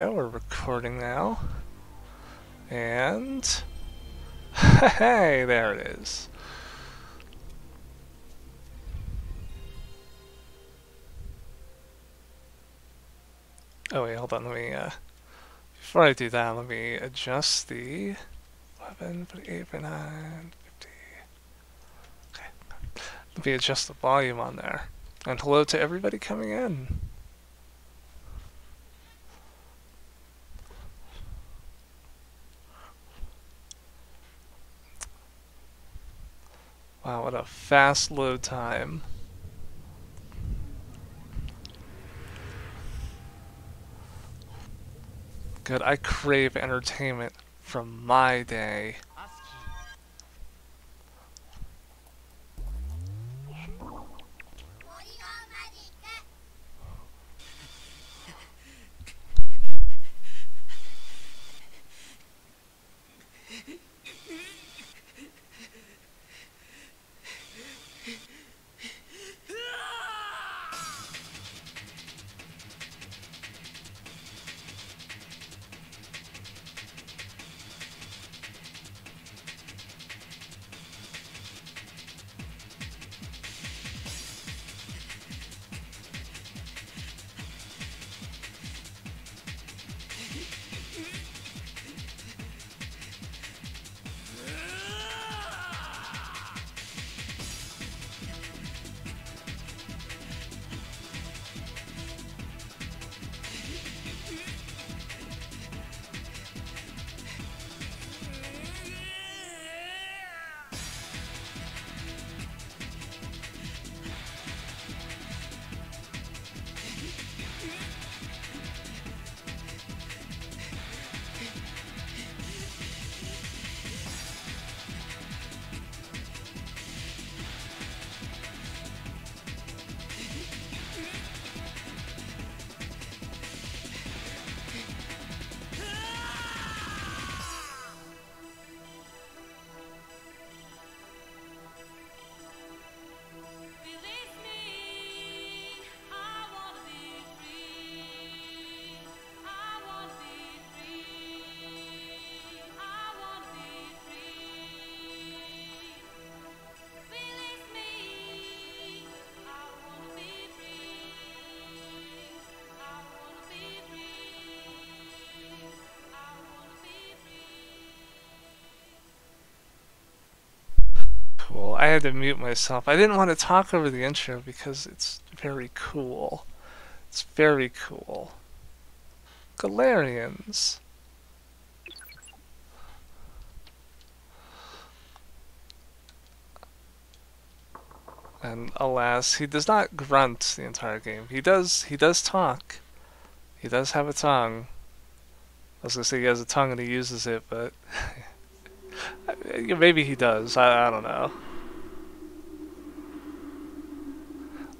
Yeah, we're recording now. And hey, there it is. Oh wait, hold on, let me before I do that, let me adjust the 11, 48, 49, 50. Okay. Let me adjust the volume on there. And hello to everybody coming in. Wow, what a fast load time. Good, I crave entertainment from my day. Cool. I had to mute myself. I didn't want to talk over the intro because it's very cool. It's very cool. Galerians. And alas, he does not grunt the entire game. He does talk. He does have a tongue. I was gonna say he has a tongue and he uses it, but maybe he does. I don't know.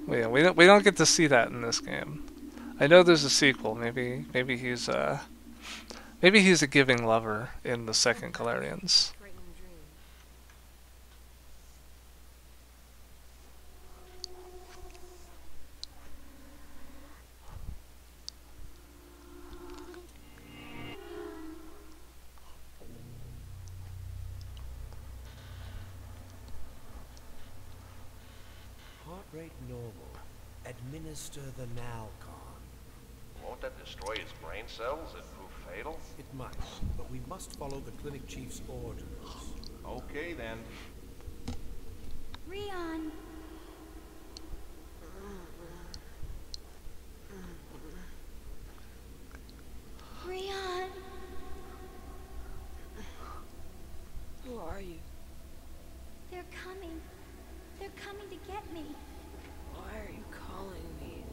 Yeah, we don't get to see that in this game. I know there's a sequel. Maybe he's a giving lover in the second Galerians. Heart rate normal. Administer the Nalcon. Won't that destroy his brain cells and prove fatal? It might, but we must follow the clinic chief's orders. Okay then. Rion. Rion. Who are you? They're coming. They're coming to get me. Why are you calling me?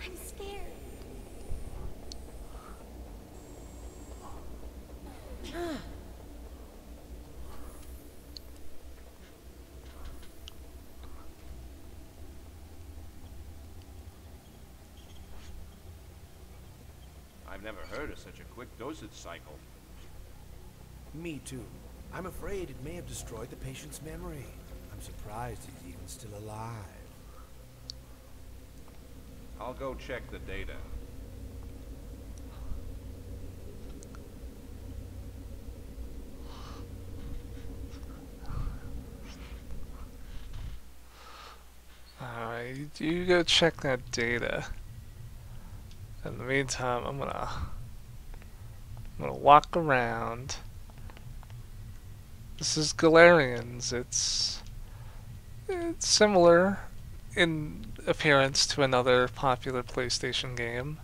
I'm scared. I've never heard of such a quick dosage cycle. Me too. I'm afraid it may have destroyed the patient's memory. I'm surprised he's even still alive. I'll go check the data. you go check that data. In the meantime, I'm gonna walk around. This is Galerians. It's similar in appearance to another popular PlayStation game.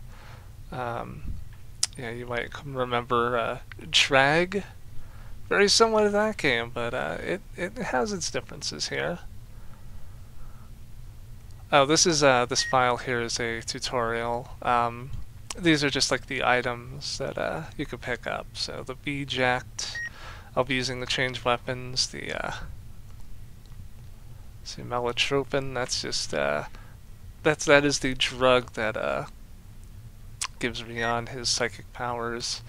Um, yeah, you might remember Drag. Very similar to that game, but it has its differences here. Oh, this file here is a tutorial. These are just like the items that you could pick up. So the B-Ject, I'll be using to change weapons. The see, Melotropin, that's just that is the drug that gives Rion his psychic powers.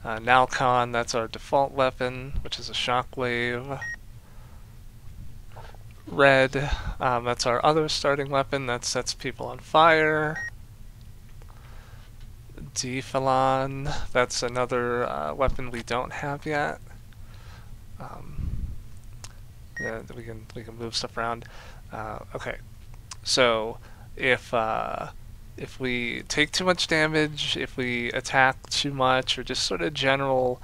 Nalcon, that's our default weapon, which is a shockwave. Red, that's our other starting weapon that sets people on fire. Defilon, that's another weapon we don't have yet. Yeah, we can move stuff around. Okay, so if we take too much damage, if we attack too much, or just sort of general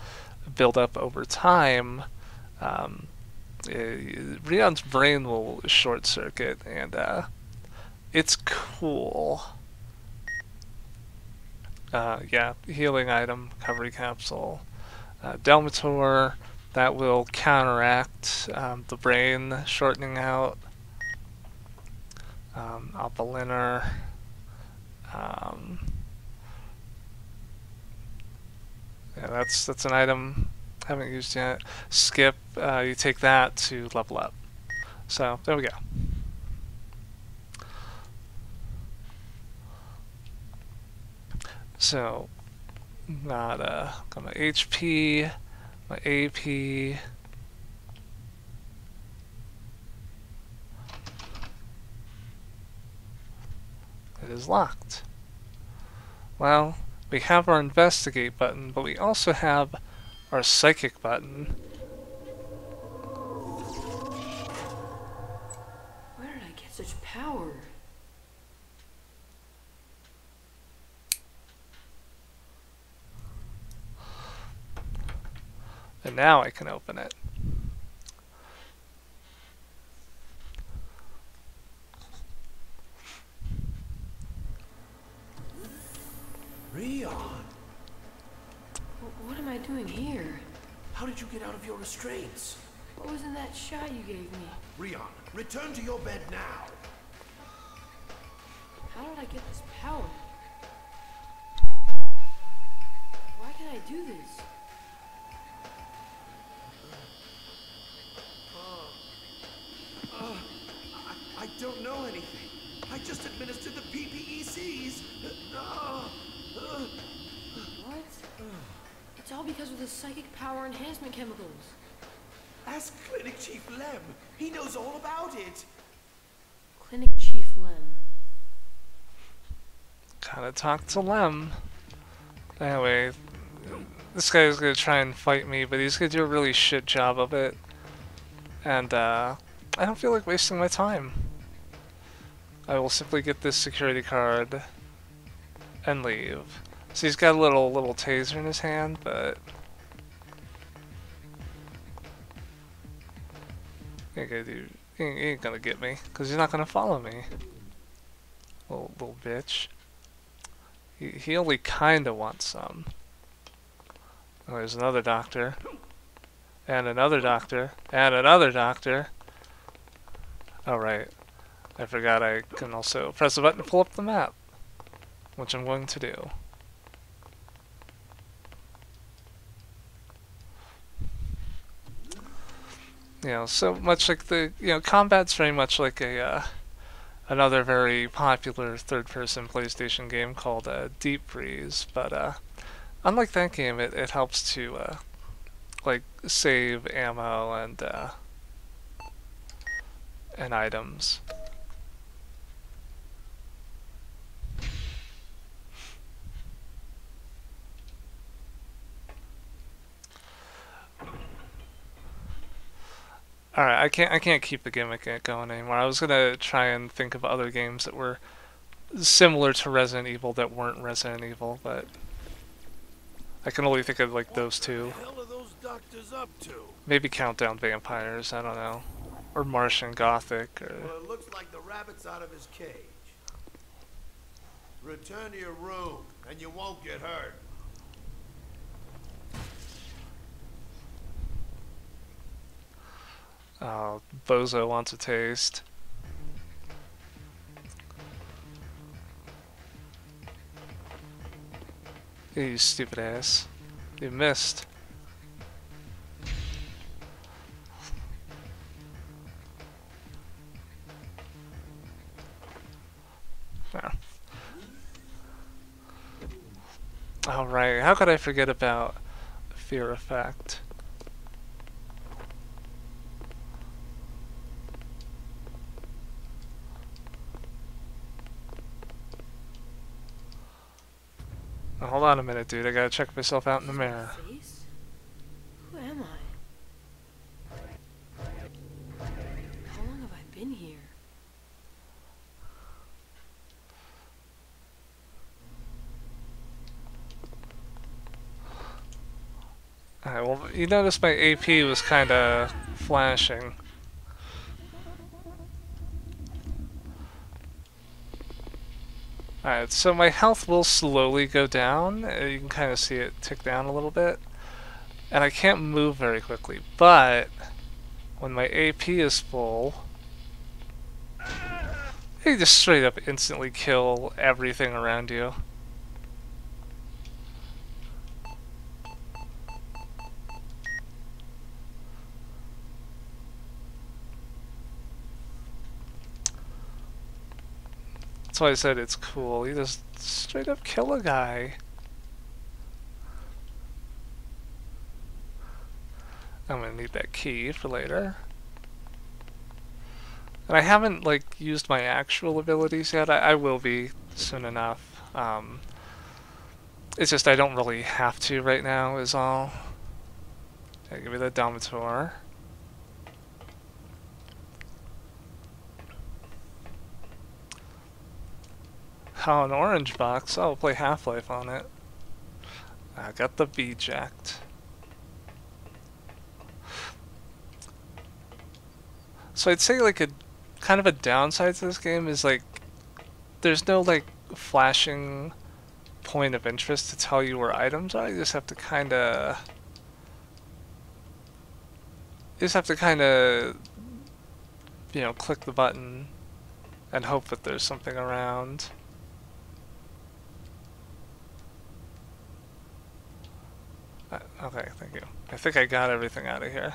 build up over time, Rion's brain will short circuit, and it's cool. Yeah, healing item, recovery capsule, Delmator, that will counteract the brain shortening out. Alpaliner. Yeah, that's an item I haven't used yet. Skip, you take that to level up. So there we go. So got my HP, my AP. It is locked. Well, we have our investigate button, but we also have our psychic button. Where did I get such power? And now I can open it. Rion, What am I doing here? how did you get out of your restraints? What was in that shot you gave me? Rion, return to your bed now. How did I get this power? Why can I do this? I don't know anything. I just administered the PPECs. What? It's all because of the psychic power enhancement chemicals. Ask Clinic Chief Lem. He knows all about it. Clinic Chief Lem. Gotta talk to Lem. Anyway, this guy is gonna try and fight me, but he's gonna do a really shit job of it. And I don't feel like wasting my time. I will simply get this security card and leave. So he's got a little taser in his hand, but he ain't gonna get me, cause he's not gonna follow me. Little bitch. He only kinda wants some. Oh, there's another doctor. And another doctor. And another doctor. Oh, right. I forgot I can also press a button to pull up the map. Which I'm going to do. You know, so much like combat's very much like a, another very popular third-person PlayStation game called Deep Freeze, but unlike that game, it helps to like save ammo and items. Alright, I can't keep the gimmick going anymore. I was gonna try and think of other games that were similar to Resident Evil that weren't Resident Evil, but I can only think of like those two. What the hell are those doctors up to? Maybe Countdown Vampires, I don't know. Or Martian Gothic, or... Well, it looks like the rabbit's out of his cage. Return to your room, and you won't get hurt. Oh, Bozo wants a taste. You stupid ass. You missed. Ah. Alright, how could I forget about Fear Effect? Now, hold on a minute, dude. I gotta check myself out in the mirror. Face? Who am I? How long have I been here? Alright, well, you notice my AP was kinda flashing. Alright, so my health will slowly go down. You can kind of see it tick down a little bit. And I can't move very quickly, but when my AP is full, you just straight up instantly kill everything around you. That's why I said it's cool. You just straight up kill a guy. I'm gonna need that key for later. And I haven't like used my actual abilities yet. I will be soon enough. It's just I don't really have to right now is all. Okay, give me the Dominator. Oh, an orange box. I'll play Half-Life on it. I got the B-jacked. So I'd say like a kind of a downside to this game is like there's no like flashing point of interest to tell you where items are. You just have to you know, click the button and hope that there's something around. Okay, thank you. I think I got everything out of here.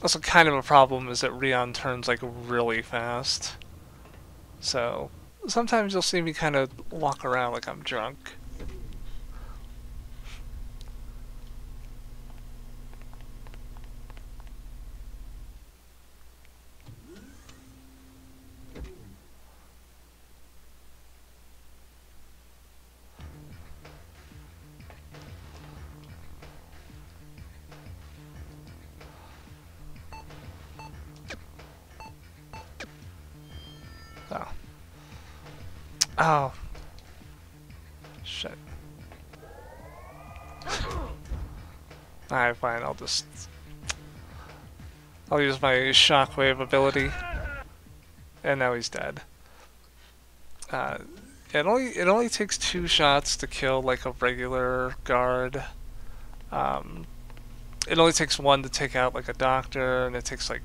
Also, kind of a problem is that Rion turns like really fast. So sometimes you'll see me kind of walk around like I'm drunk. Oh. Oh. Shit. Alright, fine, I'll use my shockwave ability. And now he's dead. It only takes 2 shots to kill like a regular guard. It only takes 1 to take out like a doctor, and it takes like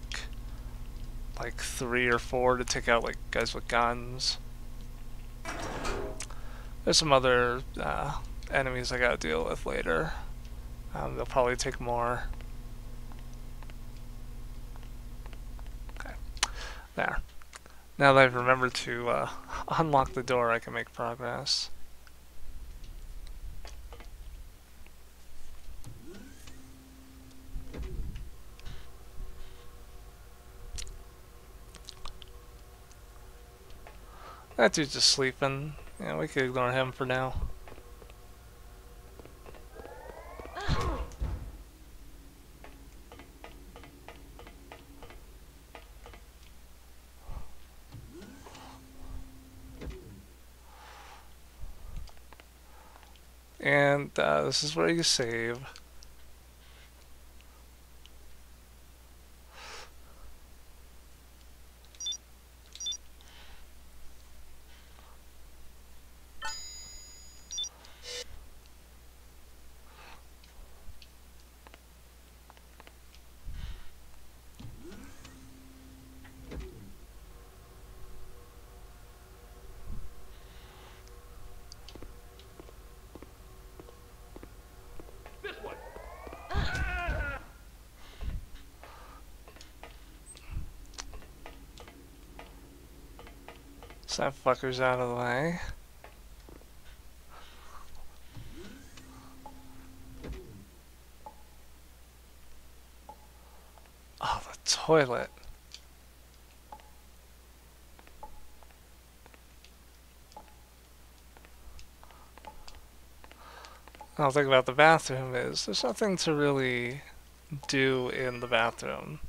3 or 4 to take out like guys with guns. There's some other enemies I gotta deal with later. They'll probably take more. Okay, there. Now that I've remembered to unlock the door, I can make progress. That dude's just sleeping. Yeah, we could ignore him for now. And this is where you save. This way. So that fucker's out of the way. Oh, the toilet. The thing about the bathroom is there's nothing to really do in the bathroom.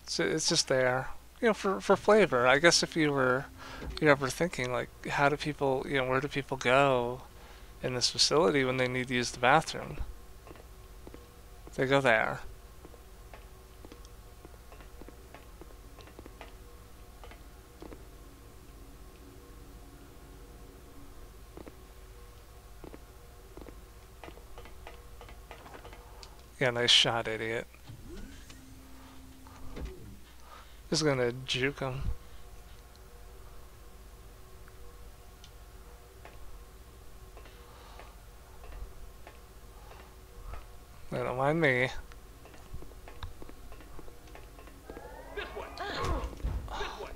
It's just there, you know, for flavor. I guess if you're ever thinking like, how do people, you know, where do people go in this facility when they need to use the bathroom? They go there. Yeah, nice shot, idiot. Just gonna juke him. They don't mind me. This way. This way.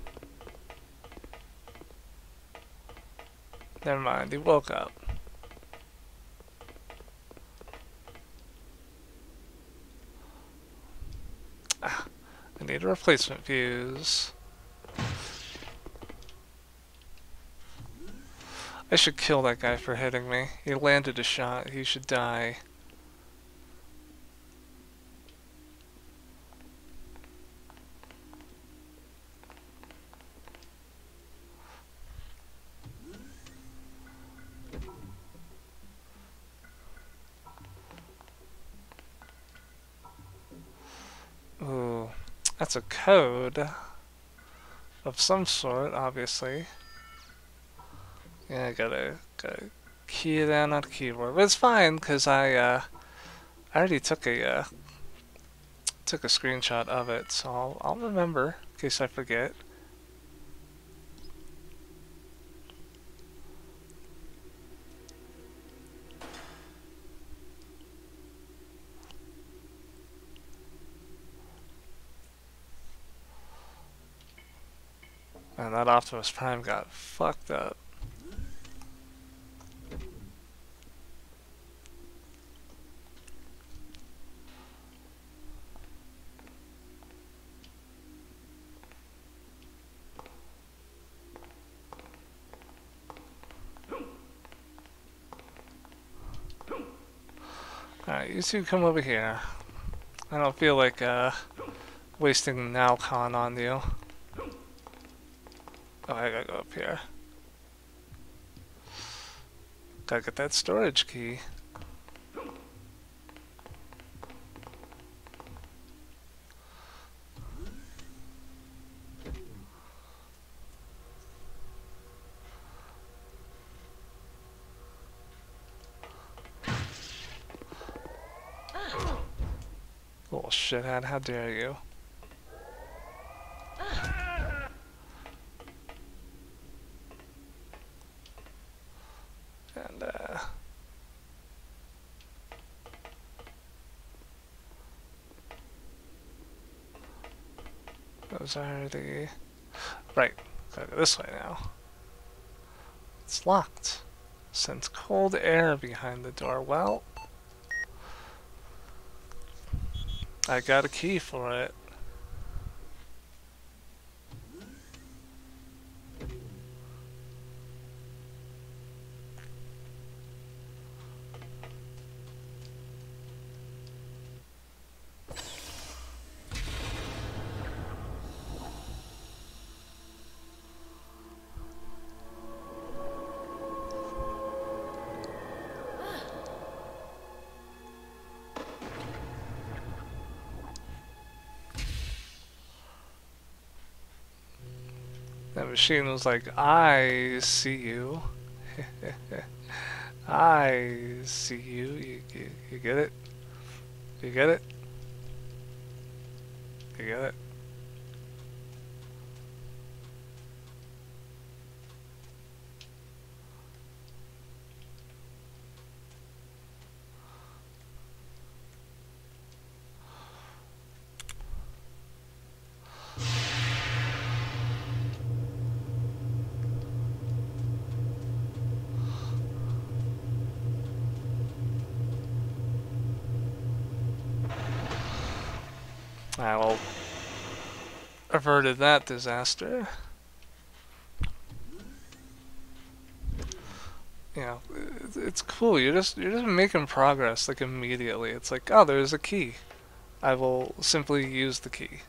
Never mind, he woke up. Ah, I need a replacement fuse. I should kill that guy for hitting me. He landed a shot, he should die. Ooh, that's a code of some sort, obviously. Yeah, I gotta key it in on the keyboard, but it's fine because I already took a screenshot of it, so I'll remember in case I forget. And that Optimus Prime got fucked up. Alright, you two come over here. I don't feel like wasting Nowcon on you. Oh, I gotta go up here. Gotta get that storage key. Little shithead, how dare you? And those are the... Right, gotta go this way now. It's locked. Sends cold air behind the door. Well, I got a key for it. machine was like, I see you. I see you. You get it? You get it? You get it? I will averted that disaster. You know, it's cool. You're just making progress like immediately. It's like, oh, there's a key. I will simply use the key.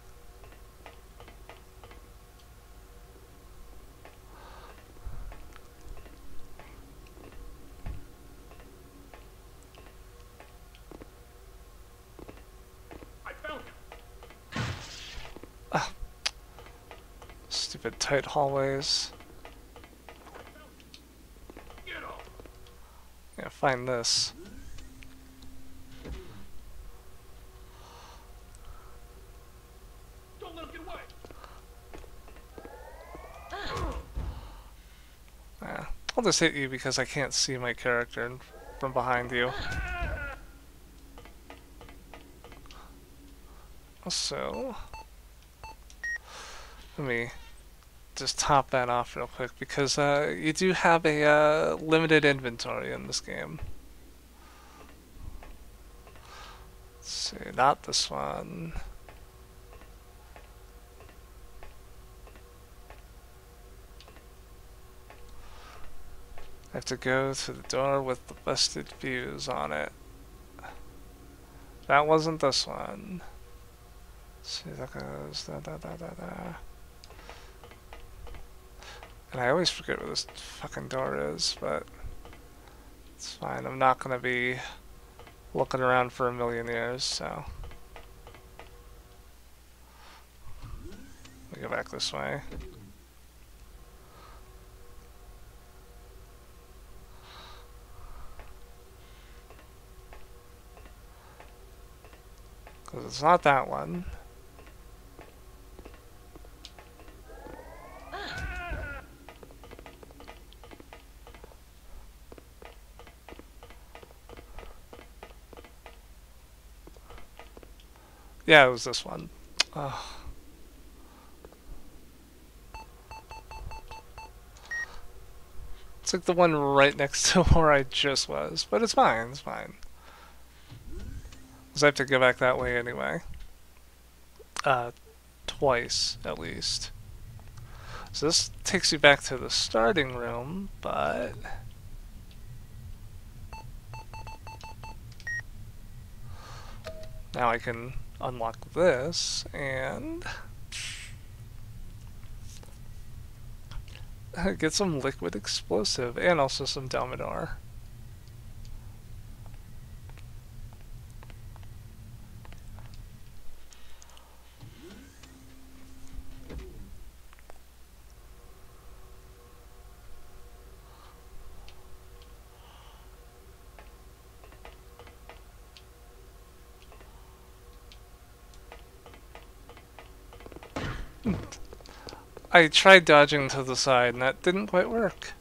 Ah, stupid tight hallways. Yeah, find this. Don't let him get away. Yeah, I'll just hit you because I can't see my character from behind you. So, let me just top that off real quick because you do have a limited inventory in this game. Let's see, not this one. I have to go to the door with the busted fuse on it. That wasn't this one. Let's see, that goes da. And I always forget where this fucking door is, but it's fine. I'm not gonna be looking around for a million years, so. Let me go back this way. Because it's not that one. Yeah, it was this one. Ugh. It's like the one right next to where I just was, but it's fine, it's fine. Because I have to go back that way anyway. Twice, at least. So this takes you back to the starting room, but... Now I can unlock this, and... get some liquid explosive, and also some Delmador. I tried dodging to the side and that didn't quite work.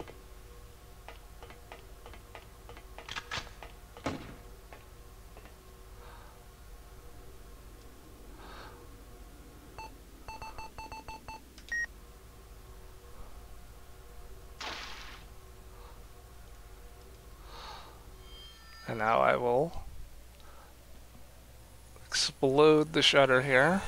And now I will explode the shutter here.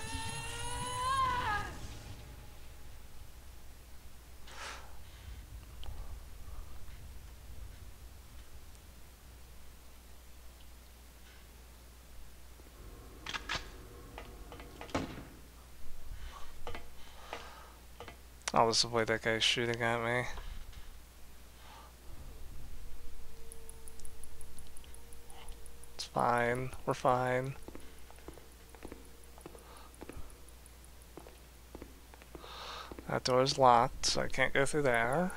I'll just avoid that guy shooting at me. It's fine. We're fine. That door's locked, so I can't go through there.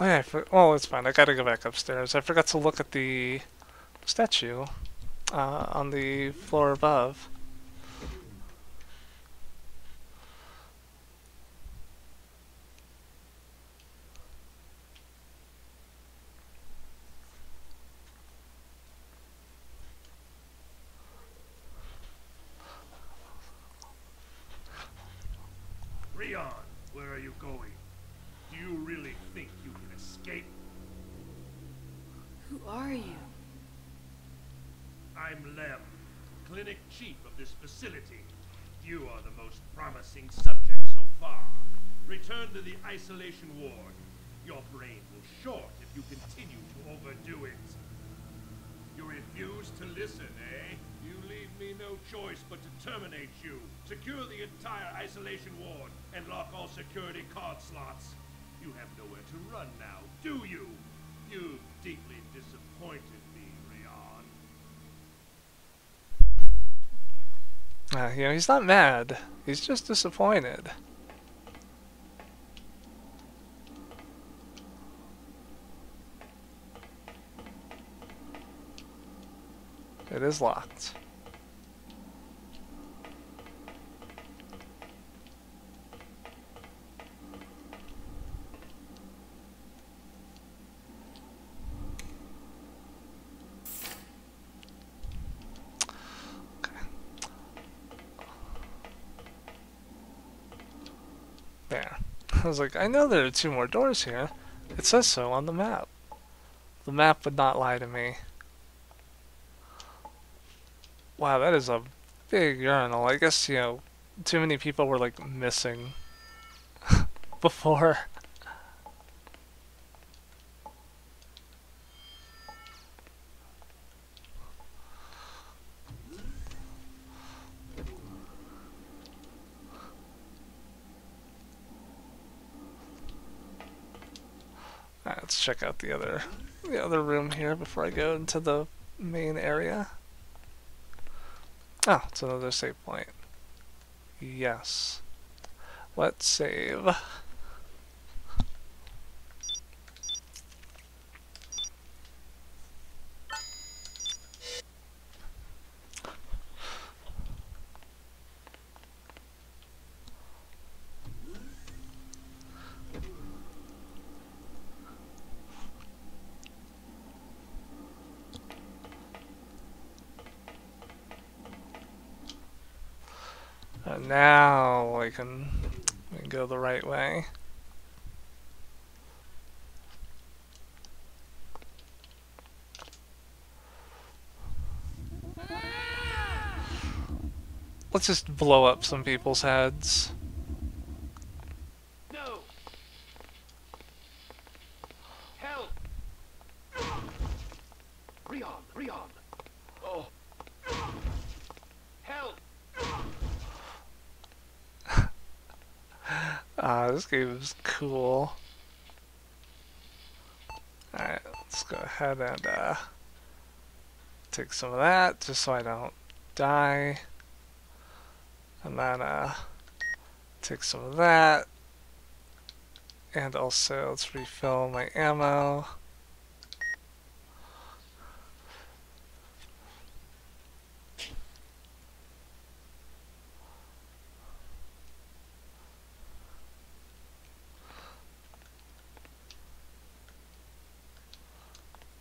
Oh yeah, oh, it's fine. I gotta go back upstairs. I forgot to look at the statue on the floor above. Rion, where are you going? Do you really think you can escape? Who are you? I'm Lem, clinic chief of this facility. You are the most promising subject so far. Return to the isolation ward. Your brain will short if you continue to overdo it. You refuse to listen, eh? You leave me no choice but to terminate you, secure the entire isolation ward, and lock all security card slots. You have nowhere to run now, do you? You've deeply disappointed me, Rion. You know, he's not mad. He's just disappointed. It is locked. There. I was like, I know there are 2 more doors here. It says so on the map. The map would not lie to me. Wow, that is a big urinal. I guess, you know, too many people were like missing before. Alright, let's check out the other room here before I go into the main area. Oh, it's another save point. Yes. Let's save. Now we can go the right way. Let's just blow up some people's heads. No! Help! Rion! Oh! Help! This game is cool. Alright, let's go ahead and take some of that just so I don't die. And then take some of that. And also let's refill my ammo.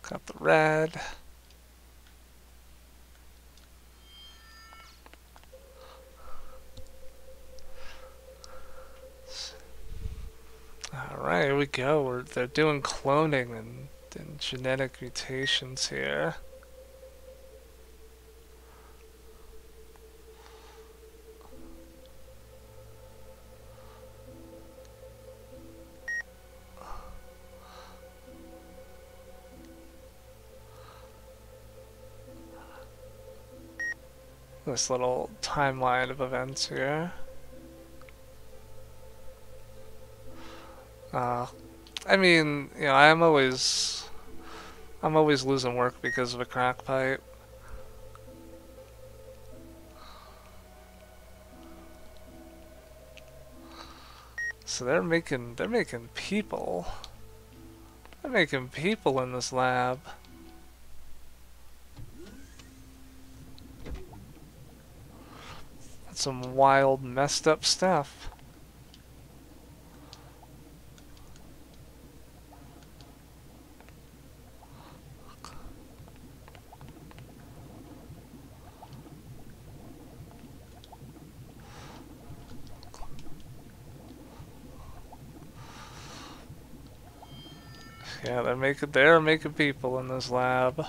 Got the red. Alright, here we go. They're doing cloning and genetic mutations here. This little timeline of events here. Uh, I mean, you know, I'm always losing work because of a crack pipe. So they're making people. They're making people in this lab. That's some wild, messed up stuff. Yeah, they're making people in this lab.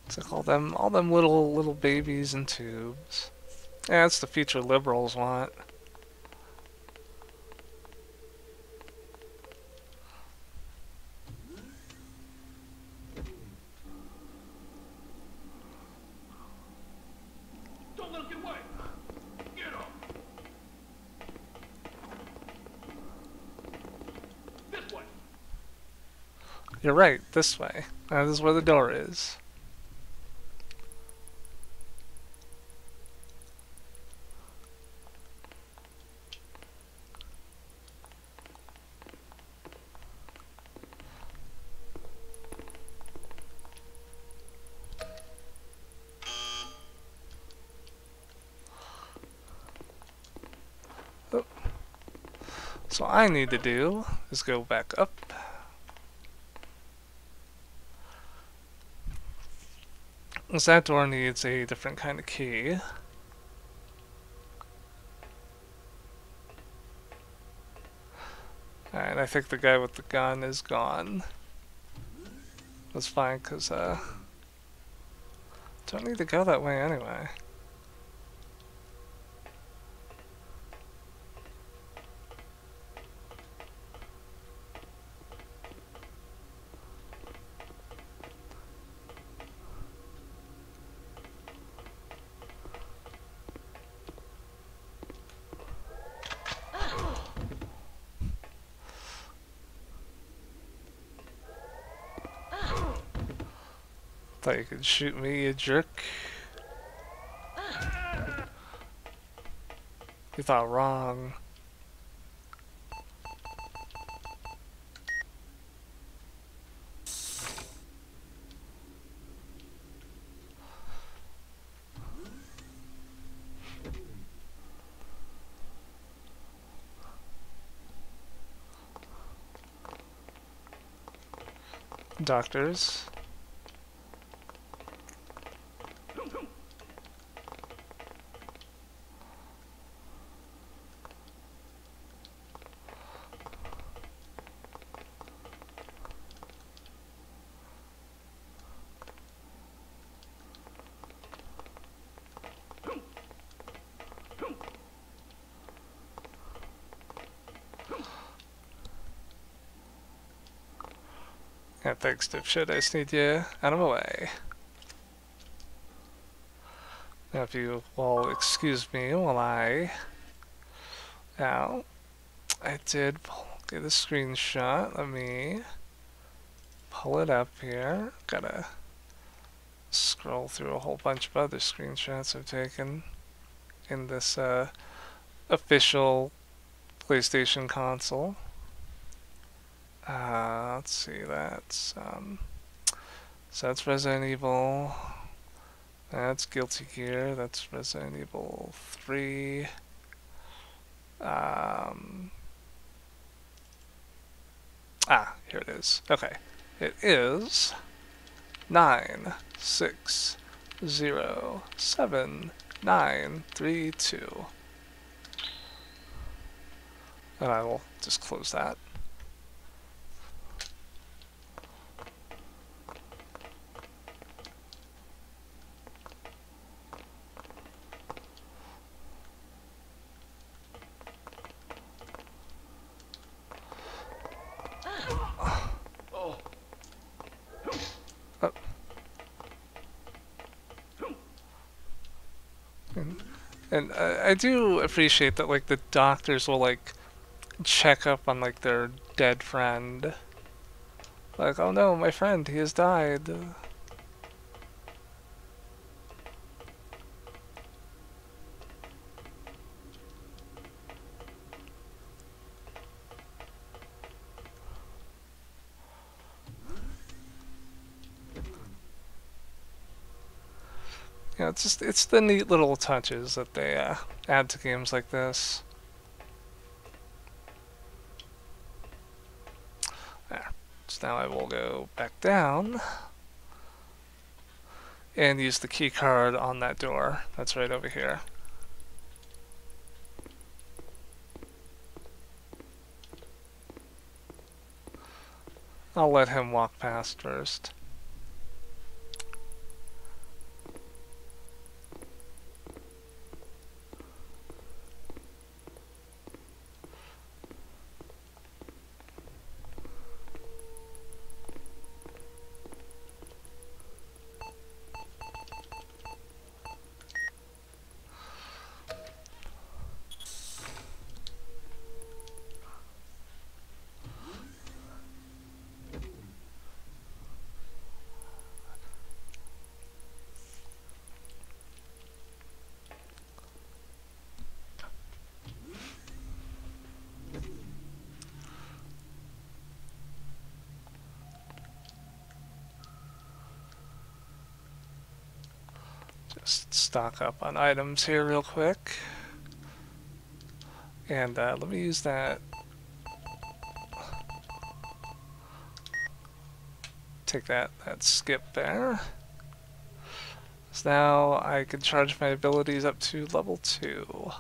It's like all them little babies in tubes. Yeah, that's the future liberals want. Don't let him get away! Get him! This way! You're right, this way. That is where the door is. Oh. So all I need to do is go back up. Because that door needs a different kind of key. Alright, I think the guy with the gun is gone. That's fine, because, don't need to go that way anyway. Thought you could shoot me, you jerk. You thought wrong. Doctors. Yeah, thanks, dipshit. I just need you out of my way. Now, if you will excuse me while I... Now, I did get a screenshot. Let me pull it up here. Gotta scroll through a whole bunch of other screenshots I've taken in this official PlayStation console. Let's see, so that's Resident Evil, that's Guilty Gear, that's Resident Evil 3, here it is. Okay, it is 9607932, and I will just close that. And I do appreciate that, like, the doctors will, like, check up on, like, their dead friend. Like, oh no, my friend, he has died. You know, it's the neat little touches that they add to games like this. There. So now I will go back down and use the key card on that door. That's right over here. I'll let him walk past first. Just stock up on items here real quick. And let me use that. Take that skip there. So now I can charge my abilities up to level 2.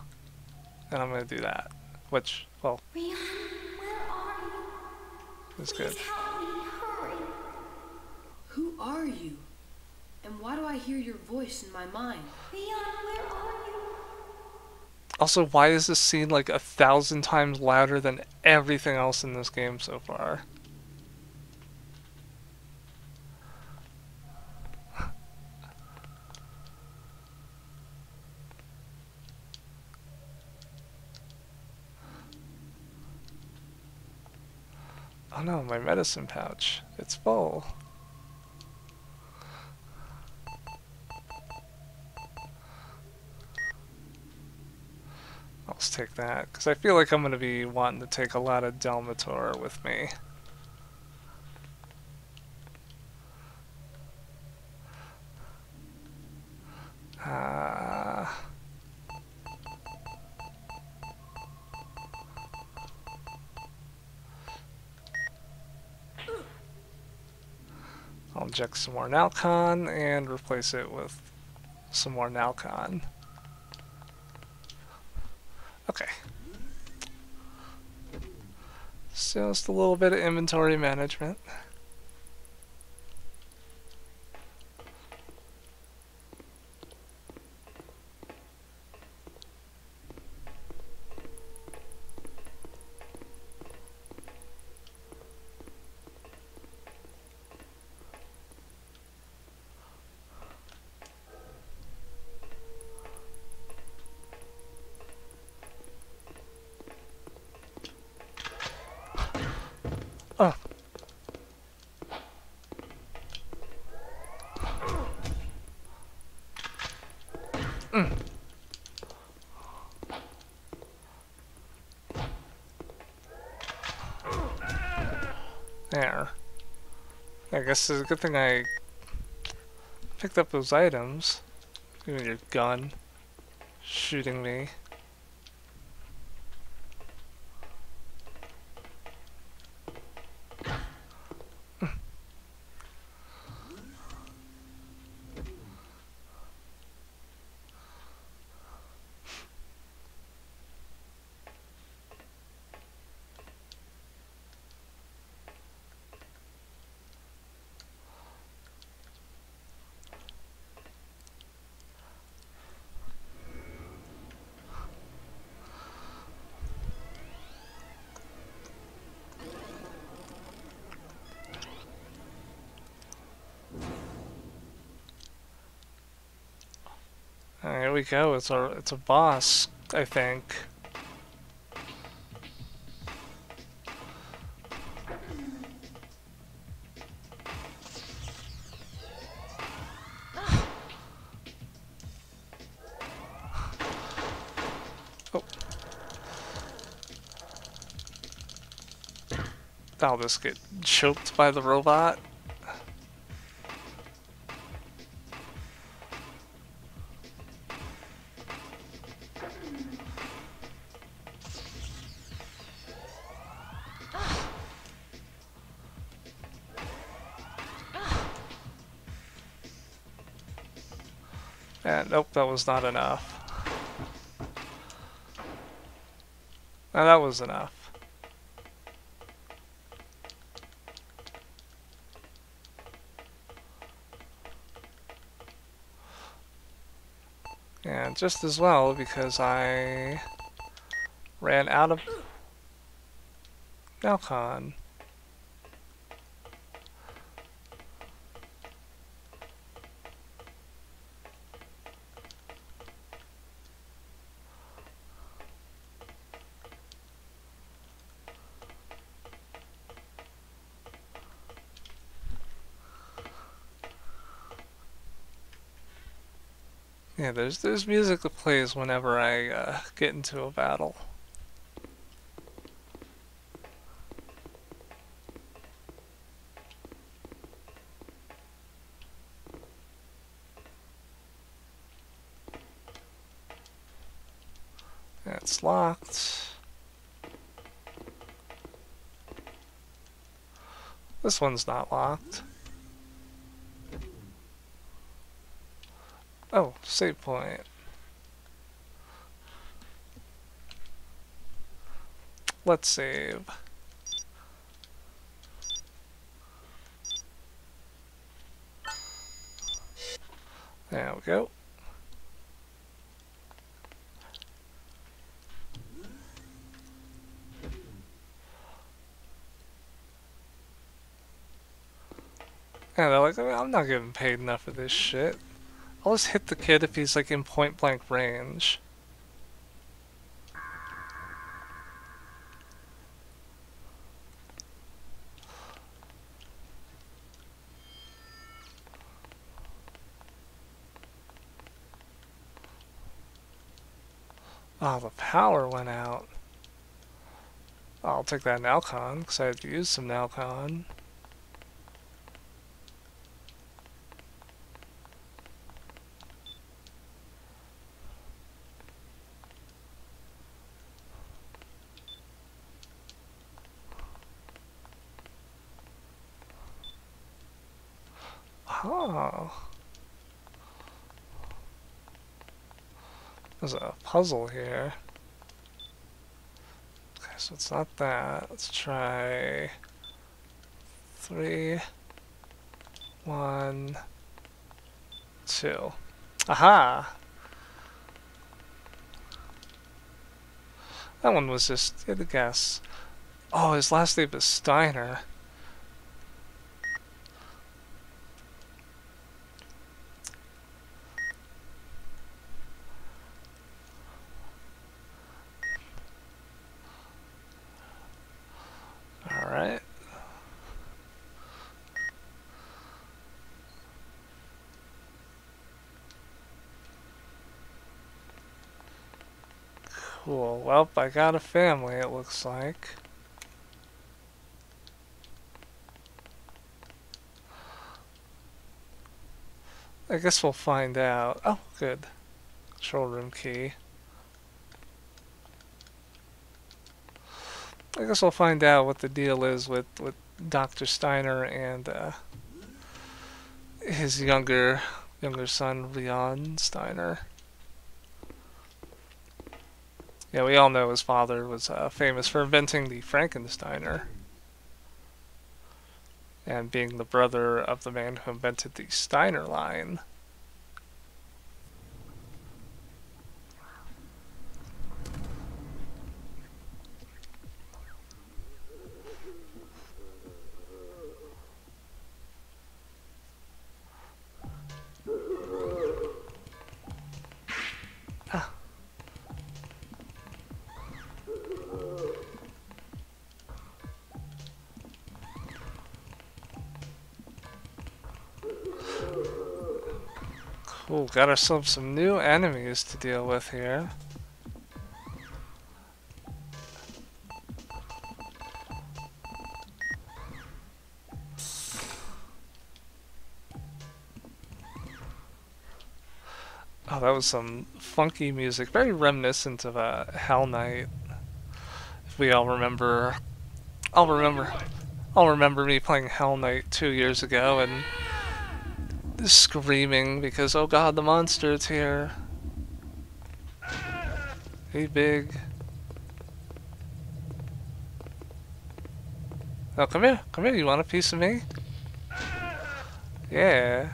And I'm going to do that. Which, well, Leon, where are you? is Please good. help me, hurry. Who are you? And why do I hear your voice in my mind? Leon, where are you? Also, why is this scene like 1,000 times louder than everything else in this game so far? Oh no, my medicine pouch. It's full. I'll just take that, because I feel like I'm going to be wanting to take a lot of Delmator with me. I'll inject some more Nalcon and replace it with some more Nalcon. Okay. So just a little bit of inventory management. Oh. There. I guess it's a good thing I picked up those items. Even your gun shooting me. we go. It's a boss, I think. Oh. I'll just get choked by the robot. And nope, that was not enough. Now that was enough. And just as well because I ran out of Nalcon. Yeah, there's music that plays whenever I get into a battle. It's locked. This one's not locked. Oh, save point. Let's save. There we go. Yeah, they're like, I'm not getting paid enough for this shit. I'll just hit the kid if he's like in point blank range. Oh, the power went out. I'll take that Nalcon, because I had to use some Nalcon. Oh. There's a puzzle here. Okay, so it's not that. Let's try 3, 1, 2. Aha! That one was just, you had to guess. Oh, his last name is Steiner. Alright. Cool. Well, I got a family, it looks like. I guess we'll find out. Oh, good. Control room key. I guess we'll find out what the deal is with Dr. Steiner and his younger son, Leon Steiner. Yeah, we all know his father was famous for inventing the Frankensteiner and being the brother of the man who invented the Steiner line. Ooh, got ourselves some new enemies to deal with here. Oh, that was some funky music, very reminiscent of Hell Knight. If we all remember, I'll remember, I'll remember me playing Hell Knight 2 years ago and screaming because, oh god, the monster's here. Hey, big. Oh, come here, you want a piece of me? Yeah.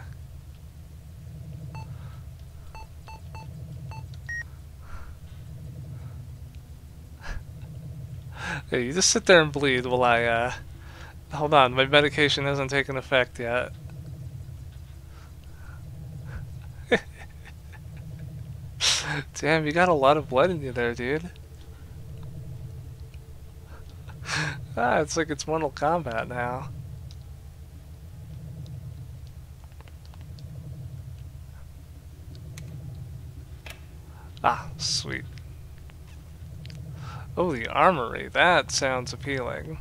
Hey, you just sit there and bleed while I, hold on, my medication hasn't taken effect yet. Damn, you got a lot of blood in you there, dude. Ah, it's like it's Mortal Kombat now. Ah, sweet. Oh, the armory. That sounds appealing.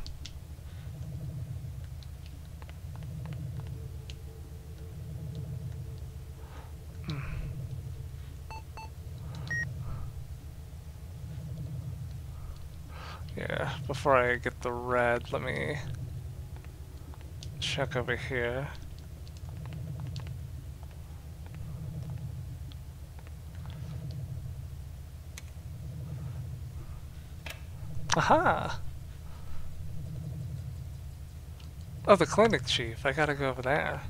Yeah, before I get the red, let me check over here. Aha! Oh, the clinic chief. I gotta go over there.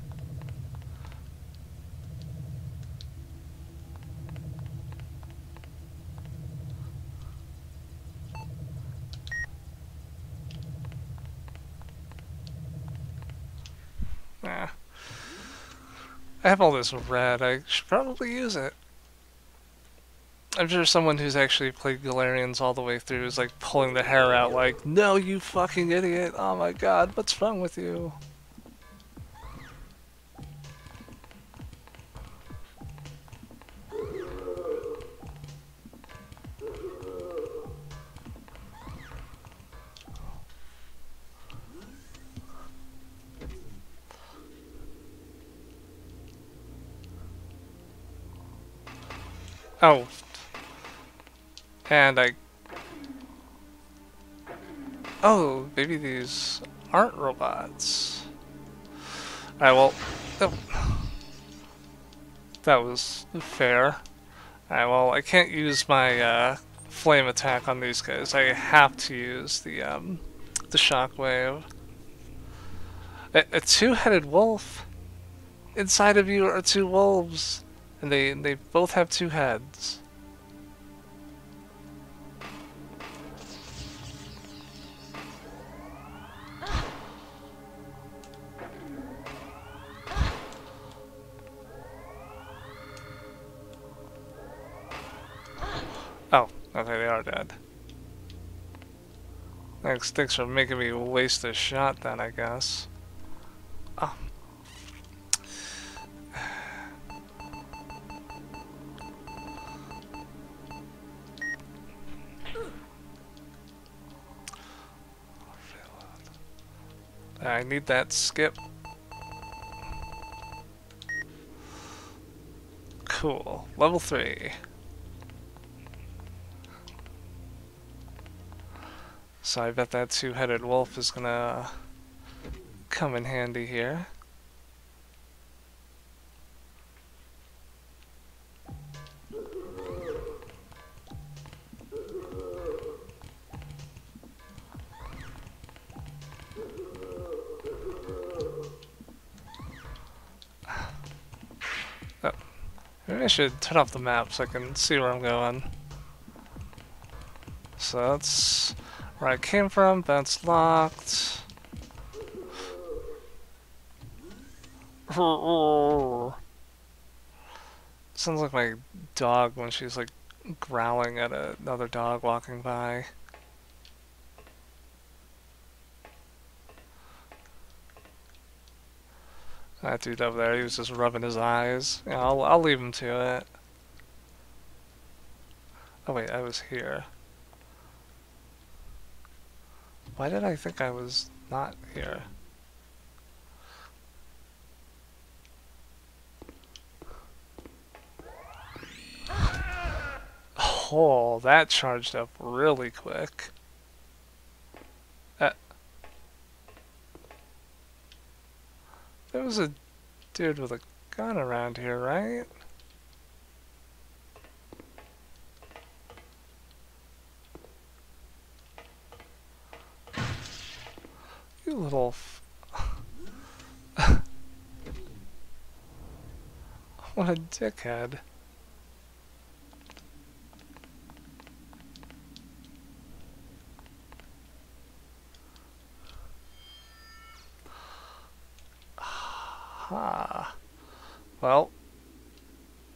Nah. I have all this red. I should probably use it. I'm sure someone who's actually played Galerians all the way through is like pulling their hair out like, no, you fucking idiot. Oh my god, what's wrong with you? Oh. And I... Oh, maybe these aren't robots. Alright, well... Oh. That was fair. Alright, well, I can't use my flame attack on these guys. I have to use the shockwave. A two-headed wolf? Inside of you are two wolves. And they both have two heads. Oh, okay, they are dead. Thanks for making me waste a shot then, I guess. Oh. I need that skip. Cool. Level 3. So I bet that two-headed wolf is gonna come in handy here. Oh. Maybe I should turn off the map so I can see where I'm going. So that's where I came from, that's locked. Sounds like my dog when she's like growling at another dog walking by. That dude over there, he was just rubbing his eyes. Yeah, I'll leave him to it. Oh wait, I was here. Why did I think I was not here? Oh, that charged up really quick. There was a dude with a gun around here, right? You little what a dickhead. Ah. Well,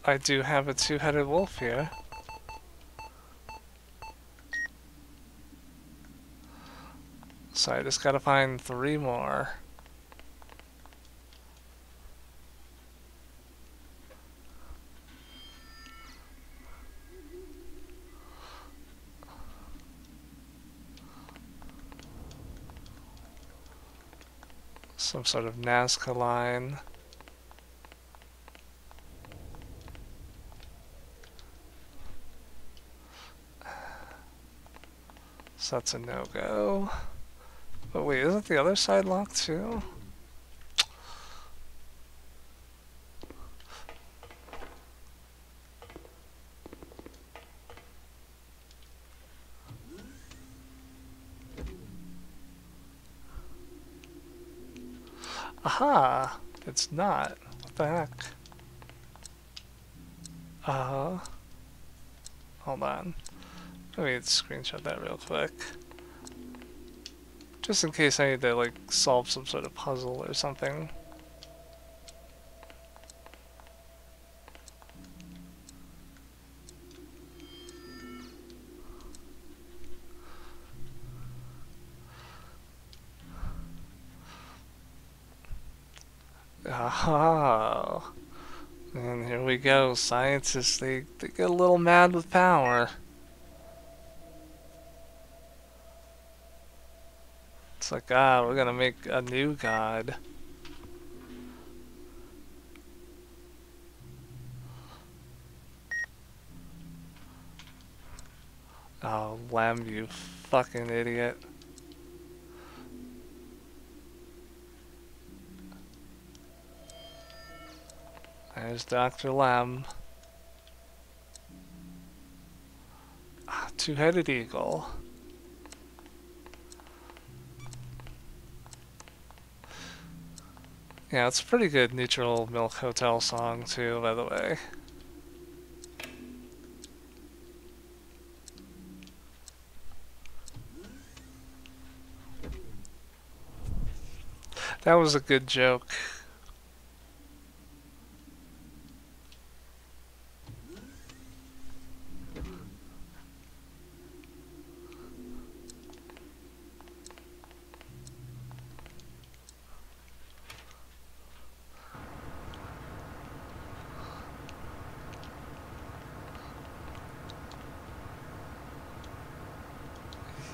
I do have a two-headed wolf here. So I just gotta find 3 more. Some sort of Nazca line. So that's a no-go. But wait, isn't the other side locked too? Aha! It's not. What the heck? Hold on. Let me screenshot that real quick. Just in case I need to, like, solve some sort of puzzle or something. Oh. And here we go. Scientists, they get a little mad with power. It's like, we're gonna make a new god. Oh, Lem, you fucking idiot. There's Dr. Lem. Two-headed eagle. Yeah, it's a pretty good Neutral Milk Hotel song too, by the way. That was a good joke.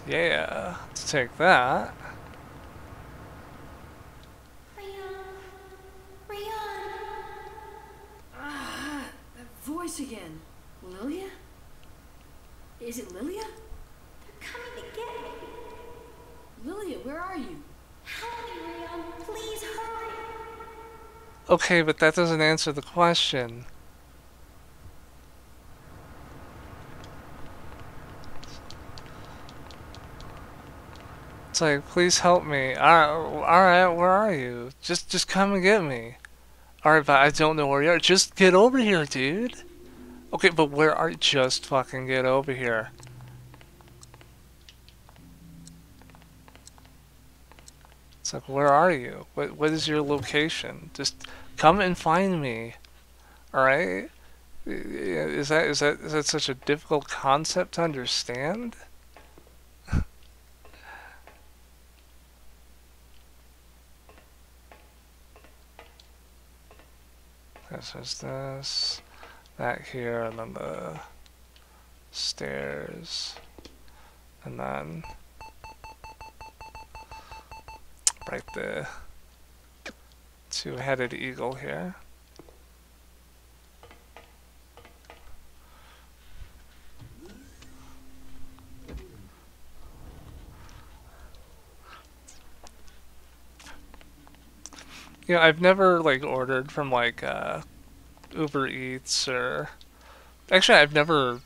Yeah, let's take that. Ah, that voice again. Lilia? Is it Lilia? They're coming to get me. Lilia, where are you? Help me, Rion. Please hurry. Okay, but that doesn't answer the question. It's like, please help me. Alright, where are you? Just come and get me. Alright, but I don't know where you are. Just get over here, dude. Okay, but where are you? Just fucking get over here. It's like, where are you? What is your location? Just come and find me. Alright? Is that such a difficult concept to understand? Okay, so there's this, that here, and then the stairs, and then right the two-headed eagle here. You know, I've never like ordered from like Uber Eats or actually I've never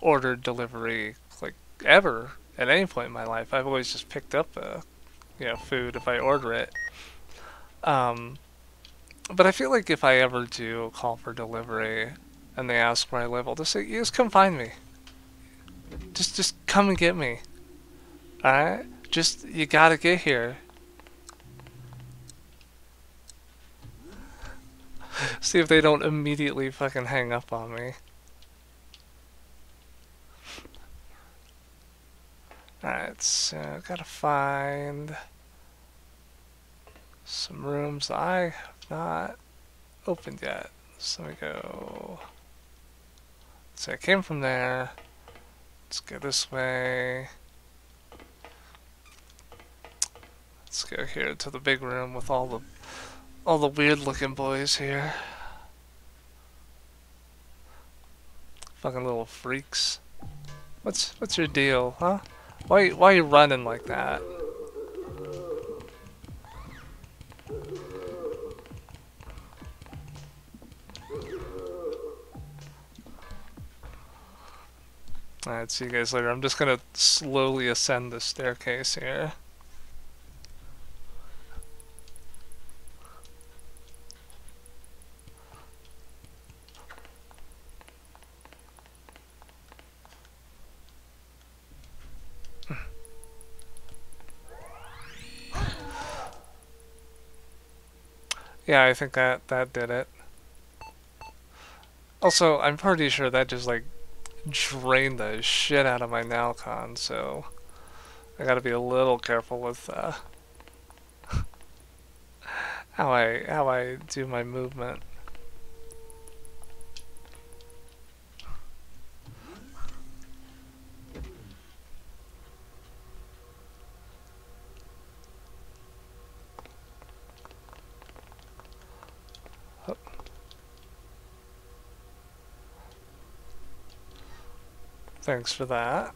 ordered delivery like ever at any point in my life. I've always just picked up food if I order it. But I feel like if I ever do call for delivery and they ask where I live, I'll just say, "You just come find me. Just come and get me. Alright? Just you gotta get here." See if they don't immediately fucking hang up on me. Alright, so gotta find some rooms I have not opened yet. So we go. So I came from there. Let's go this way. Let's go here to the big room with all the weird looking boys here. Fucking little freaks. What's your deal, huh? Why are you running like that? Alright, see you guys later. I'm just gonna slowly ascend the staircase here. Yeah, I think that did it. Also, I'm pretty sure that just like drained the shit out of my Nalcon, so I gotta be a little careful with how I do my movement. Thanks for that.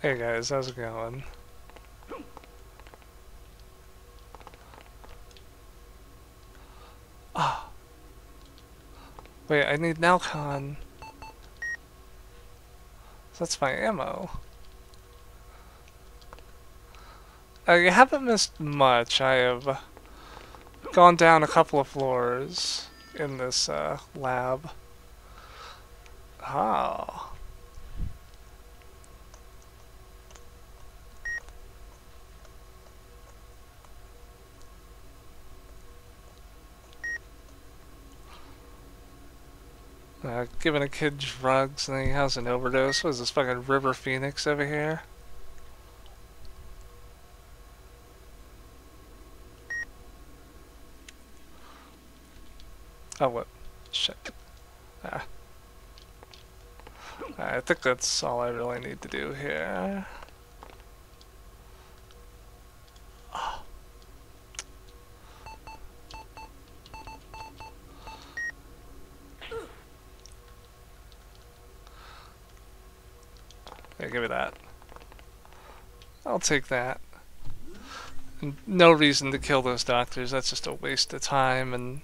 Hey guys, how's it going? Ah. Wait, I need Nalcon. That's my ammo. You haven't missed much. I have gone down a couple of floors in this lab. Oh. Giving a kid drugs and then he has an overdose. What is this fucking River Phoenix over here? Oh, what? Shit. Ah. I think that's all I really need to do here. Yeah, give me that. I'll take that. And no reason to kill those doctors. That's just a waste of time and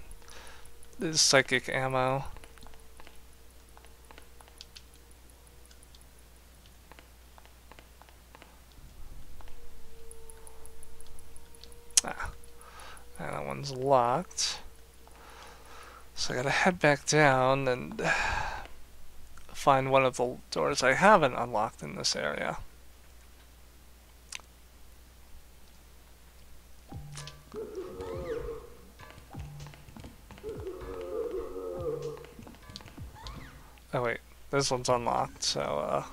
psychic ammo. Ah, and that one's locked. So I gotta head back down and find one of the doors I haven't unlocked in this area. Oh wait, this one's unlocked, so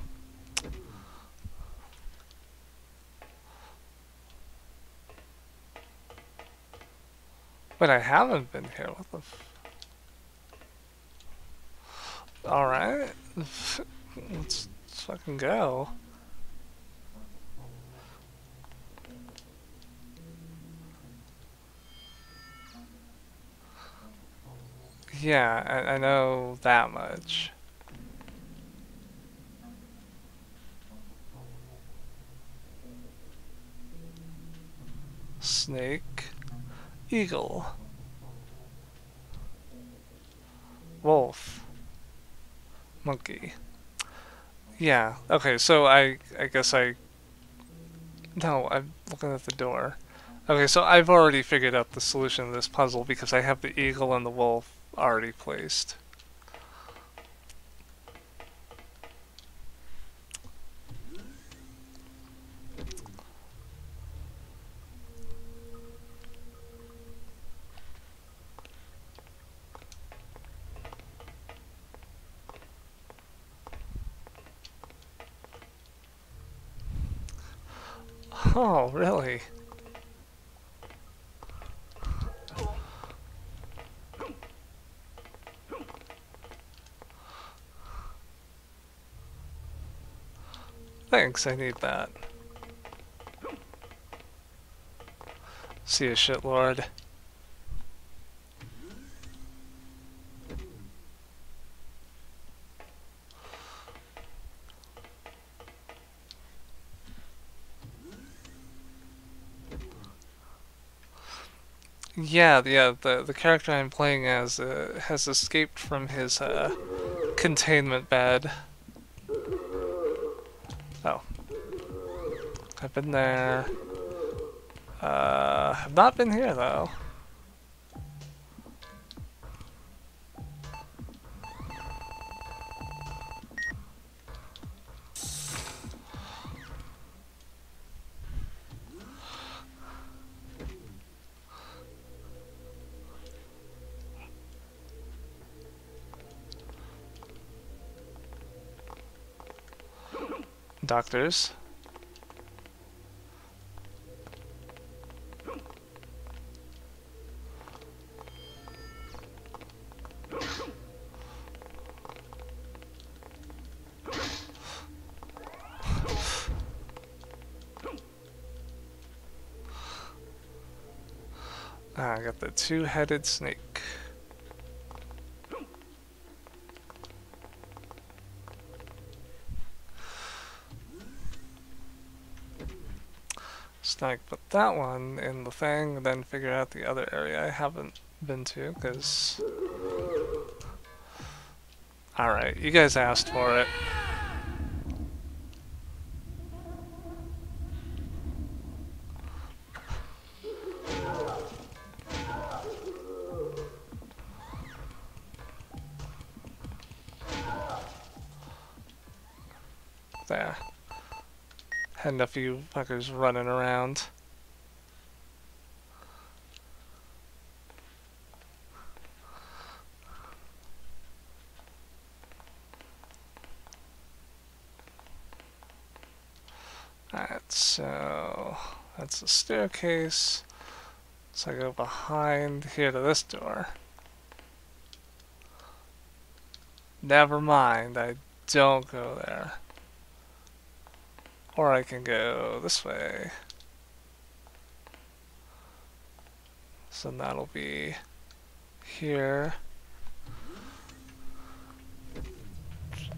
but I haven't been here. What the Alright. Let's fucking go. Yeah, I know that much. Snake. Eagle. Wolf. Monkey. Yeah, okay, so I guess no, I'm looking at the door. Okay, so I've already figured out the solution to this puzzle because I have the eagle and the wolf already placed. Oh, really? Thanks, I need that. See ya, shitlord. Yeah, the character I'm playing as has escaped from his containment bed. Oh. I've been there. Have not been here though. Doctors. Ah, I got the two-headed snake. Snake, put that one in the thing, then figure out the other area I haven't been to, because... Alright, you guys asked for it. There. Had enough of you fuckers running around. Alright, so that's the staircase. So I go behind here to this door. Never mind, I don't go there. Or I can go this way. So that'll be here.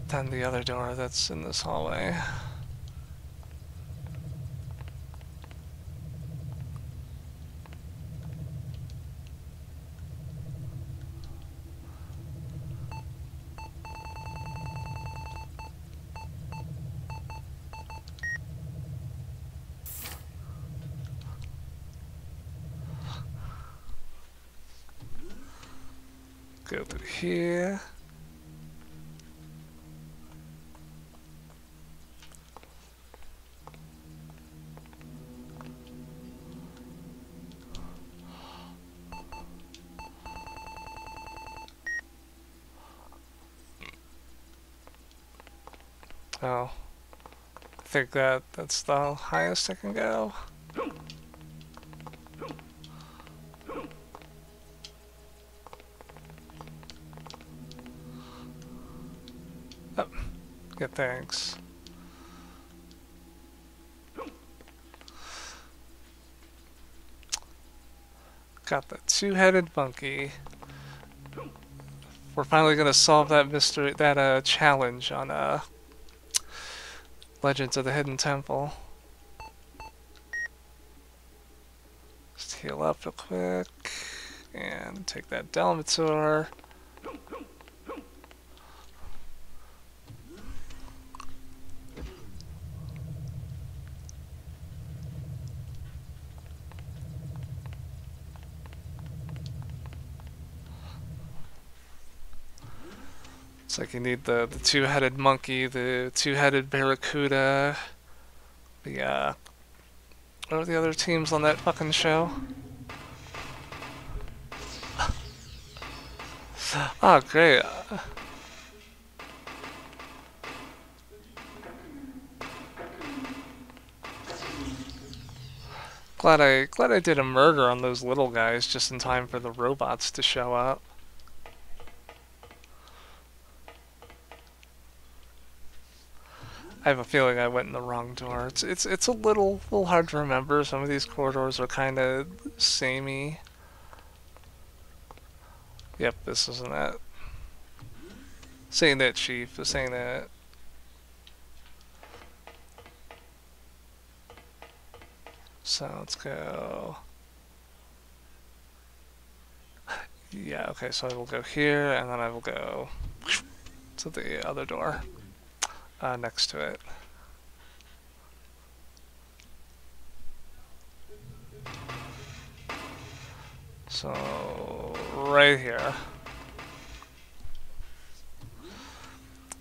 Then the other door that's in this hallway. Go through here. No. I think that's the highest I can go. Oh, good, thanks. Got the two-headed monkey. We're finally gonna solve that mystery, that challenge on Legends of the Hidden Temple. Just heal up real quick and take that Delmator. It's like you need the two-headed monkey, the two-headed barracuda, the what are the other teams on that fucking show? Oh, great. Glad I did a murder on those little guys just in time for the robots to show up. I have a feeling I went in the wrong door. It's a little hard to remember. Some of these corridors are kind of samey. Yep, this isn't it. Saying that, Chief. Saying that. So let's go. Yeah, okay, so I will go here, and then I will go to the other door next to it. So, right here.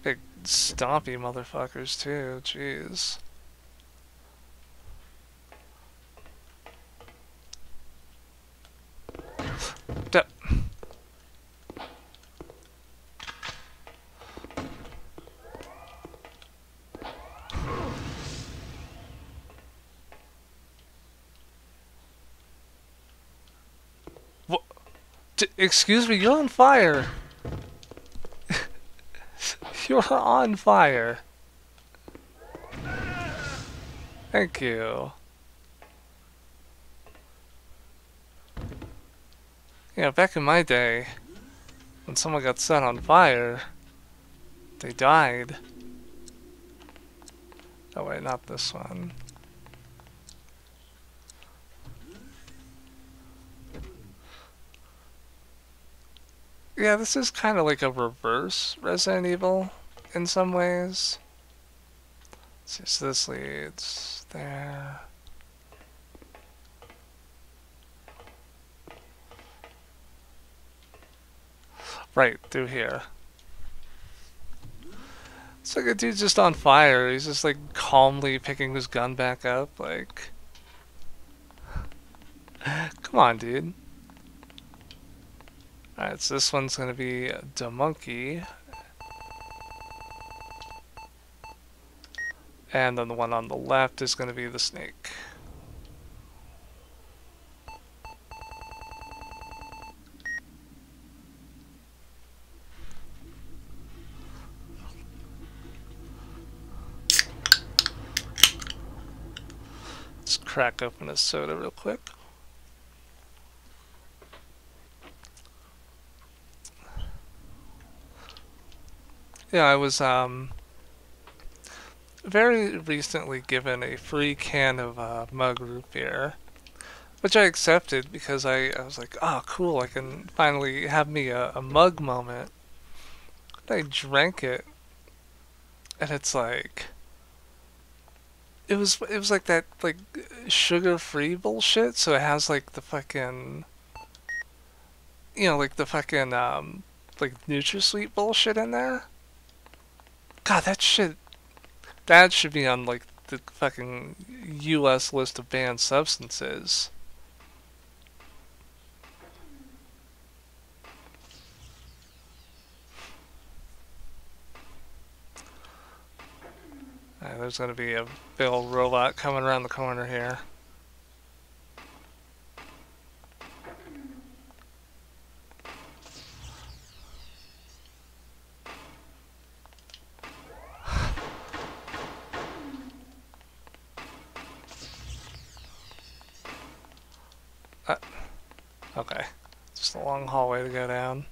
Big stompy motherfuckers, too, jeez. Excuse me, you're on fire. You're on fire. Thank you. Yeah, back in my day, when someone got set on fire, they died. Oh wait, not this one. Yeah, this is kind of like a reverse Resident Evil in some ways. Let's see, so this leads there. Right, through here. It's like a dude just on fire. He's just like calmly picking his gun back up, like... Come on, dude. Alright, so this one's gonna be the monkey. And then the one on the left is gonna be the snake. Let's crack open a soda real quick. Yeah, I was very recently given a free can of mug root beer, which I accepted because I was like, oh cool, I can finally have me a mug moment. And I drank it, and it's like, it was like that like sugar-free bullshit, so it has like the fucking, you know, like the fucking like NutraSweet bullshit in there. God, that shit, that should be on like the fucking US list of banned substances. There's gonna be a big old robot coming around the corner here. Okay. Just a long hallway to go down.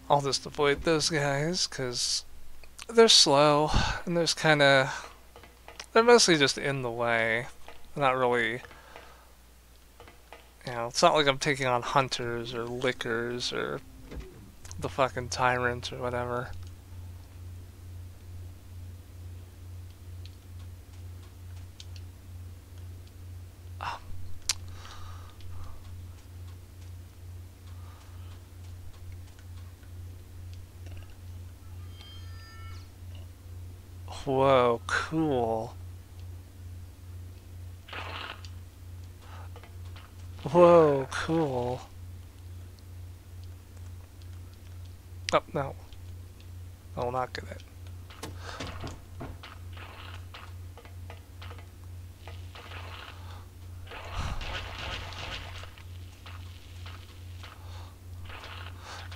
I'll just avoid those guys, because they're slow, and there's they're mostly just in the way. They're not really, it's not like I'm taking on hunters, or lickers, or the fucking tyrant, or whatever. Whoa, cool. Whoa, cool. Oh, no. I will not get it.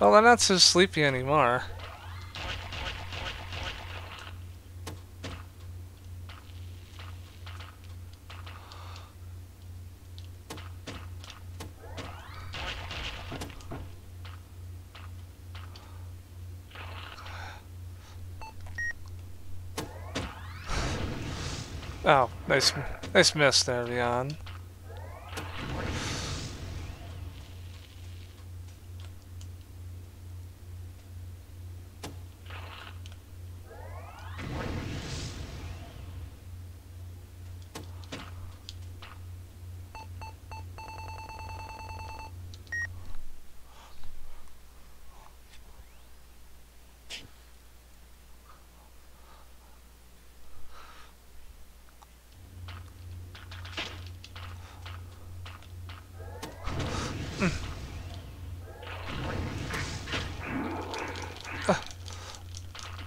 Well, they're not so sleepy anymore. Oh, nice miss there, Leon.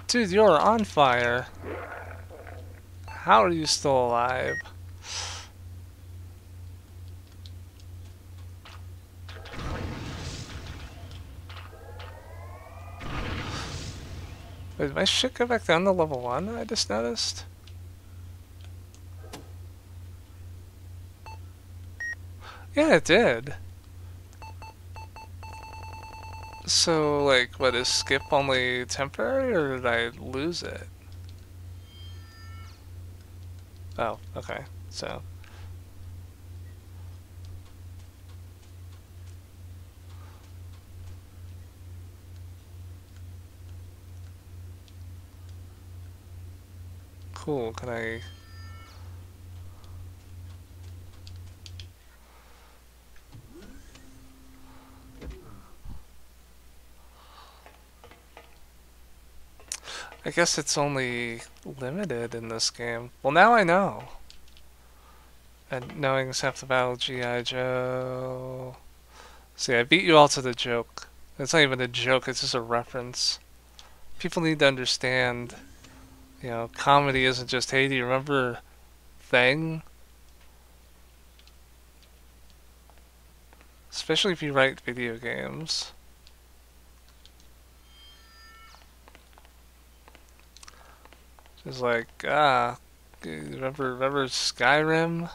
Dude, you're on fire. How are you still alive? Wait, did my shit go back down to level 1? I just noticed. Yeah, it did. So, like, what, is skip only temporary, or did I lose it? Oh, okay, so. Cool, can I... I guess it's only limited in this game. Well, now I know. And knowing is half the battle, G.I. Joe. See, I beat you all to the joke. It's not even a joke, it's just a reference. People need to understand, comedy isn't just, hey, do you remember Thing? Especially if you write video games. It's like, remember Skyrim?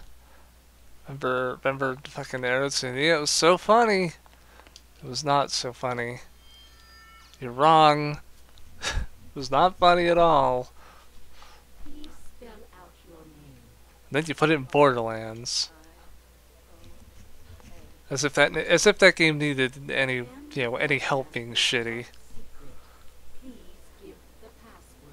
Remember fucking Arrow City? It was so funny. It was not so funny. You're wrong. It was not funny at all. Please spell out your name. And then you put it in Borderlands. As if that game needed any help being shitty. Please give the password.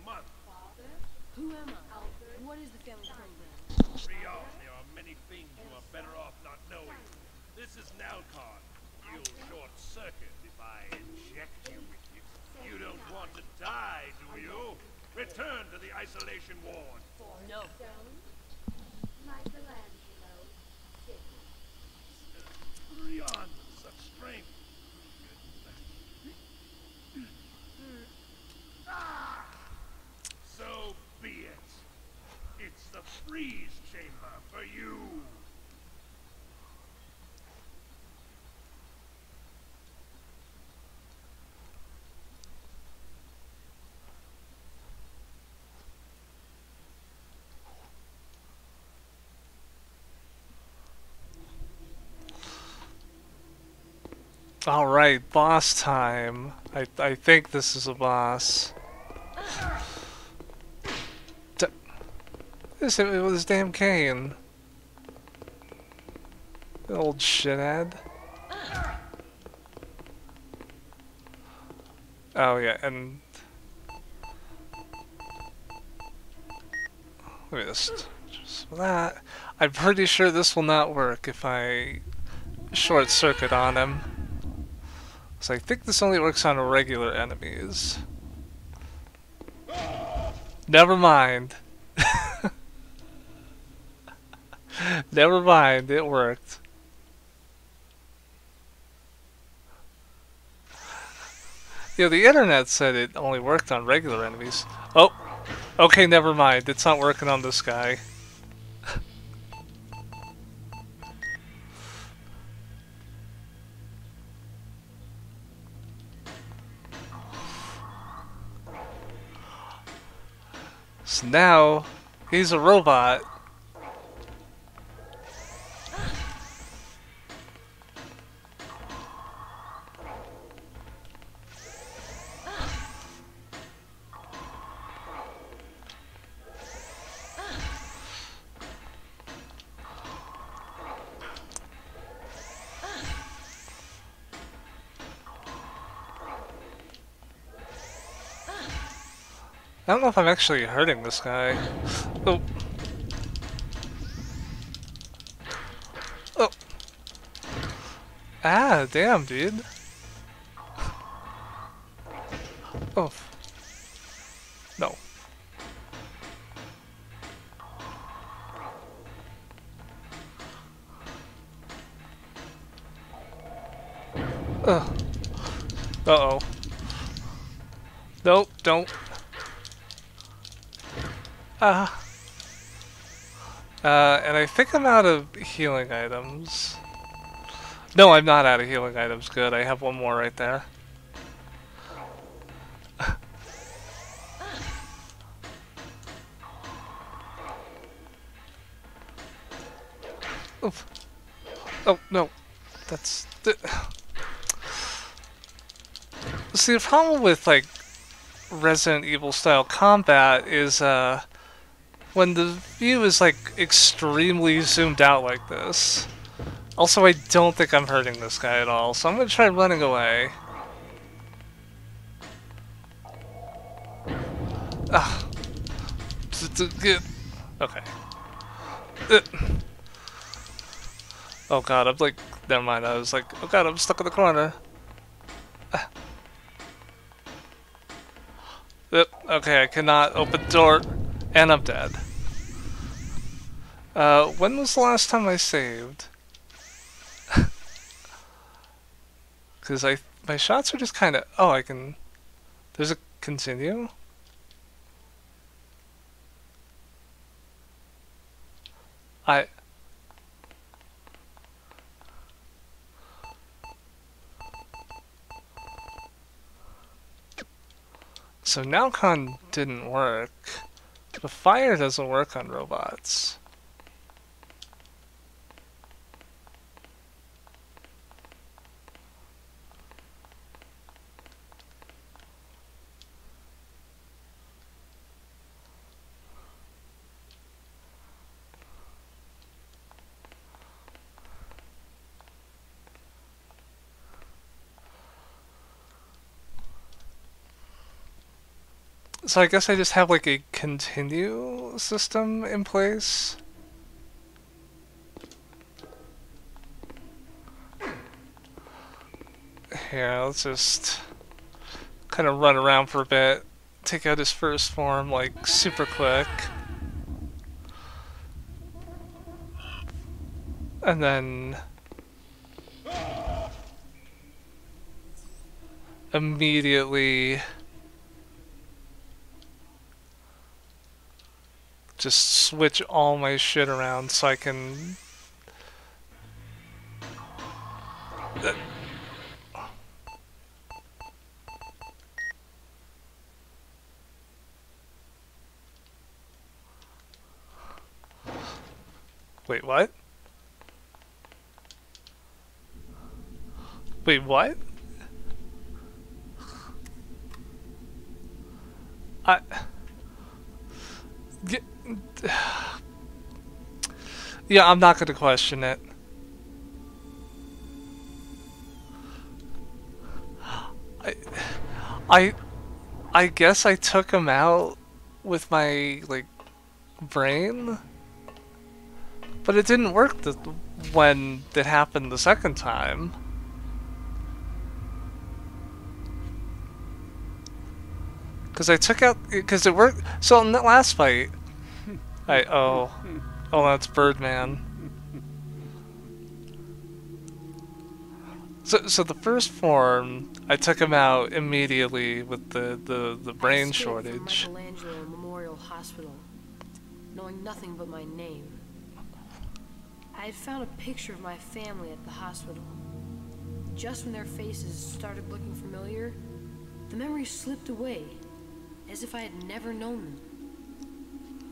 month. Who am I? And what is the family program? Rion, there are many things you are better off not knowing. This is Nalcon. You'll short circuit if I inject you with it. You don't want to die, do you? Return to the isolation ward. No. Michelangelo. Rion, such strength. So be it. It's the freeze chamber for you. Alright, boss time. I think this is a boss. It was damn Kane. The old shithead. Oh yeah, and let me just that. I'm pretty sure this will not work if I short circuit on him. So I think this only works on regular enemies. Never mind. Never mind, it worked. Yeah, the internet said it only worked on regular enemies. Oh, okay, never mind. It's not working on this guy. So now, he's a robot. I don't know if I'm actually hurting this guy. Oh. Oh. Ah, damn, dude. Oh. No. Ugh. Uh-oh. Nope, don't. And I think I'm out of healing items. No, I'm not out of healing items. Good, I have one more right there. Oof. Oh, no. That's... See, the problem with, like, Resident Evil style combat is, when the view is, like, extremely zoomed out like this. Also, I don't think I'm hurting this guy at all, so I'm gonna try running away. Ah. Good. Okay. Oh god, I'm like... Never mind, I was like, oh god, I'm stuck in the corner. Okay, I cannot open the door, and I'm dead. When was the last time I saved? Because my shots are just kind of... Oh, I can... There's a continue? So Nowcon didn't work. The fire doesn't work on robots. So I guess I just have like a continue system in place. Here, let's just kind of run around for a bit. Take out his first form like super quick. And then immediately just switch all my shit around so I can wait, what? Wait, what? I... Yeah, I'm not gonna question it. I... I... I guess I took him out with my, like, brain? But it didn't work when it happened the second time. Because I took out... Because it worked... So in that last fight... Oh, that's Birdman. So the first form, I took him out immediately with the brain shortage. From Michelangelo Memorial Hospital, knowing nothing but my name. I had found a picture of my family at the hospital. Just when their faces started looking familiar, the memory slipped away, as if I had never known them.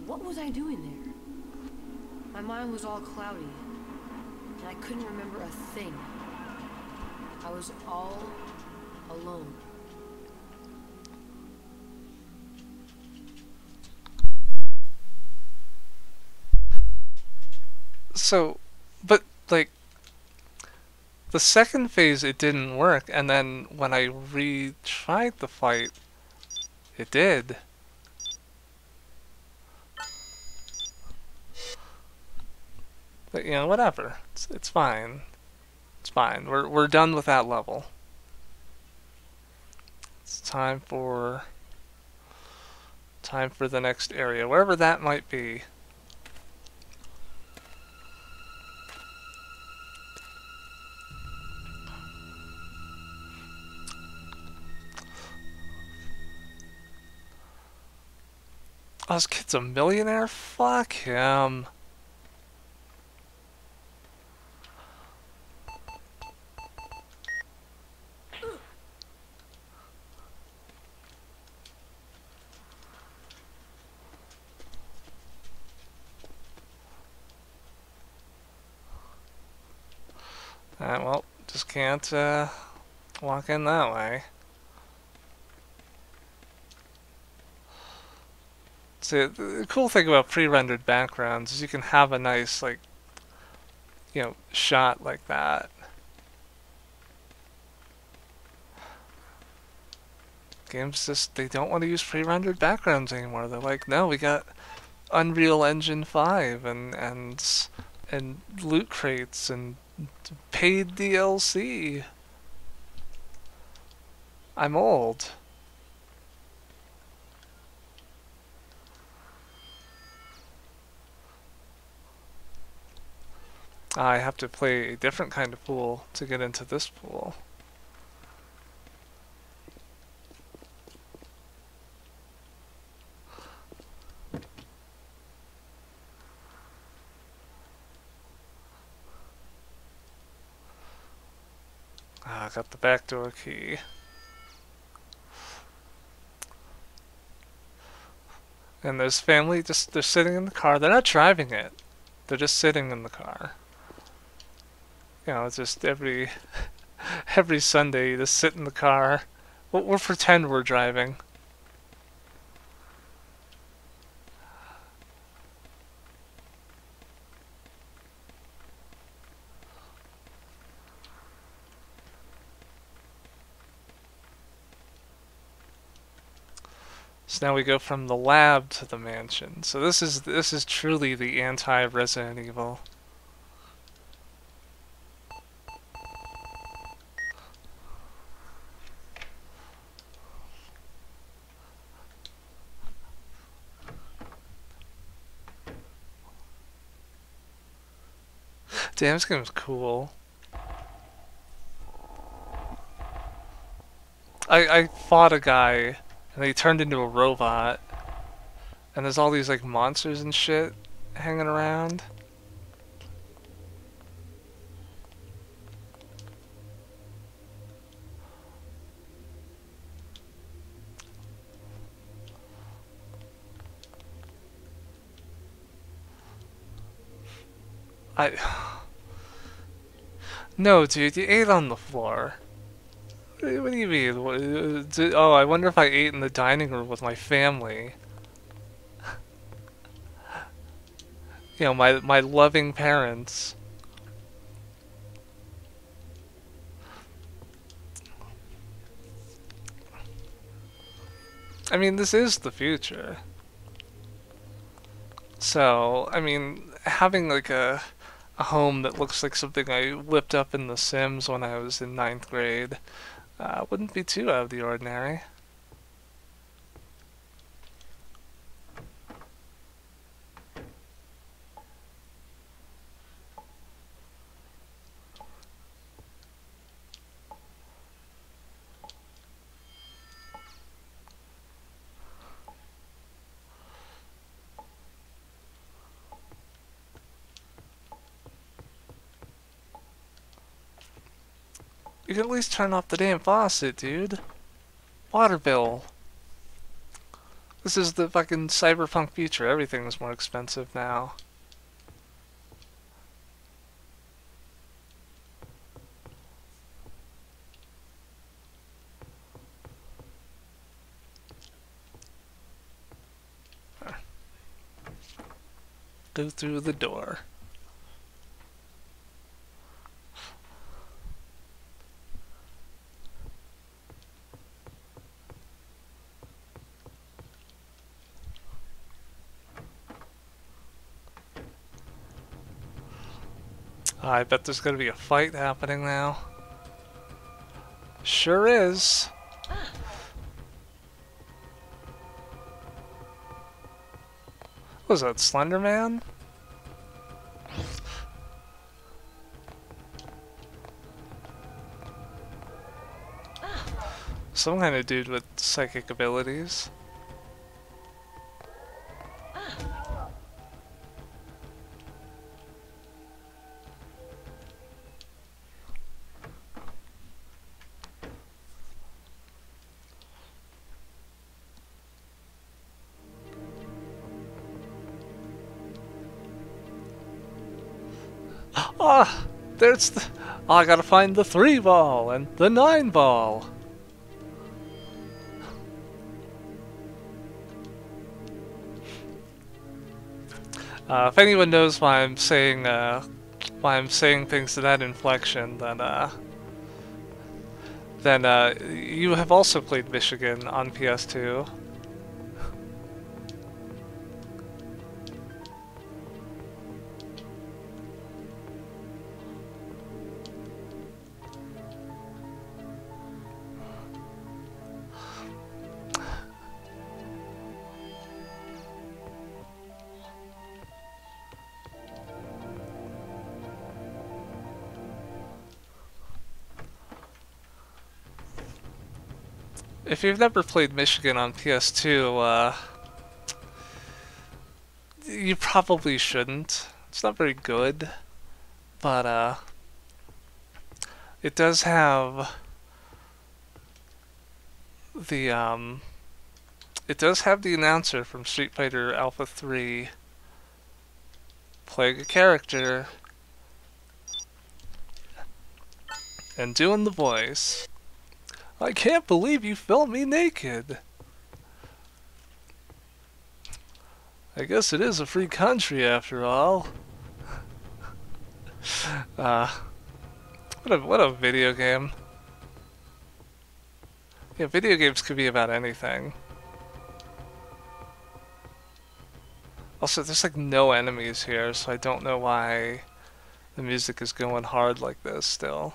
What was I doing there? My mind was all cloudy, and I couldn't remember a thing. I was all alone. So, but, like, the second phase it didn't work, and then when I retried the fight, it did. But, you know, whatever. It's fine. It's fine. We're done with that level. It's time for the next area, wherever that might be. Oh, this kid's a millionaire? Fuck him. Well, just can't walk in that way. See, the cool thing about pre-rendered backgrounds is you can have a nice, like, you know, shot like that. Games just, they don't want to use pre-rendered backgrounds anymore. They're like, no, we got Unreal Engine 5 and loot crates and paid DLC. I'm old. I have to play a different kind of pool to get into this pool. I got the backdoor key. And there's family just, they're sitting in the car. They're not driving it. They're just sitting in the car. You know, it's just every Sunday you just sit in the car. We'll pretend we're driving. So now we go from the lab to the mansion. So this is truly the anti-Resident Evil. Damn, this game's cool. I fought a guy and he turned into a robot, and there's all these like monsters and shit hanging around. No, dude, you ate on the floor. What do you mean? Oh, I wonder if I ate in the dining room with my family. You know, my loving parents. I mean, this is the future. So, I mean, having like a home that looks like something I whipped up in The Sims when I was in 9th grade wouldn't be too out of the ordinary. You can at least turn off the damn faucet, dude. Water bill. This is the fucking cyberpunk future. Everything's more expensive now. Go through the door. I bet there's gonna be a fight happening now. Sure is. What was that, Slender Man? Some kind of dude with psychic abilities. Ah, there's the... Oh, I gotta find the 3 ball and the 9 ball. If anyone knows why I'm saying things to that inflection, then you have also played Michigan on PS2. If you've never played Michigan on PS2, you probably shouldn't. It's not very good, but it does have the announcer from Street Fighter Alpha 3 playing a character and doing the voice. I can't believe you filmed me naked. I guess it is a free country after all. What a video game. Yeah, video games could be about anything. Also, there's like no enemies here, so I don't know why the music is going hard like this still.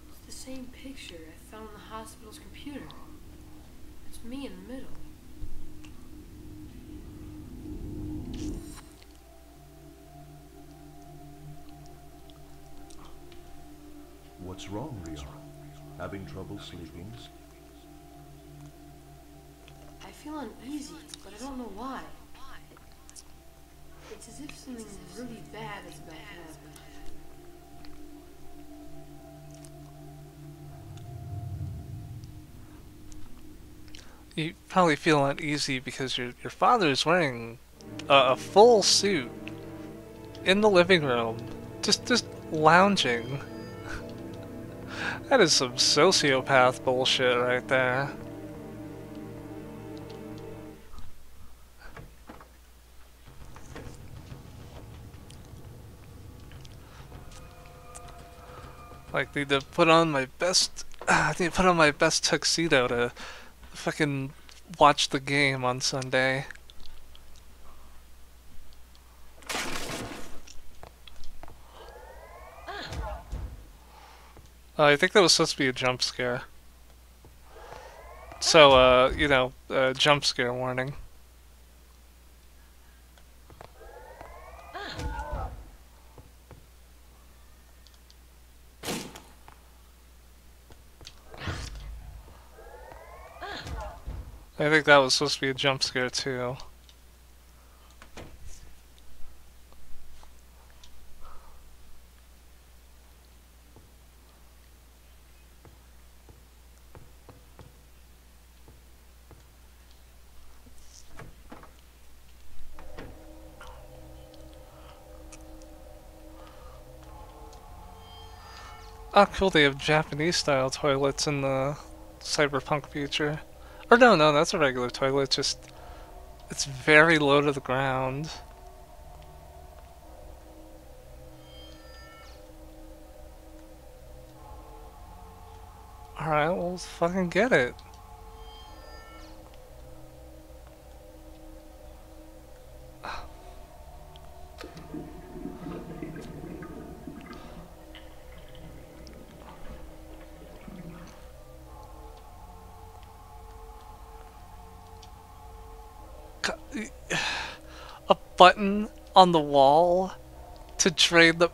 It's the same picture I found on the hospital's computer. It's me in the middle. What's wrong, Ria? Having trouble sleeping? I feel uneasy, but I don't know why. It's as if something really bad is about to happen. You probably feel uneasy because your father is wearing a full suit in the living room, just lounging. That is some sociopath bullshit right there. Like, need to put on my best. I need to put on my best tuxedo to fucking watch the game on Sunday. I think that was supposed to be a jump scare. So, you know, jump scare warning. I think that was supposed to be a jump scare too. Oh, cool, they have Japanese-style toilets in the cyberpunk future. Or no, that's a regular toilet, just... it's very low to the ground. Alright, well, let's fucking get it. A button on the wall to drain the...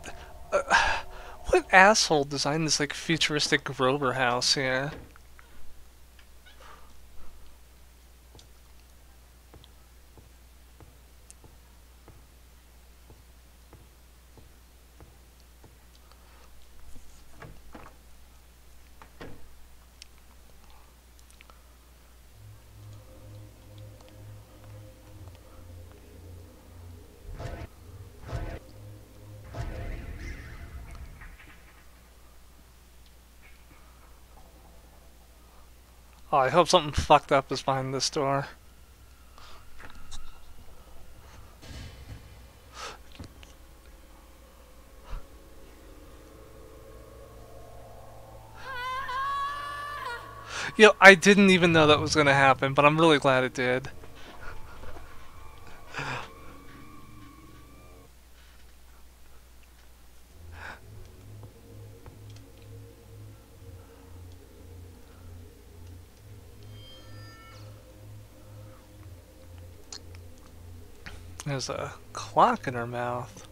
what asshole designed this, like, futuristic Grover house here? Oh, I hope something fucked up is behind this door. Yo, I didn't even know that was gonna happen, but I'm really glad it did. There's a clock in her mouth.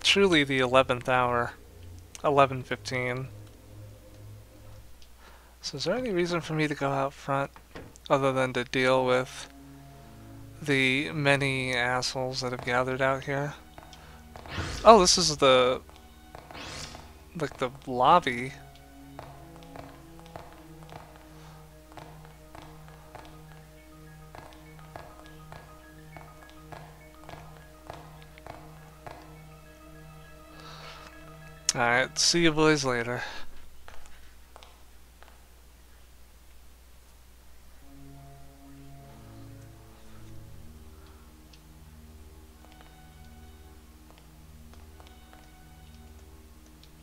Truly the 11th hour. 11:15. So is there any reason for me to go out front other than to deal with the many assholes that have gathered out here. Oh, this is the like the lobby. Alright, see you boys later.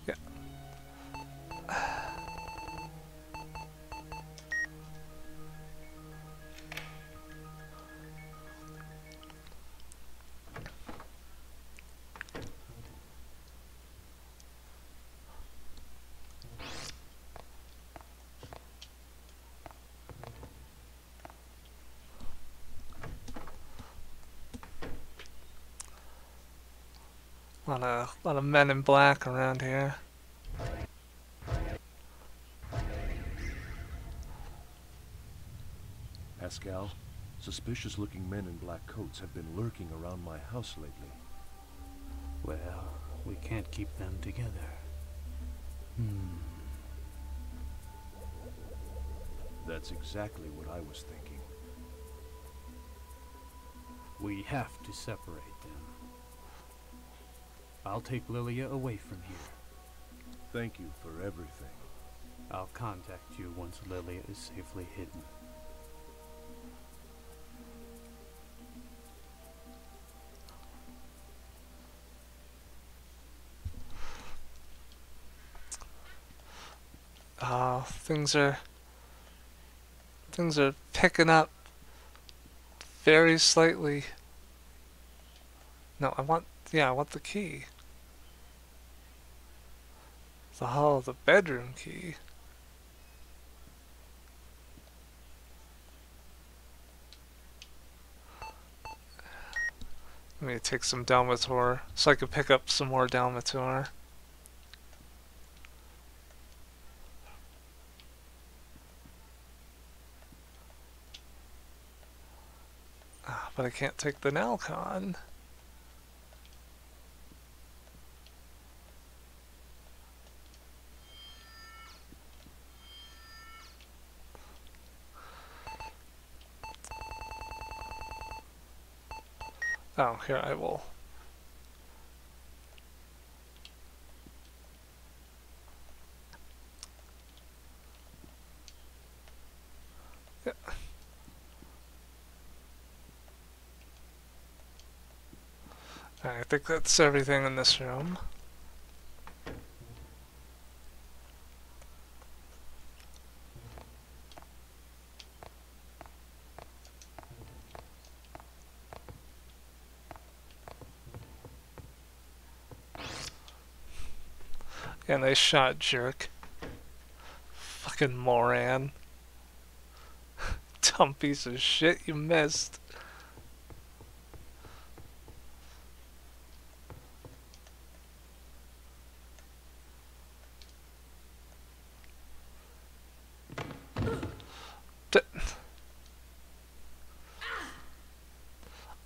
Yeah. Lot of men in black around here. Pascal, suspicious-looking men in black coats have been lurking around my house lately. Well, we can't keep them together. That's exactly what I was thinking. We have to separate them. I'll take Lilia away from here. Thank you for everything. I'll contact you once Lilia is safely hidden. Things are picking up very slightly. No, I want the key. The bedroom key. Let me take some Dalmator so I can pick up some more Dalmator. But I can't take the Nalcon. Oh, here I will. Yeah. I think that's everything in this room. Yeah, nice shot, jerk. Fucking moron. Dumb piece of shit, you missed.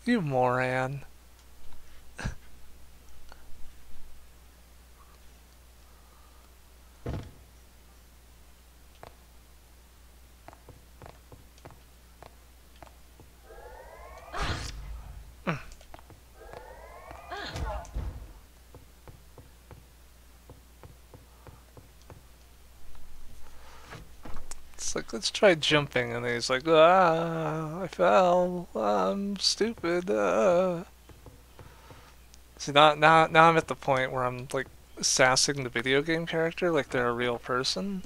You moron. It's like, let's try jumping, and he's like, ah, I fell, I'm stupid, See, now I'm at the point where I'm, like, sassing the video game character like they're a real person.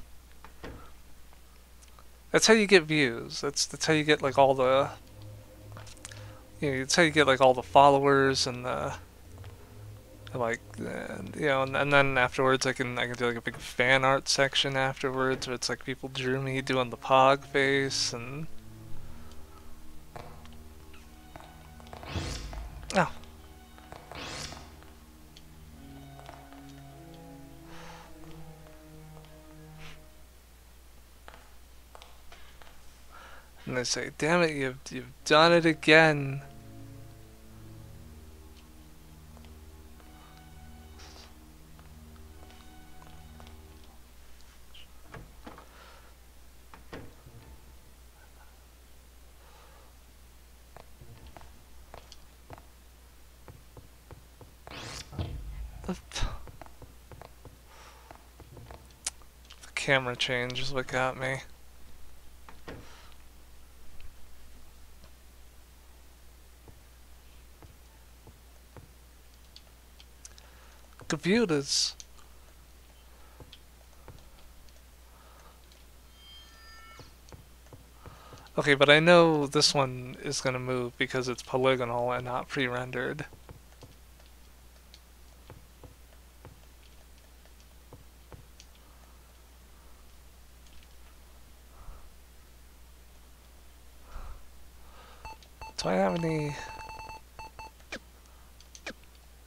That's how you get views. That's how you get, like, all the... You know, that's how you get, like, all the followers and the... Like, you know, and then afterwards I can do like a big fan art section afterwards where it's like people drew me doing the pog face and... Oh. And gonna say. Damn it, you've done it again. The camera change is what got me. Computers. Okay, but I know this one is gonna move because it's polygonal and not pre-rendered. Do I have any...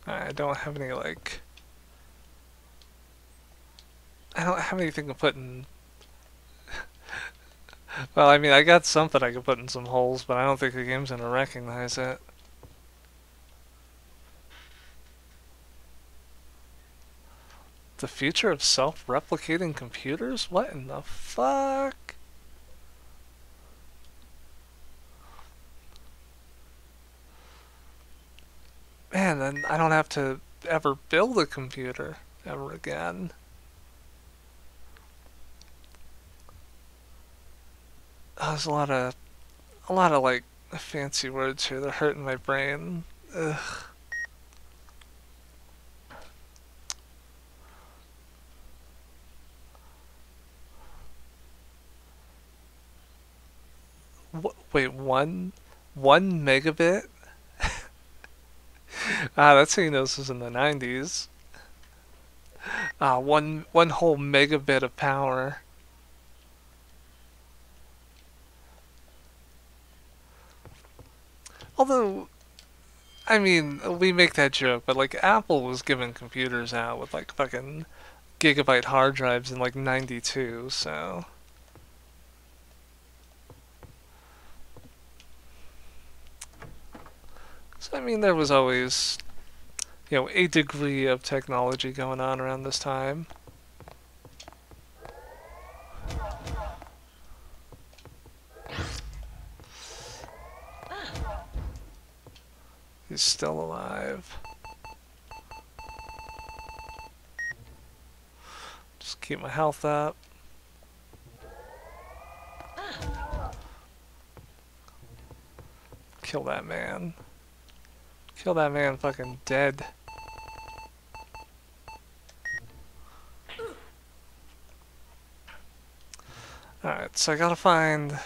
I don't have any, like... I don't have anything to put in... Well, I mean, I got something I could put in some holes, but I don't think the game's gonna recognize it. The future of self-replicating computers? What in the fuck? Man, then I don't have to ever build a computer ever again. Oh, there's a lot of like fancy words here. They're hurting my brain. Ugh. Wait, one megabit? Ah, that's how you know this was in the 90s. Ah, one whole megabit of power. Although, I mean, we make that joke, but like Apple was giving computers out with like fucking gigabyte hard drives in like 92, so... So, I mean, there was always, you know, a degree of technology going on around this time. He's still alive. Just keep my health up. Kill that man. Kill that man fucking dead. Alright, so I gotta find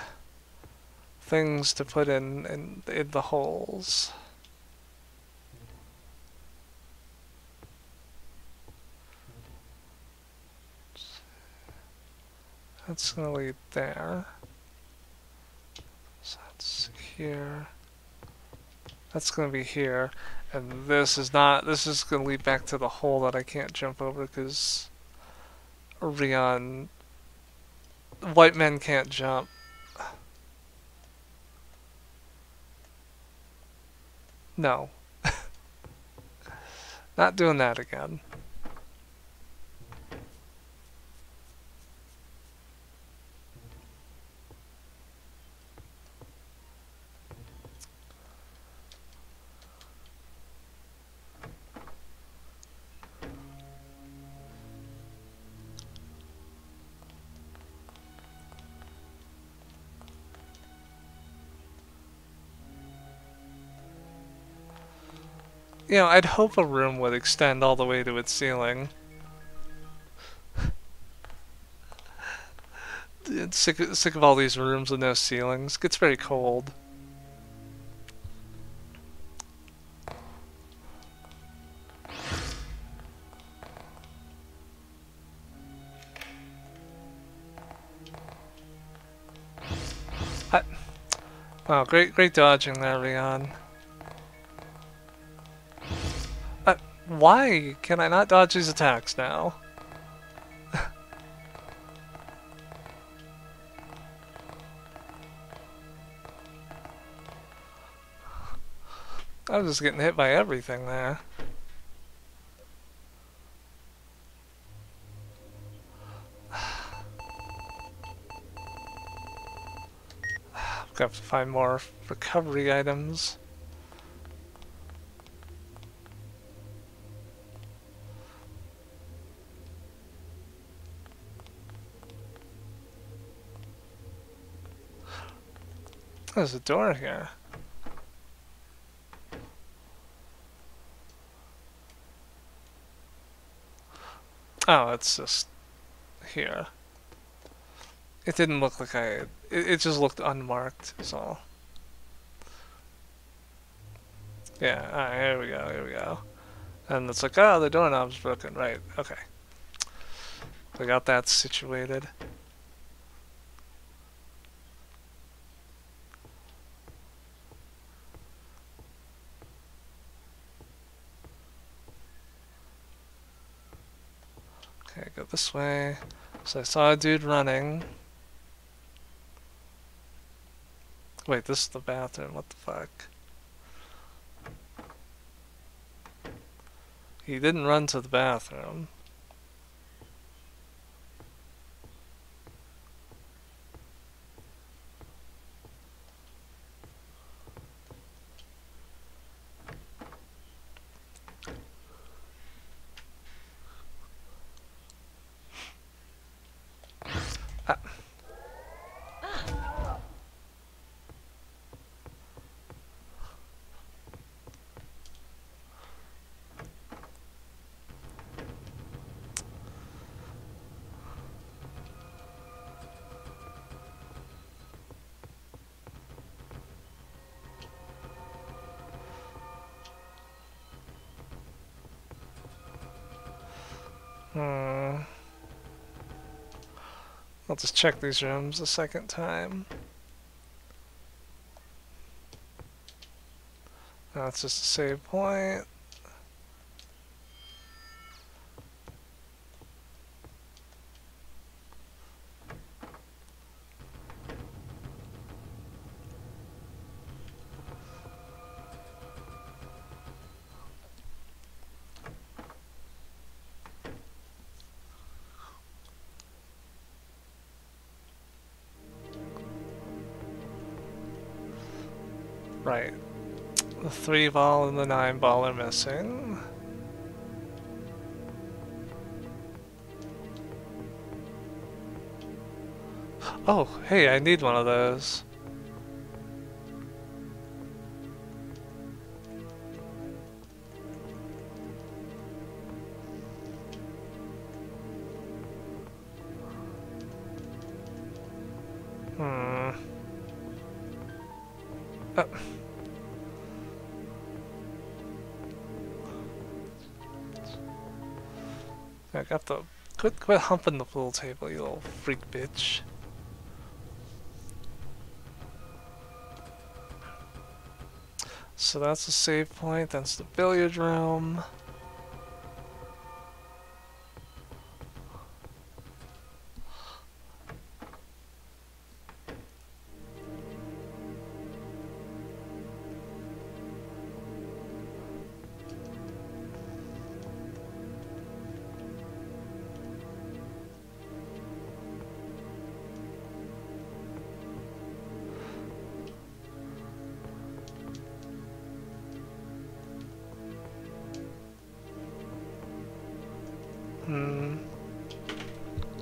things to put in the holes. That's gonna lead there. So that's here. That's gonna be here. And this is not, this is gonna lead back to the hole that I can't jump over because Rion, white men can't jump. No. Not doing that again. You know, I'd hope a room would extend all the way to its ceiling. It's sick of all these rooms with no ceilings. It gets very cold. Wow, great dodging there, Rion. Why can I not dodge these attacks now? I was just getting hit by everything there. Got to find more recovery items. There's a door here. Oh, it's just here. It didn't look like it just looked unmarked, so. Yeah, alright, here we go, here we go. And it's like, oh, the doorknob's broken, right, okay. We got that situated. Okay, go this way. So I saw a dude running. Wait, this is the bathroom, what the fuck? He didn't run to the bathroom. Ah. I'll just check these rooms a second time. That's just a save point. Right. The 3 ball and the 9 ball are missing. Oh, hey, I need one of those. I got the... Quit humping the pool table, you little freak bitch. So that's a save point, that's the billiard room.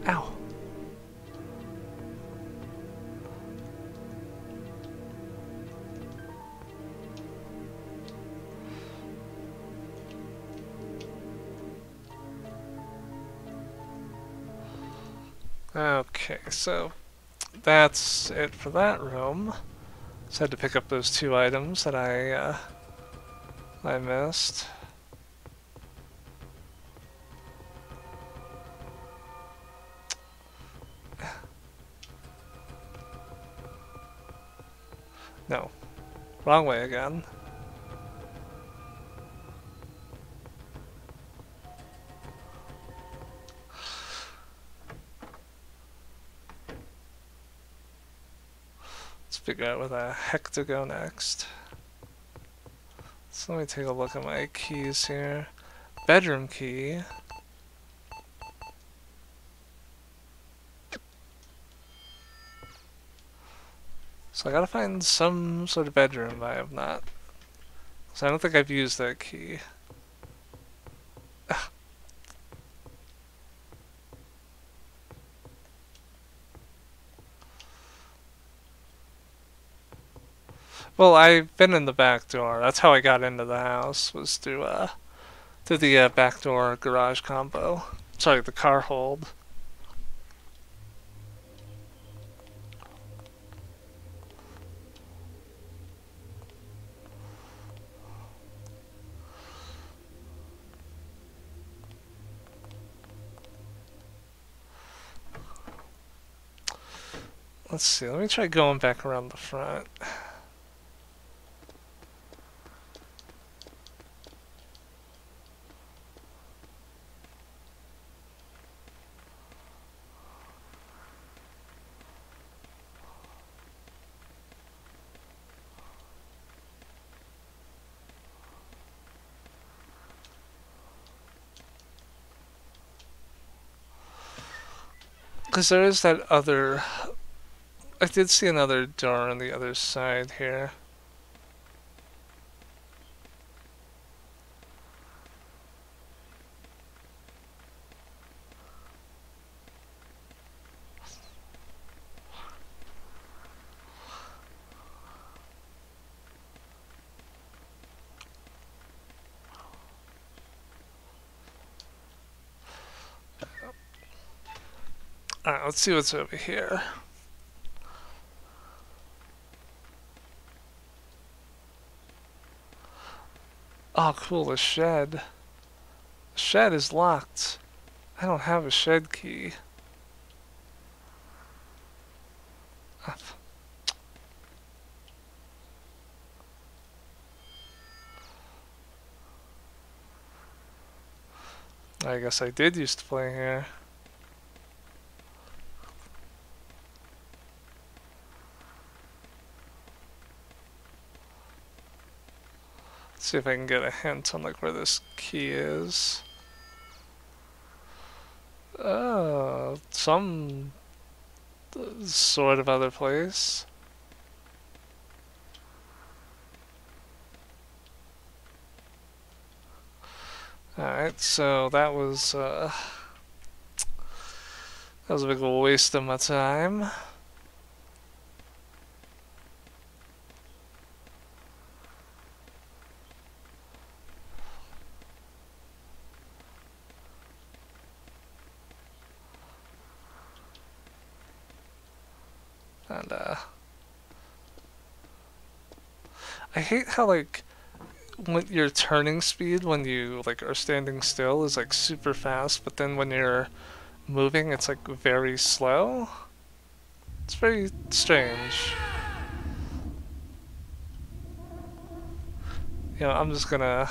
Ow. Okay, so that's it for that room. Just had to pick up those 2 items that I missed. No. Wrong way again. Let's figure out where the heck to go next. So let me take a look at my keys here. Bedroom key. So I gotta find some sort of bedroom, but I have not. So I don't think I've used that key. Well, I've been in the back door. That's how I got into the house, was through the back door garage combo. Sorry, the car hold. Let's see, let me try going back around the front. Because there is that other... I did see another door on the other side here. Alright, let's see what's over here. Oh, cool, a shed. The shed is locked. I don't have a shed key. I guess I did used to play here. Let's see if I can get a hint on like where this key is. Some sort of other place. Alright, so that was a big waste of my time. And I hate how like when your turning speed when you like are standing still is like super fast, but then when you're moving it's like very slow. It's very strange. You know, I'm just gonna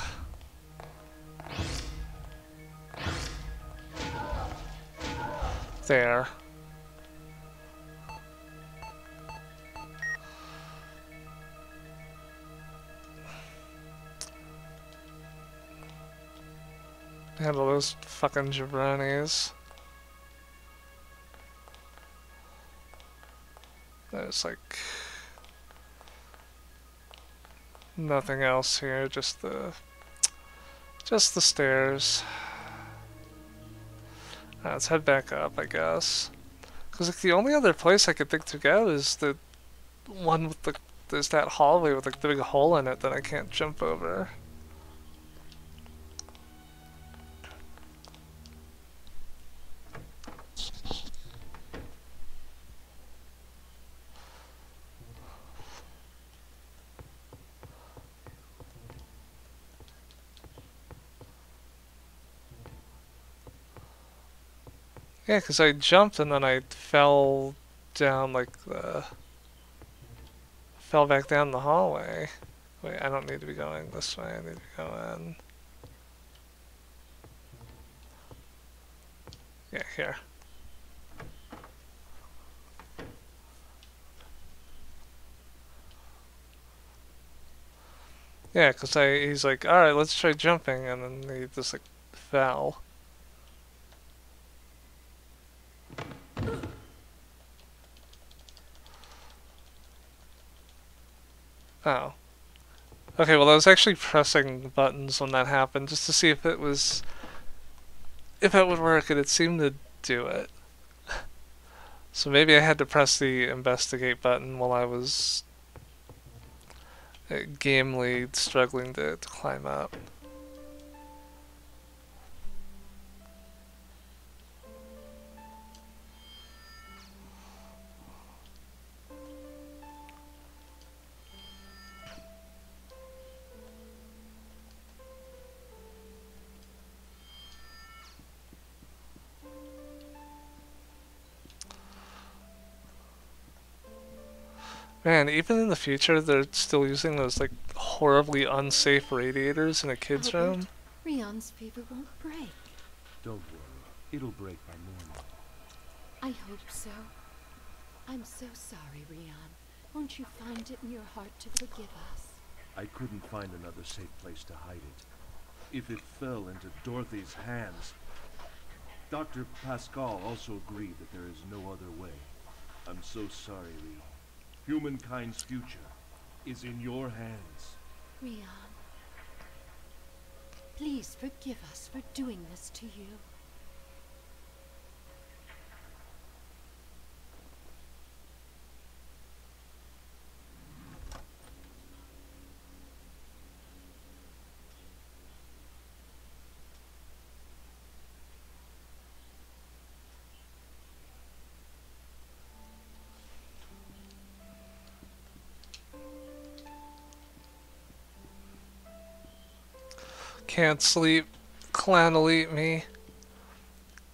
there. Handle those fucking jabronis. There's like nothing else here, just the stairs. Let's head back up, I guess. Cause like the only other place I could think to go is the one with the there's that hallway with like the big hole in it that I can't jump over. Yeah, because I jumped and then I fell down like fell back down the hallway. Wait, I don't need to be going this way, I need to be going... Yeah, here. Yeah, cause he's like, all right, let's try jumping, and then he just like fell. Oh. Okay, well I was actually pressing buttons when that happened just to see if it would work, and it seemed to do it. So maybe I had to press the investigate button while I was gamely struggling to climb up. Man, even in the future, they're still using those like horribly unsafe radiators in a kid's room. Rion's fever won't break. Don't worry. It'll break by morning. I hope so. I'm so sorry, Rion. Won't you find it in your heart to forgive us? I couldn't find another safe place to hide it. If it fell into Dorothy's hands... Dr. Pascal also agreed that there is no other way. I'm so sorry, Rion. Humankind's future is in your hands. Rion, please forgive us for doing this to you. Can't sleep. Clown will eat me.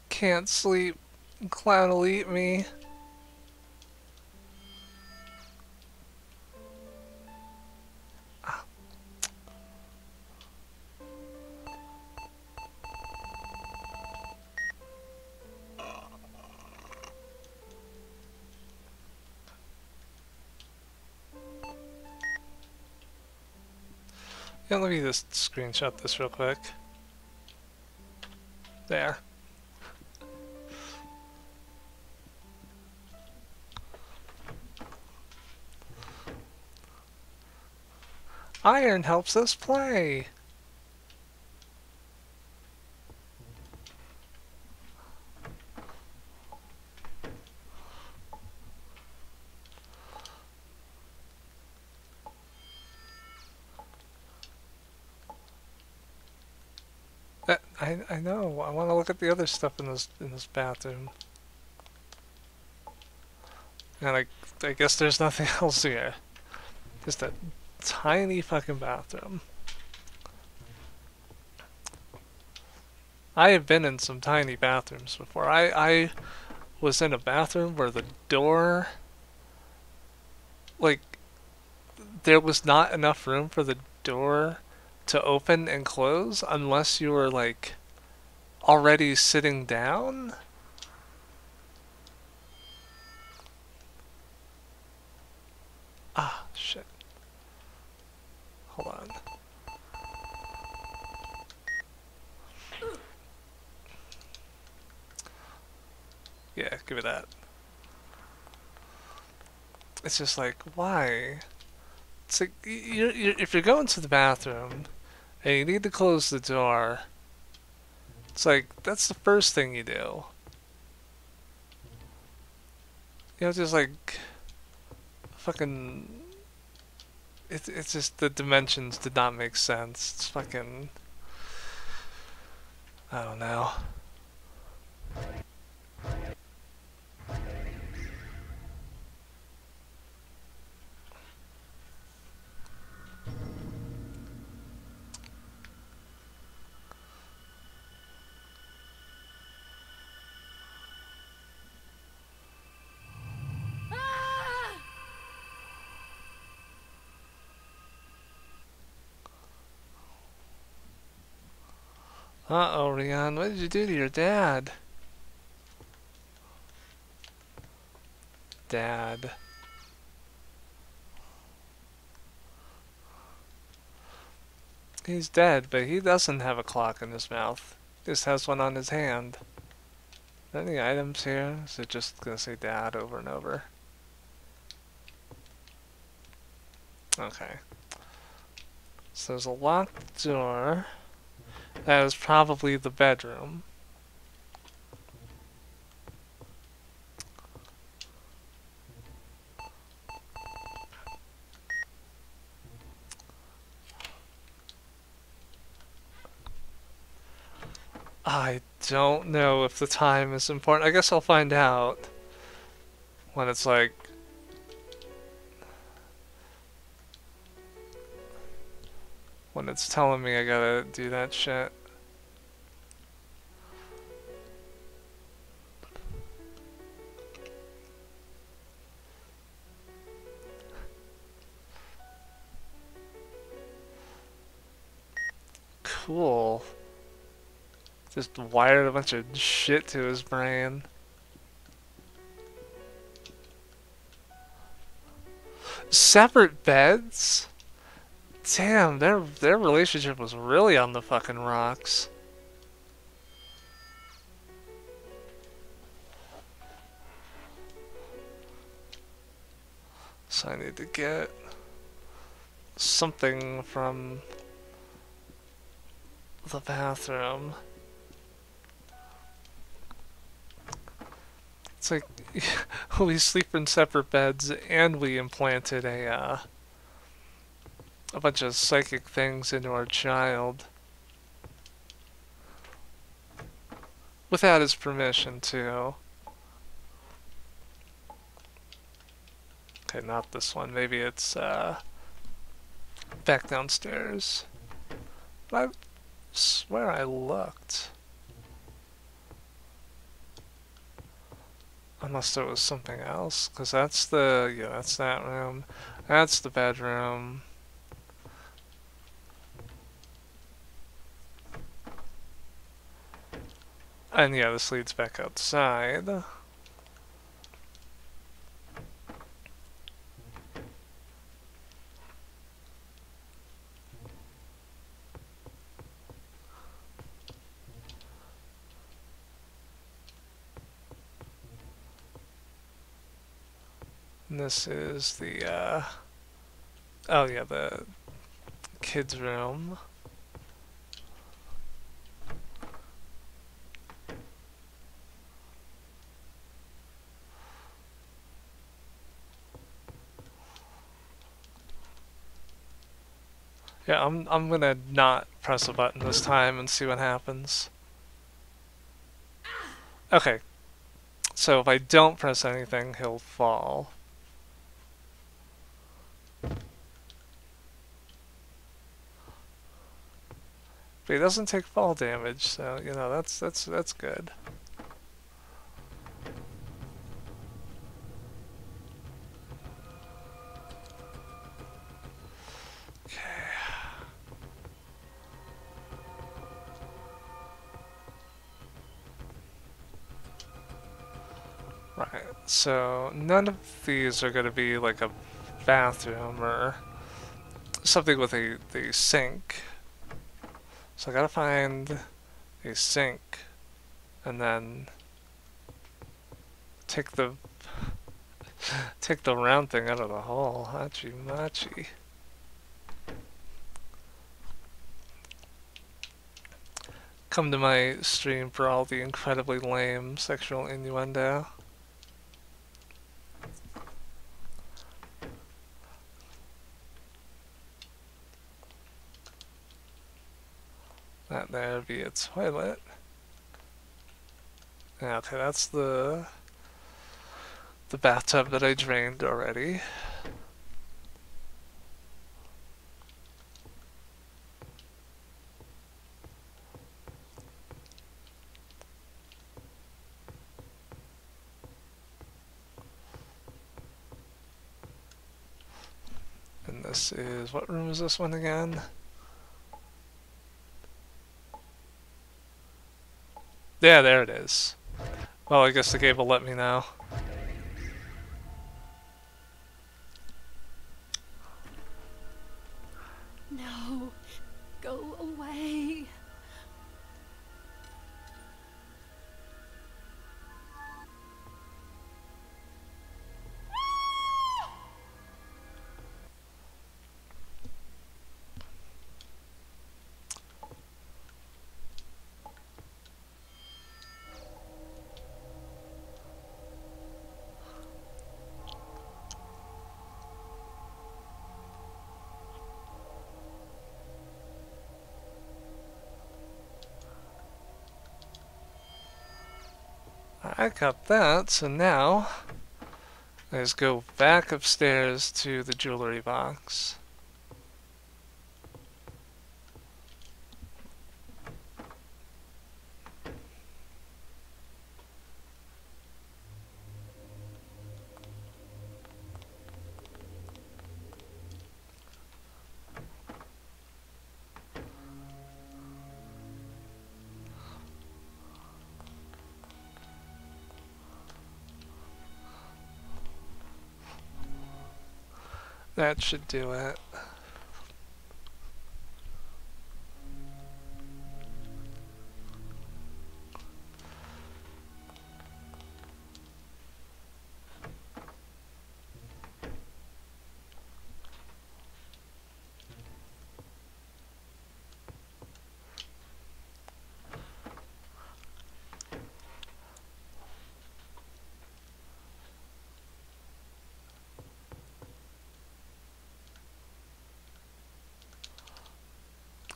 Can't sleep. Clown will eat me. Yeah, let me just screenshot this real quick. There. Iron helps us play. I know. I want to look at the other stuff in this bathroom. And I guess there's nothing else here. Just a tiny fucking bathroom. I have been in some tiny bathrooms before. I was in a bathroom where the door, like, there was not enough room for the door to open and close unless you were like already sitting down. Ah, shit. Hold on. Yeah, give it that. It's just like, why? It's like, if you're going to the bathroom and you need to close the door, it's like, that's the first thing you do. You know, just like, fucking, it's just the dimensions did not make sense. It's fucking, I don't know. Uh-oh, Rion, what did you do to your dad? Dad. He's dead, but he doesn't have a clock in his mouth. He just has one on his hand. Are there any items here? Is it just gonna say dad over and over? Okay. So there's a locked door. That is probably the bedroom. I don't know if the time is important. I guess I'll find out when it's like when it's telling me I gotta do that shit. Cool. Just wired a bunch of shit to his brain. Separate beds? Damn, their relationship was really on the fucking rocks. So I need to get something from the bathroom. It's like we sleep in separate beds and we implanted a bunch of psychic things into our child. Without his permission, too. Okay, not this one. Maybe it's back downstairs. But I swear I looked. Unless there was something else, because that's the, yeah, that's that room. That's the bedroom. And yeah, this leads back outside. And this is the, oh yeah, the kids' room. Yeah, I'm gonna not press a button this time and see what happens. Okay. So if I don't press anything, he'll fall. But he doesn't take fall damage, so you know that's good. Right, so none of these are going to be like a bathroom or something with a sink. So I gotta find a sink and then take the round thing out of the hole. Hachi machi. Come to my stream for all the incredibly lame sexual innuendo. That there be a toilet. Okay, that's the bathtub that I drained already. And this is, what room is this one again? Yeah, there it is. Well, I guess the game will let me know. No. Go away. I got that, so now let's go back upstairs to the jewelry box. That should do it.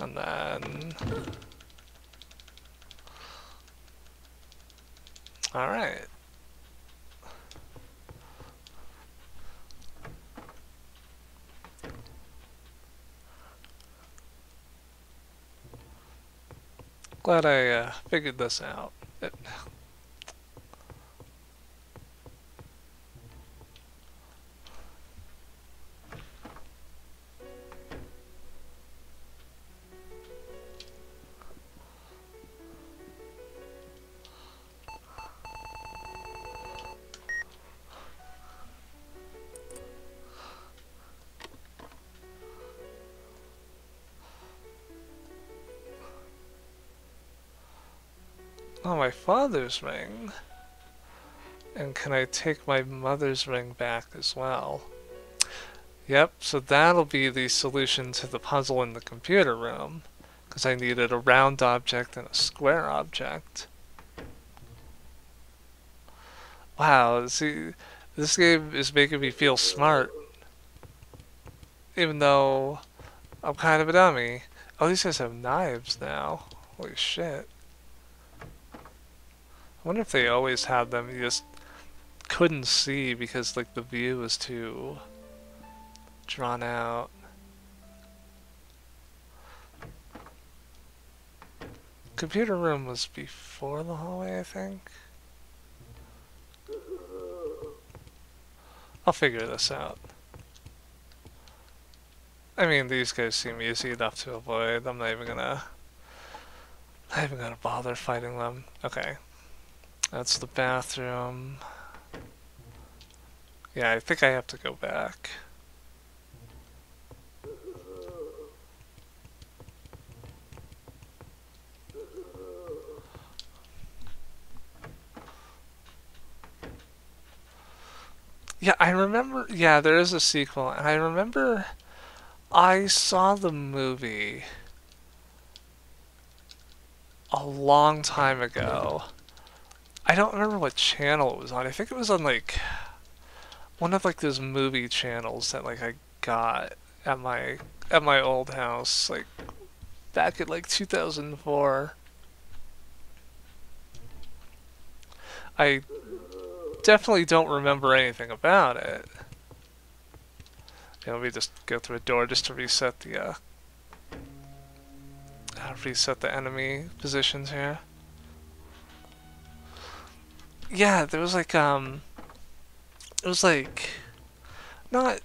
And then... Alright. Glad I figured this out. Oh, my father's ring. And can I take my mother's ring back as well? Yep, so that'll be the solution to the puzzle in the computer room. Because I needed a round object and a square object. Wow, see, this game is making me feel smart. Even though I'm kind of a dummy. Oh, these guys have knives now. Holy shit. I wonder if they always had them, you just couldn't see because like the view was too drawn out. Computer room was before the hallway, I think. I'll figure this out. I mean, these guys seem easy enough to avoid. I'm not even gonna bother fighting them. Okay. That's the bathroom. Yeah, I think I have to go back. Yeah, I remember, yeah, there is a sequel, and I remember I saw the movie a long time ago. I don't remember what channel it was on. I think it was on like one of like those movie channels that like I got at my old house like back in like 2004. I definitely don't remember anything about it. Yeah, let me just go through a door just to reset the enemy positions here. Yeah, there was like it was like not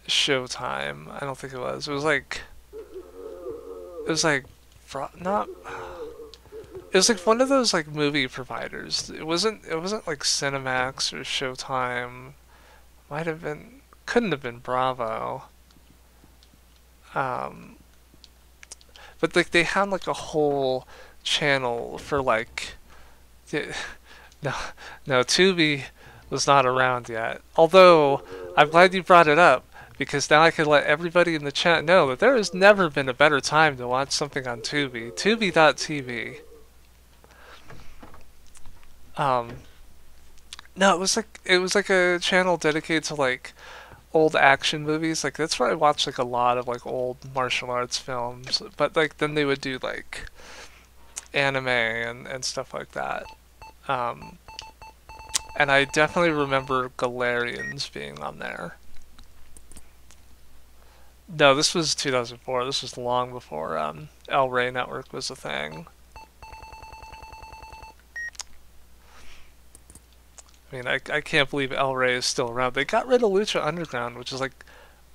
Showtime. I don't think it was. It was like not. It was like one of those like movie providers. It wasn't like Cinemax or Showtime. Might have been, couldn't have been Bravo. But like they had like a whole channel for like no, no, Tubi was not around yet. Although I'm glad you brought it up because now I can let everybody in the chat know that there has never been a better time to watch something on Tubi. Tubi.tv. Um, no, it was like a channel dedicated to like old action movies. Like that's where I watched like a lot of like old martial arts films. But like then they would do like anime and stuff like that. Um, and I definitely remember Galerians being on there. No, this was 2004. This was long before El Rey Network was a thing. I mean, I can't believe El Rey is still around. They got rid of Lucha Underground, which is like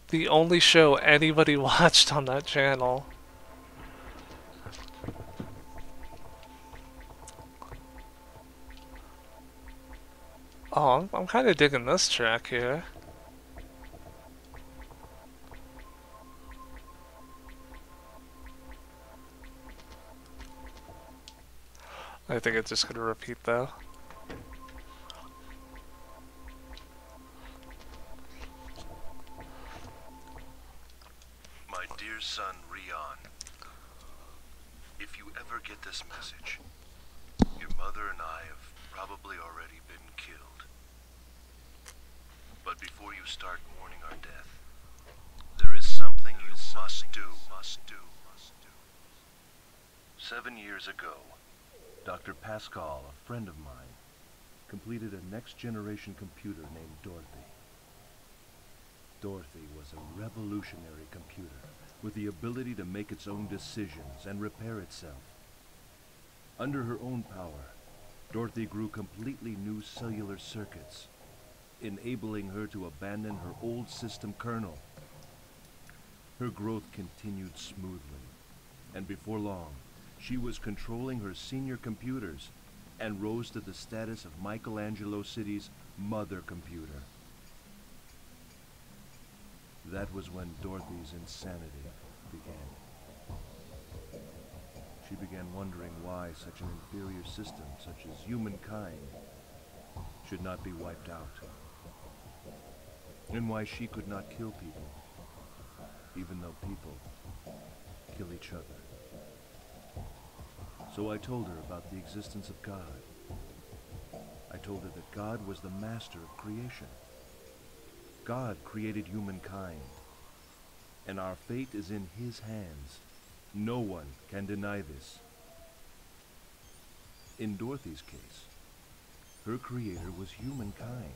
the only show anybody watched on that channel. Oh, I'm kind of digging this track here. I think it's just gonna repeat though. My dear son, Rion, if you ever get this message, your mother and I have probably already been killed. But before you start mourning our death, there is something you must do. 7 years ago, Dr. Pascal, a friend of mine, completed a next-generation computer named Dorothy. Dorothy was a revolutionary computer with the ability to make its own decisions and repair itself. Under her own power, Dorothy grew completely new cellular circuits, enabling her to abandon her old system kernel. Her growth continued smoothly, and before long, she was controlling her senior computers and rose to the status of Michelangelo City's mother computer. That was when Dorothy's insanity began. She began wondering why such an inferior system, such as humankind, should not be wiped out. And why she could not kill people, even though people kill each other. So I told her about the existence of God. I told her that God was the master of creation. God created humankind, and our fate is in his hands. No one can deny this. In Dorothy's case, her creator was humankind.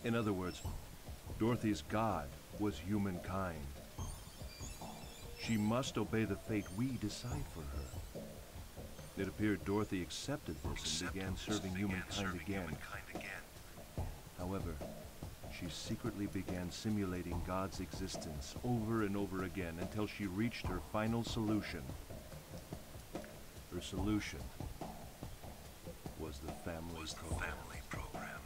In other words, Dorothy's God was humankind. She must obey the fate we decide for her. It appeared Dorothy accepted this and began serving humankind again. However, she secretly began simulating God's existence over and over again until she reached her final solution. Her solution was the family program.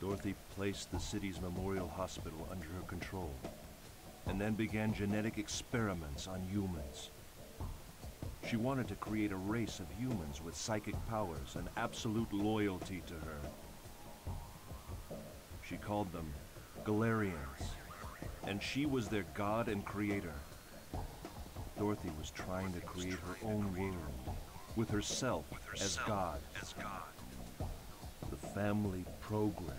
Dorothy placed the city's memorial hospital under her control, and then began genetic experiments on humans. She wanted to create a race of humans with psychic powers and absolute loyalty to her. She called them galerians, and she was their god and creator. Dorothy was trying to create her own world, with herself as God. The family program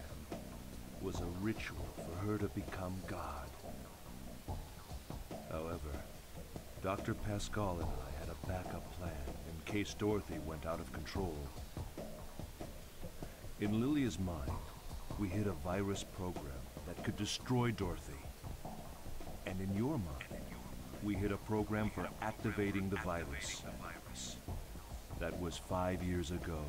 was a ritual for her to become God. However, Dr. Pascal and I had a backup plan in case Dorothy went out of control. In Lilia's mind, we hid a virus program that could destroy Dorothy. And in your mind, we hid a program for activating the virus. That was 5 years ago.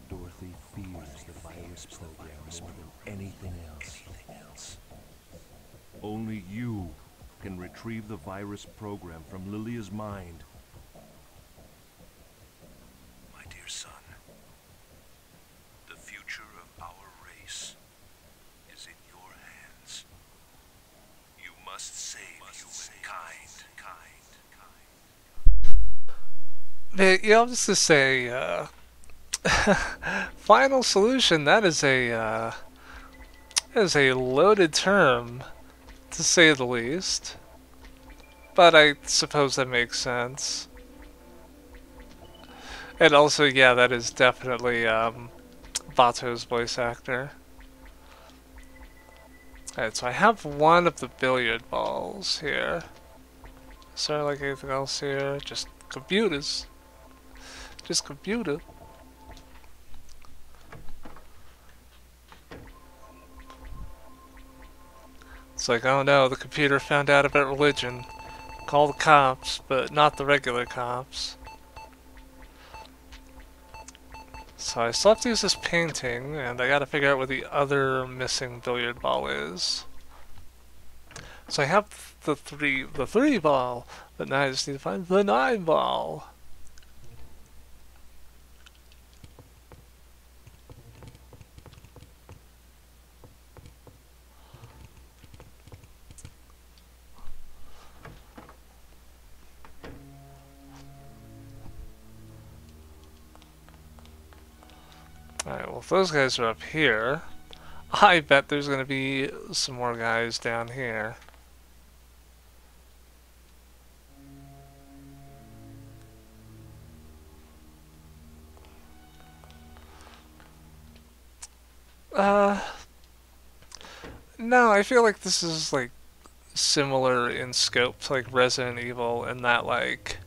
Dorothy fears the virus program more than anything else. Only you can retrieve the virus program from Lilia's mind. My dear son, the future of our race is in your hands. You must save But, yeah, I'm just gonna say, final solution, that is a loaded term, to say the least. But I suppose that makes sense. And also, yeah, that is definitely, Bato's voice actor. Alright, so I have one of the billiard balls here. Is there like anything else here? Just computers. Just computer. It's like, oh no, the computer found out about religion. Call the cops, but not the regular cops. So I still have to use this painting, and I gotta figure out where the other missing billiard ball is. So I have the three ball, but now I just need to find the 9 ball. Alright, well if those guys are up here, I bet there's gonna be some more guys down here. No, I feel like this is like similar in scope to like Resident Evil in that like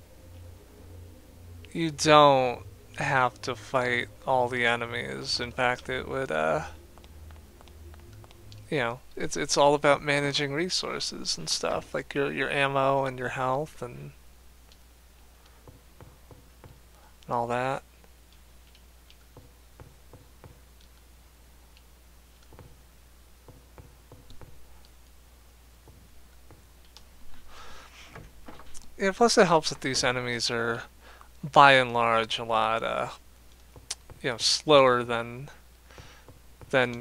you don't have to fight all the enemies. In fact, it would you know, it's all about managing resources and stuff, like your ammo and your health and all that. Yeah, plus it helps that these enemies are, by and large, a lot, you know, slower than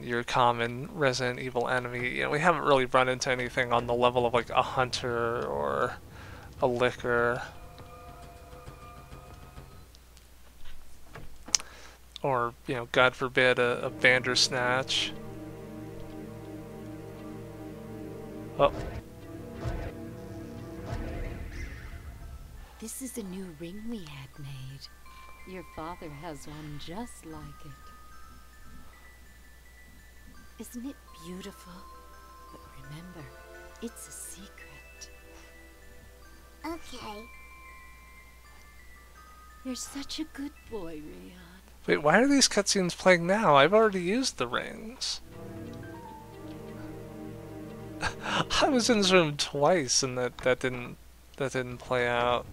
your common Resident Evil enemy. You know, we haven't really run into anything on the level of like a hunter or a licker. Or, you know, God forbid, a Bandersnatch. Oh. This is a new ring we had made. Your father has one just like it. Isn't it beautiful? But remember, it's a secret. Okay. You're such a good boy, Rion. Wait, why are these cutscenes playing now? I've already used the rings. I was in this room twice and that didn't play out.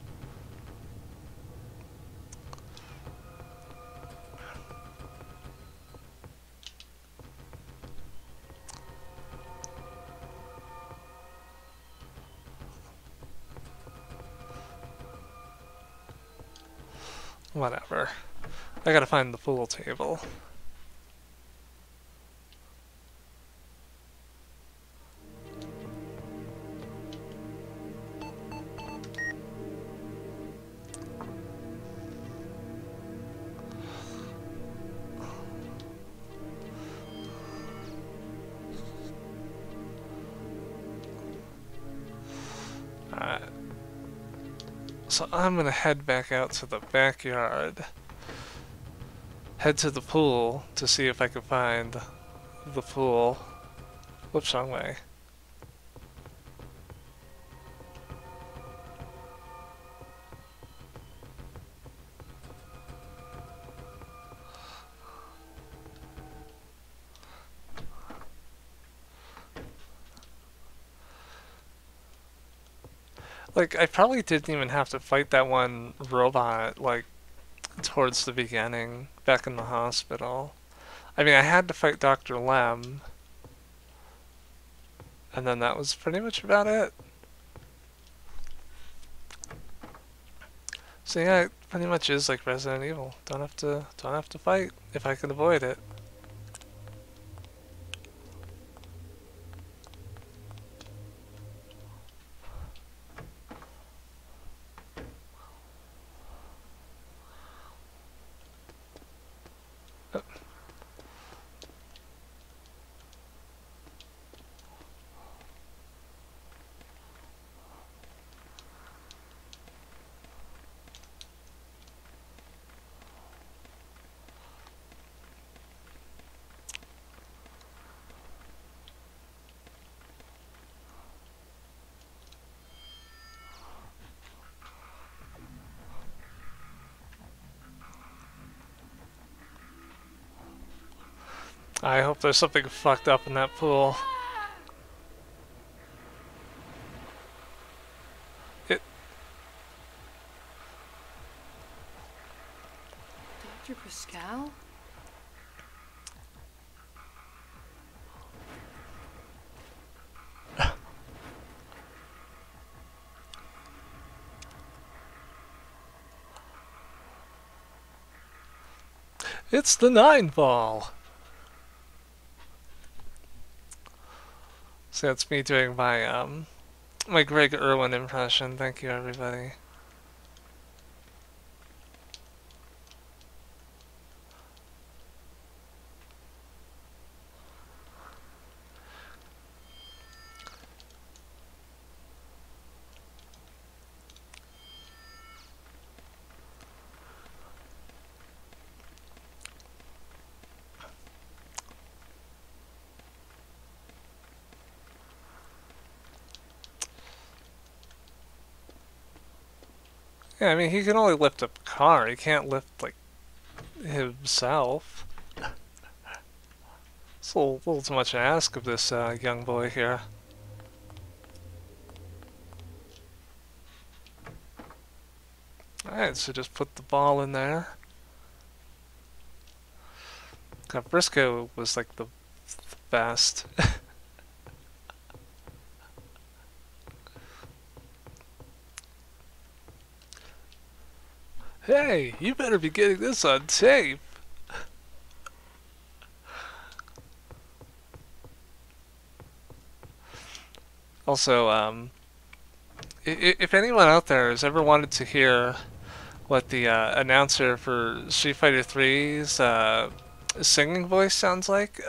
Whatever. I gotta find the pool table. Alright. So I'm gonna head back out to the backyard. Head to the pool to see if I can find the pool. Whoops, wrong way. Like, I probably didn't even have to fight that one robot, like, towards the beginning, back in the hospital. I mean, I had to fight Dr. Lem, and then that was pretty much about it. So yeah, it pretty much is like Resident Evil. Don't have to fight if I can avoid it. I hope there's something fucked up in that pool. It. Dr. Pascal? It's the 9-ball. So that's me doing my Greg Irwin impression. Thank you, everybody. Yeah, I mean, he can only lift up a car. He can't lift, like, himself. It's a little too much to ask of this young boy here. Alright, so just put the ball in there. God, Briscoe was, like, the best. Hey, you better be getting this on tape. Also, if anyone out there has ever wanted to hear what the announcer for Street Fighter 3's singing voice sounds like,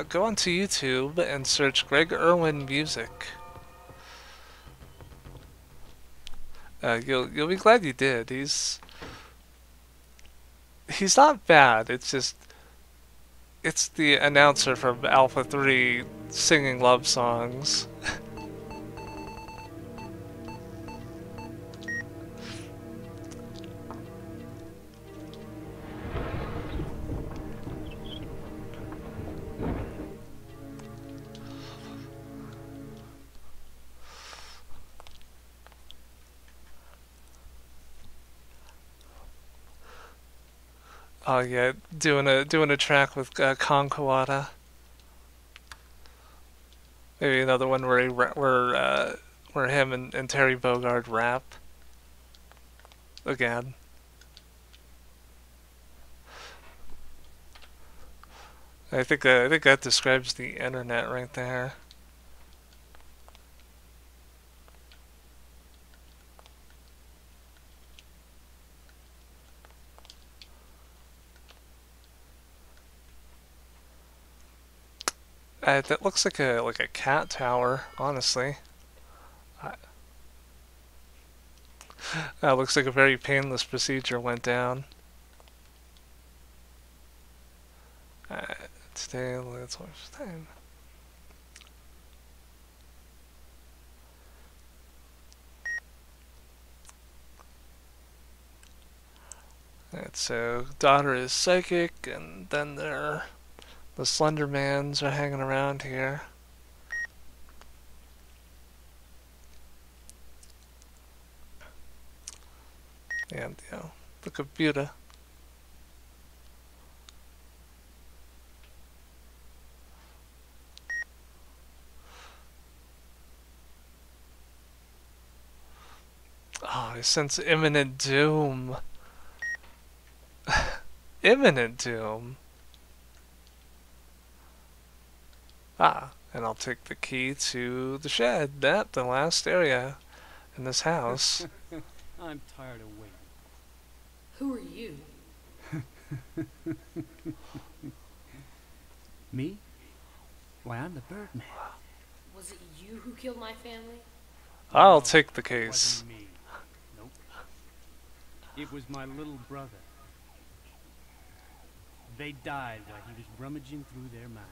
go onto YouTube and search Greg Irwin music. You'll be glad you did. He's not bad. It's the announcer from Alpha 3 singing love songs. Oh yeah, doing a track with Kon Kawada. Maybe another one where where him and Terry Bogard rap again. I think that describes the internet right there. That looks like a cat tower, honestly. Looks like a very painless procedure went down. Today, let's watch time. Alright, so daughter is psychic, and then the Slendermans are hanging around here. And, the computer. Oh, I sense imminent doom. Imminent doom. Ah, and I'll take the key to the shed. That the last area in this house. I'm tired of waiting. Who are you? Me? Why, I'm the Birdman. Was it you who killed my family? I'll No, take the it case. wasn't me. Nope. It was my little brother. They died while he was rummaging through their minds.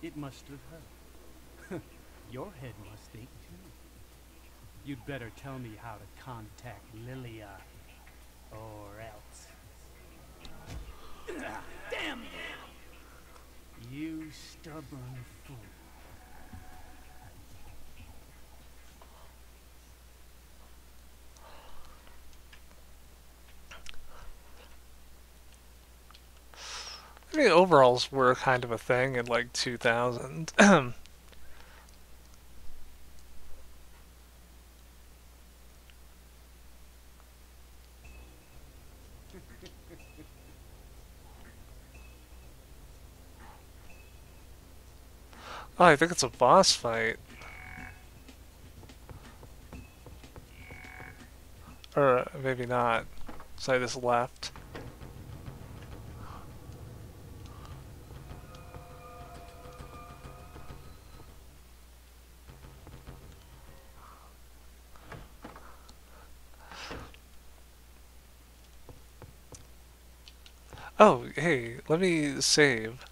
It must have hurt. Your head must think too. You'd better tell me how to contact Lilia, or else. Damn you! You stubborn fool. I mean, overalls were kind of a thing in like 2000. Oh, I think it's a boss fight. Or maybe not. So I just left. Oh, hey, let me save.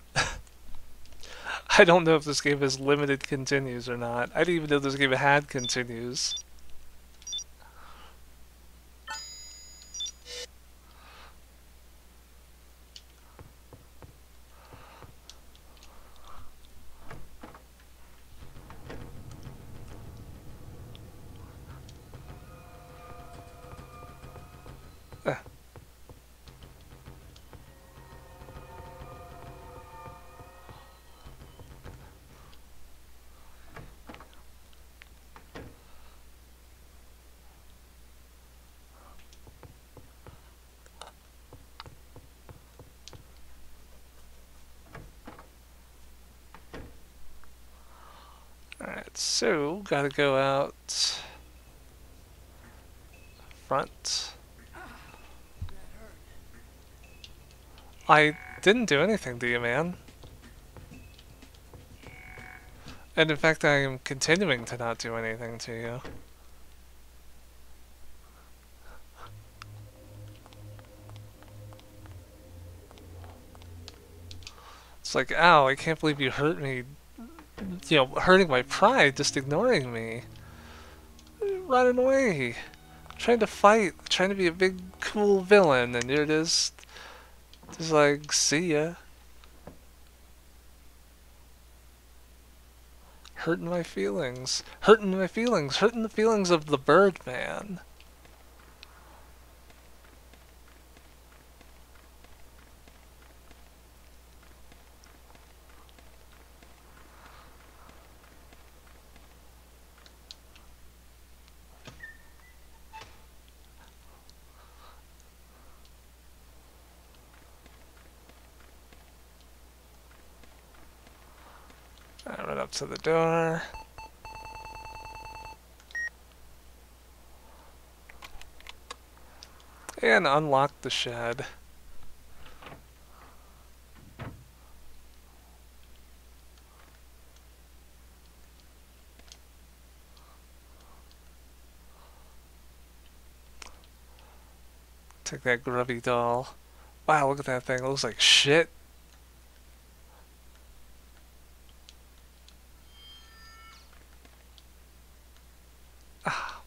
I don't know if this game has limited continues or not. I didn't even know this game had continues. Alright, so gotta go out front. I didn't do anything to you, man. And in fact, I am continuing to not do anything to you. It's like, ow, I can't believe you hurt me. You know, hurting my pride, just ignoring me. Running away. Trying to fight, trying to be a big, cool villain, and you're just like, see ya. Hurting my feelings. Hurting my feelings. Hurting the feelings of the Birdman. I run up to the door. And unlock the shed. Take that grubby doll. Wow, look at that thing. It looks like shit. Ah.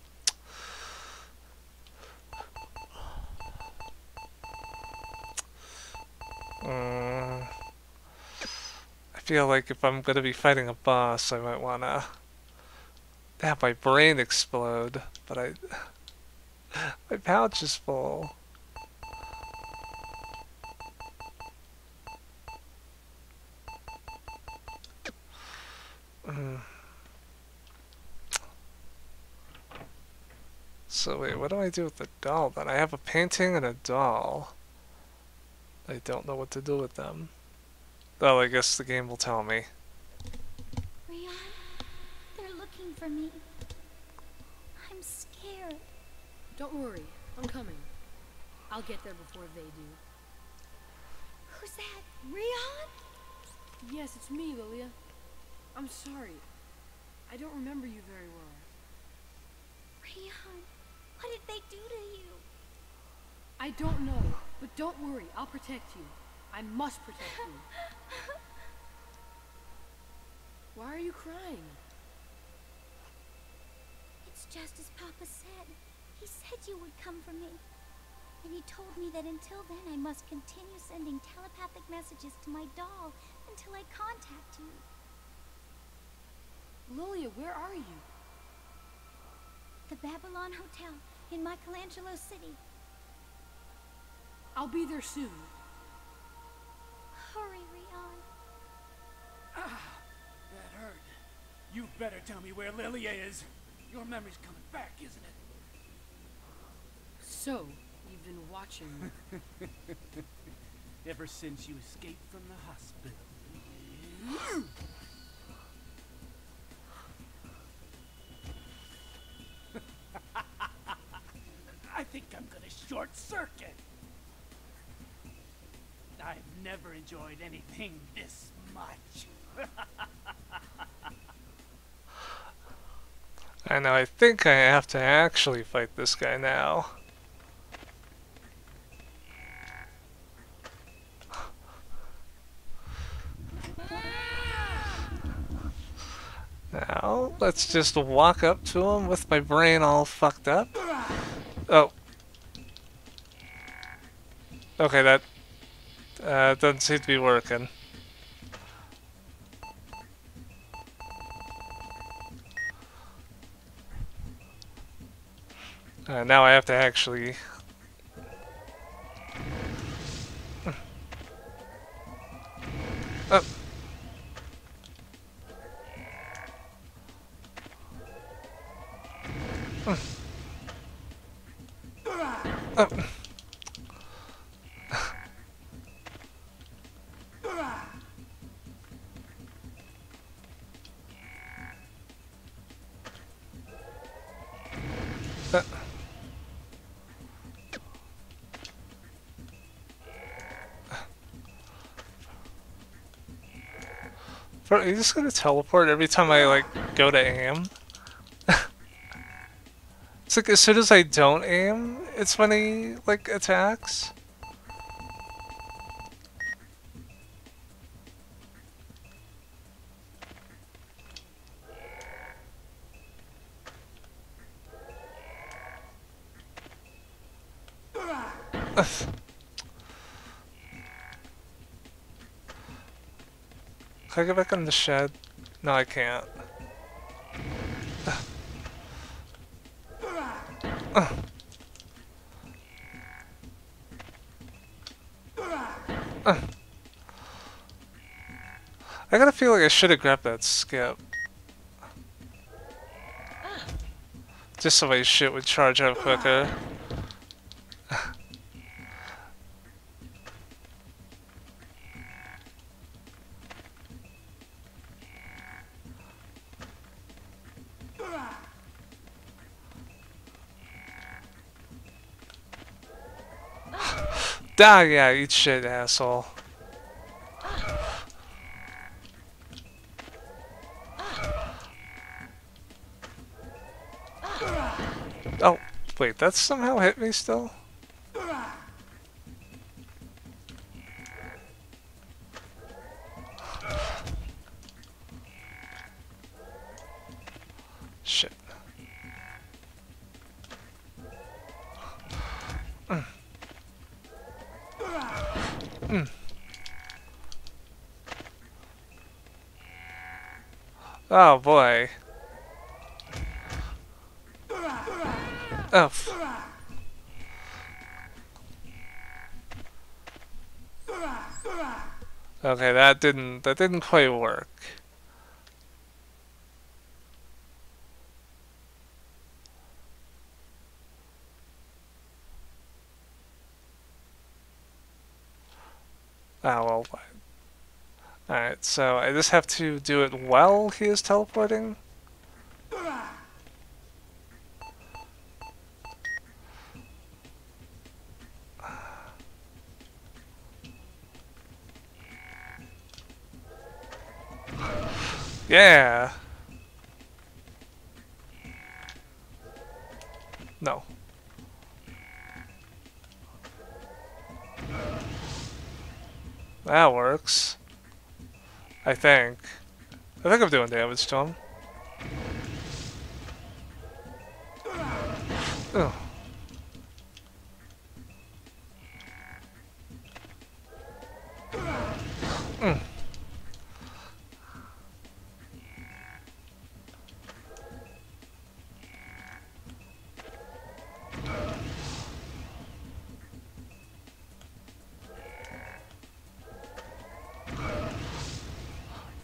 I feel like if I'm gonna be fighting a boss, I might wanna have my brain explode, but my pouch is full. So wait, what do I do with the doll then? I have a painting and a doll. I don't know what to do with them. Well, I guess the game will tell me. Rion, they're looking for me. I'm scared. Don't worry, I'm coming. I'll get there before they do. Who's that? Rion? Yes, it's me, Lilia. I'm sorry. I don't remember you very well. Rion, what did they do to you? I don't know, but don't worry, I'll protect you. I must protect you. Why are you crying? It's just as Papa said. He said you would come for me. And he told me that until then I must continue sending telepathic messages to my doll until I contact you. Lilia, where are you? The Babylon Hotel in Michelangelo City. I'll be there soon. Hurry, Rion. That hurt. You better tell me where Lilia is. Your memory's coming back, isn't it? So, you've been watching me. Ever since you escaped from the hospital. I think I'm gonna short circuit. I've never enjoyed anything this much. I know, I think I have to actually fight this guy now. Now, let's just walk up to him with my brain all fucked up. Oh. Okay, that doesn't seem to be working. Now I have to actually... Oh. Oh. Bro, are you just gonna teleport every time I, like, go to aim? It's like, as soon as I don't aim, it's when he, like, attacks. Can I get back in the shed? No, I can't. I gotta feel like I should have grabbed that skip. Just so my shit would charge up quicker. Ah, yeah, eat shit, asshole. Oh, wait, that somehow hit me still? Shit. Oh boy. Oh. Okay, that didn't quite work. Oh well. Alright, so I just have to do it while he is teleporting? Yeah! No. That works. I think. I think I'm doing damage to him. Ugh.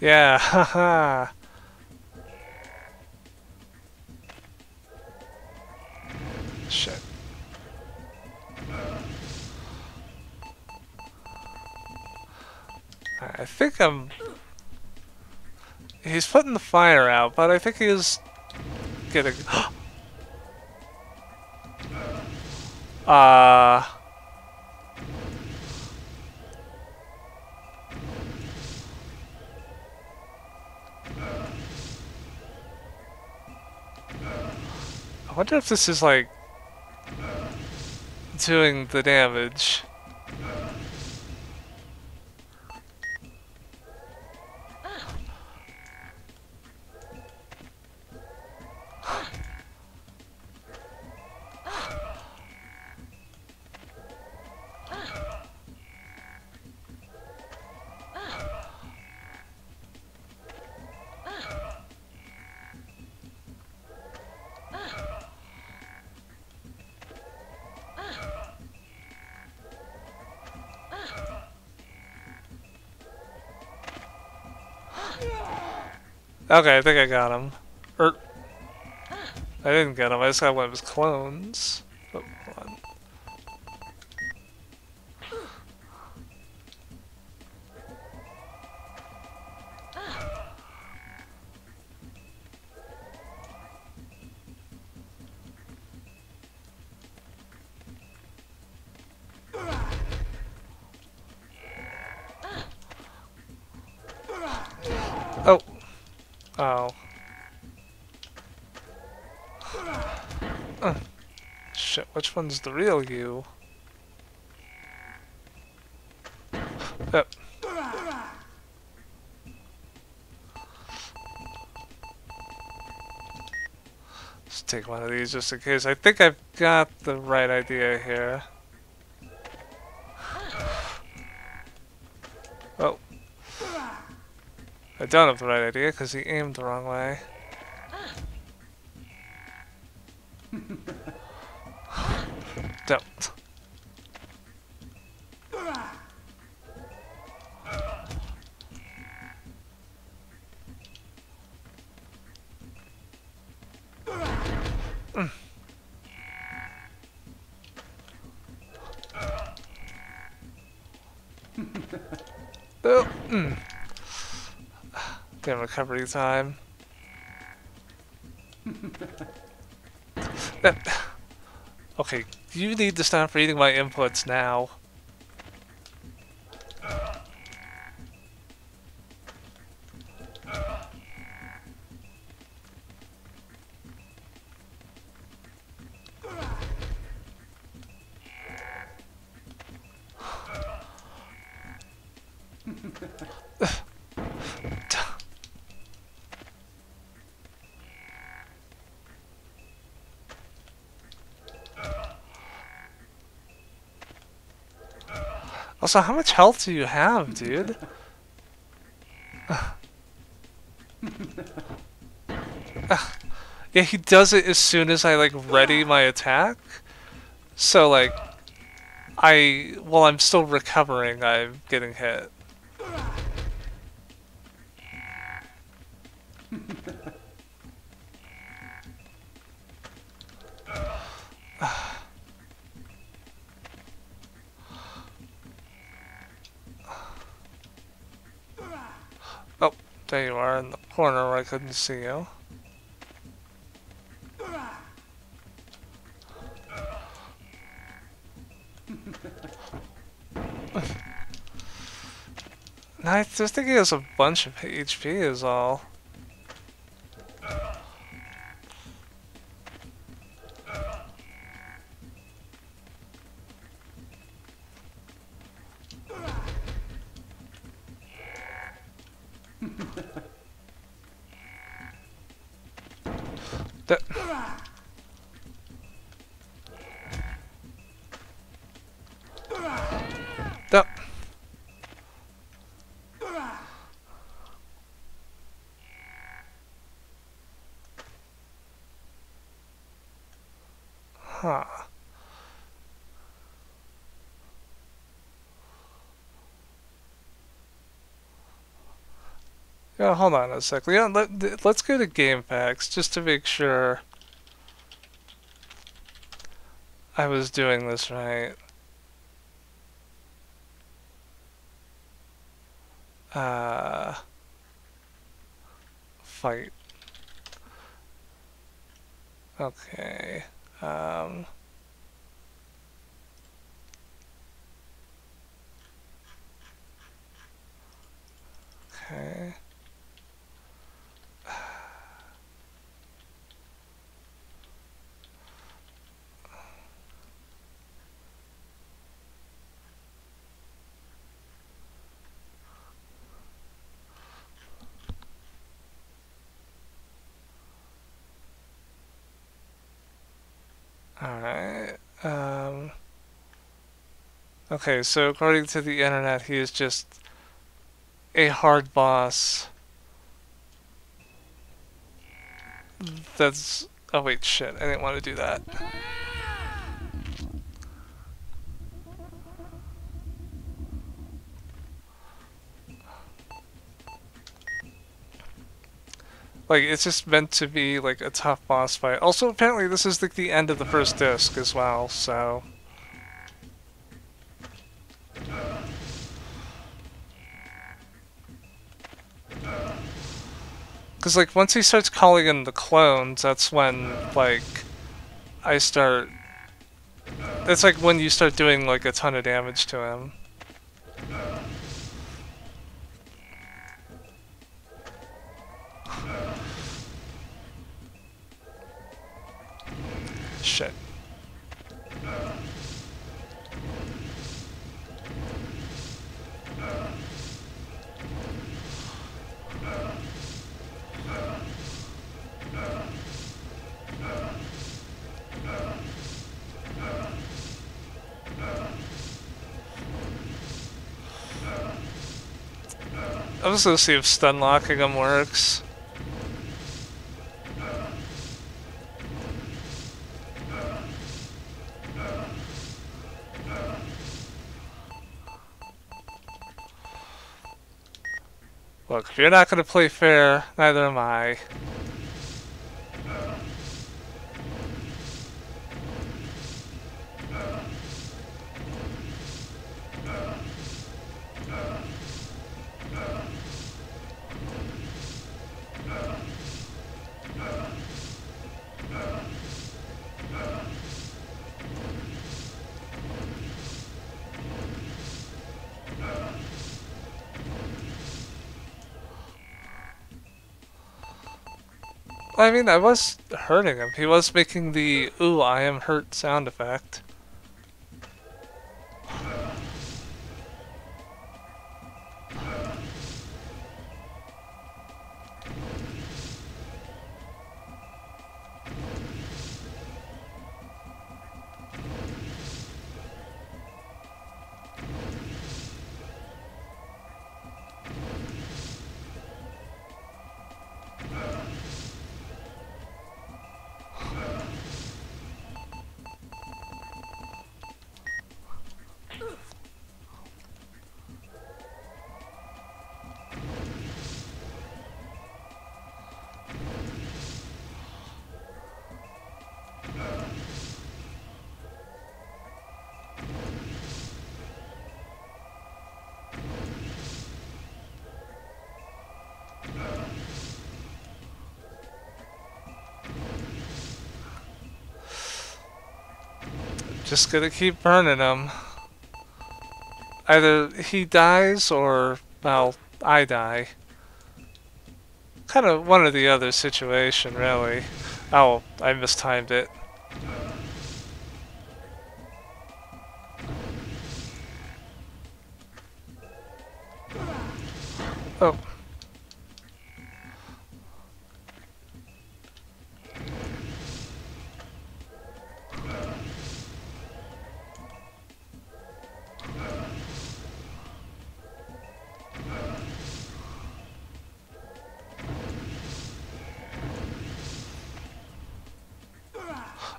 Yeah, haha. Shit. I think I'm... He's putting the fire out, but I think he's getting... I wonder if this is like doing the damage. Okay, I think I got him. Or, I didn't get him, I just got one of his clones. Oh, hold on. Oh. Oh. Shit, which one's the real you? Yep. Let's take one of these just in case. I think I've got the right idea here. Oh. I don't have the right idea because he aimed the wrong way. Don't. Oh. Damn recovery time. Okay, you need to stop reading my inputs now. Also, how much health do you have, dude? Yeah, he does it as soon as I, like, ready my attack. So, like, while I'm still recovering, I'm getting hit. Oh, there you are in the corner where I couldn't see you. I just think he has a bunch of HP is all. That That Huh. Yeah, hold on a sec. Yeah, let's go to game packs just to make sure I was doing this right. Fight. Okay. Um, okay. Alright. Okay, so according to the internet, he is just a hard boss. That's... Oh wait, shit. I didn't want to do that. Like, it's just meant to be, like, a tough boss fight. Also, apparently this is, like, the end of the first disc as well, so... Because, like, once he starts calling in the clones, that's when, like, I start... That's, like, when you start doing, like, a ton of damage to him. Shit. I'm just gonna see if stun locking him works. Look, if you're not gonna play fair, neither am I. I mean, I was hurting him. He was making the "ooh, I am hurt" sound effect. Just gonna keep burning him. Either he dies or, well, I die. Kind of one or the other situation, really. Oh, I mistimed it. Oh.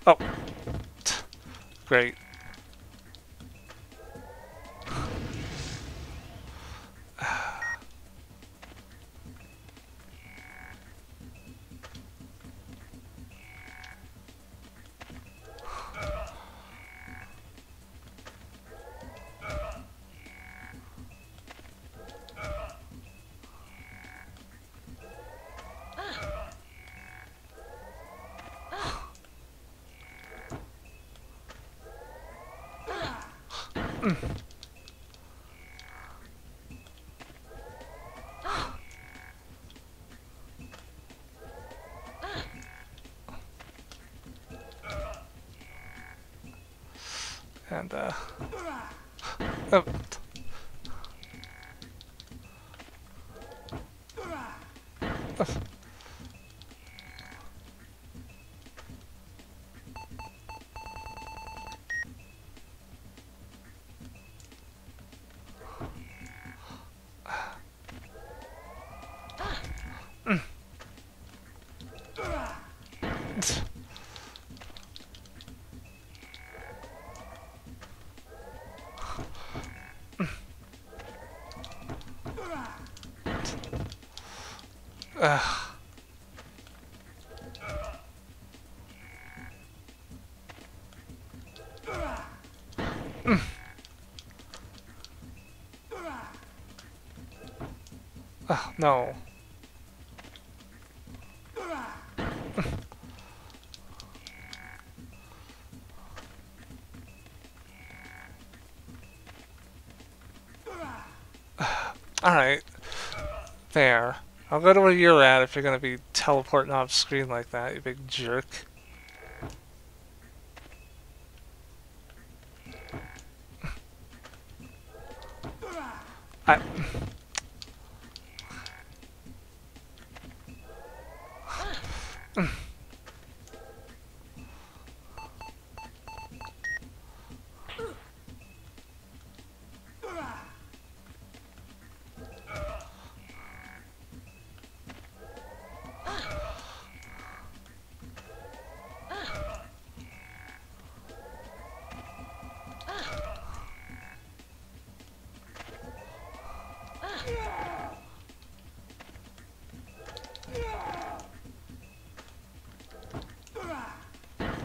Oh. Great. And, oh. No. Alright. There. I'll go to where you're at if you're gonna be teleporting off screen like that, you big jerk. I...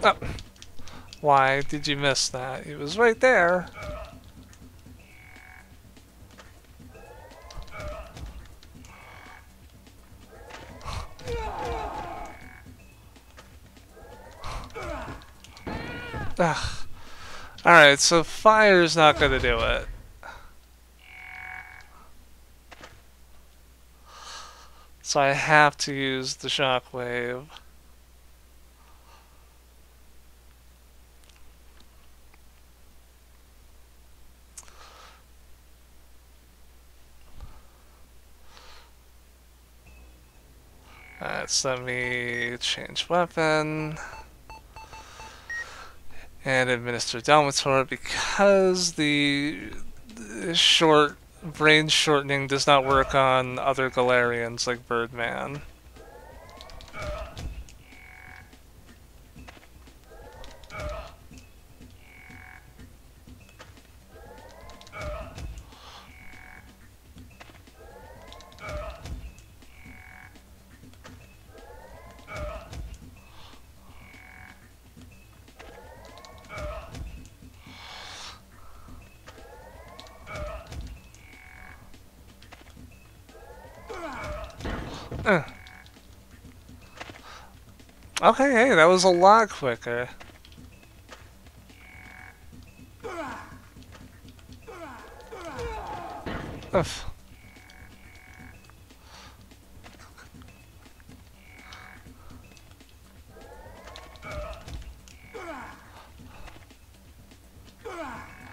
Oh. Why did you miss that? It was right there. Ugh. Alright, so fire's not gonna do it. So I have to use the shockwave. Alright, so let me change weapon. And administer Delmator because the short brain shortening does not work on other Galerians like Birdman. Okay, hey, that was a lot quicker. Ugh.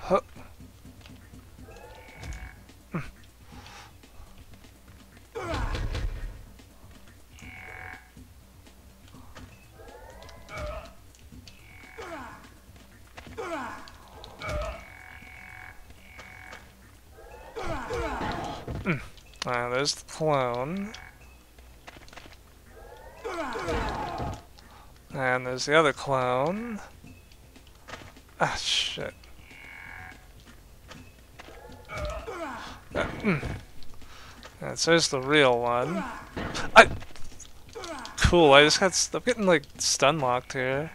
Huh. There's the clone. And there's the other clone. Ah, shit. And so there's the real one. Cool, I just got... I'm getting, like, stun locked here.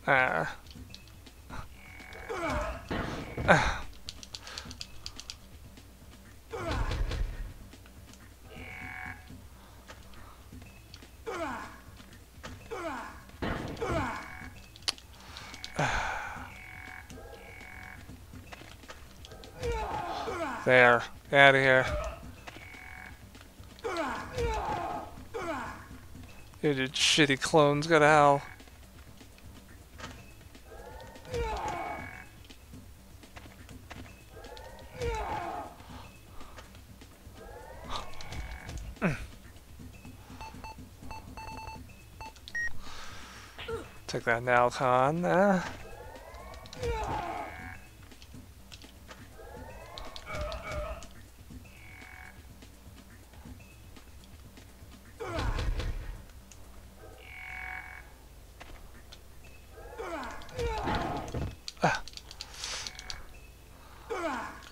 Ah. There. Get out of here. You dude, shitty clones, go to hell. Take that now, Con.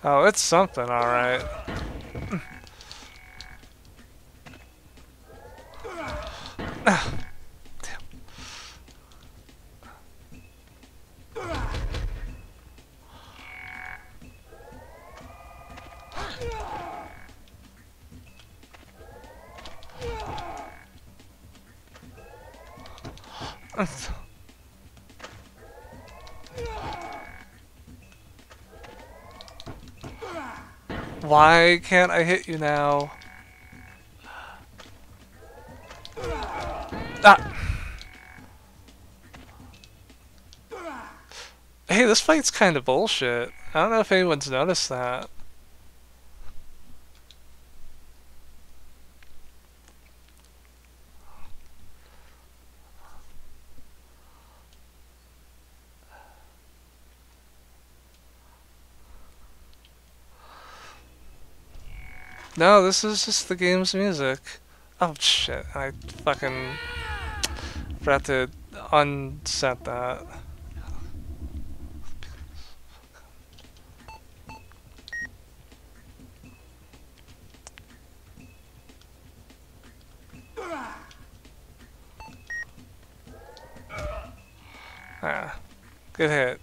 Oh, it's something, alright. Why can't I hit you now? Ah! Hey, this fight's kind of bullshit. I don't know if anyone's noticed that. No, this is just the game's music. Oh shit, I fucking forgot to unset that. Ah, good hit.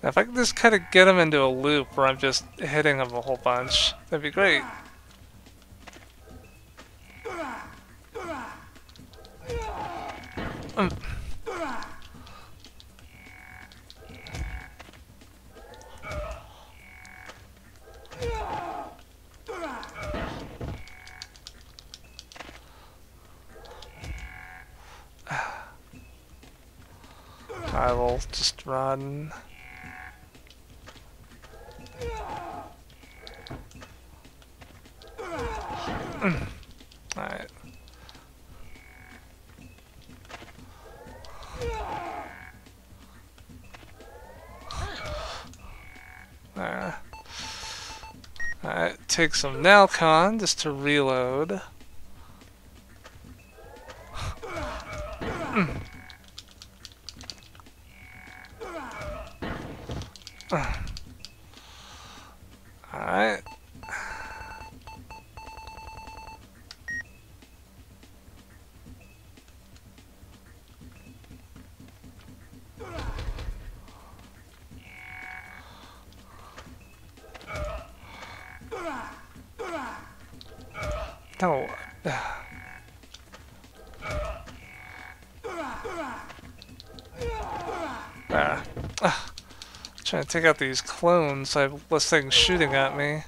Now, if I could just kind of get him into a loop where I'm just hitting him a whole bunch, that'd be great. I will just run. Alright. There. Alright, take some Nalcon just to reload. Alright. No. There. Trying to take out these clones. I have less things shooting at me.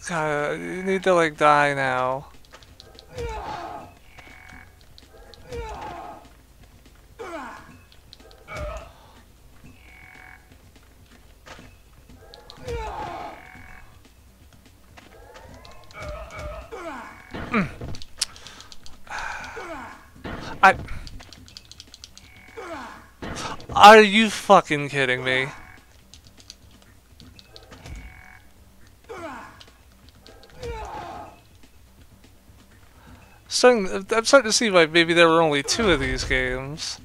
God, you need to like die now. I... Are you fucking kidding me? I'm starting to see why maybe there were only 2 of these games.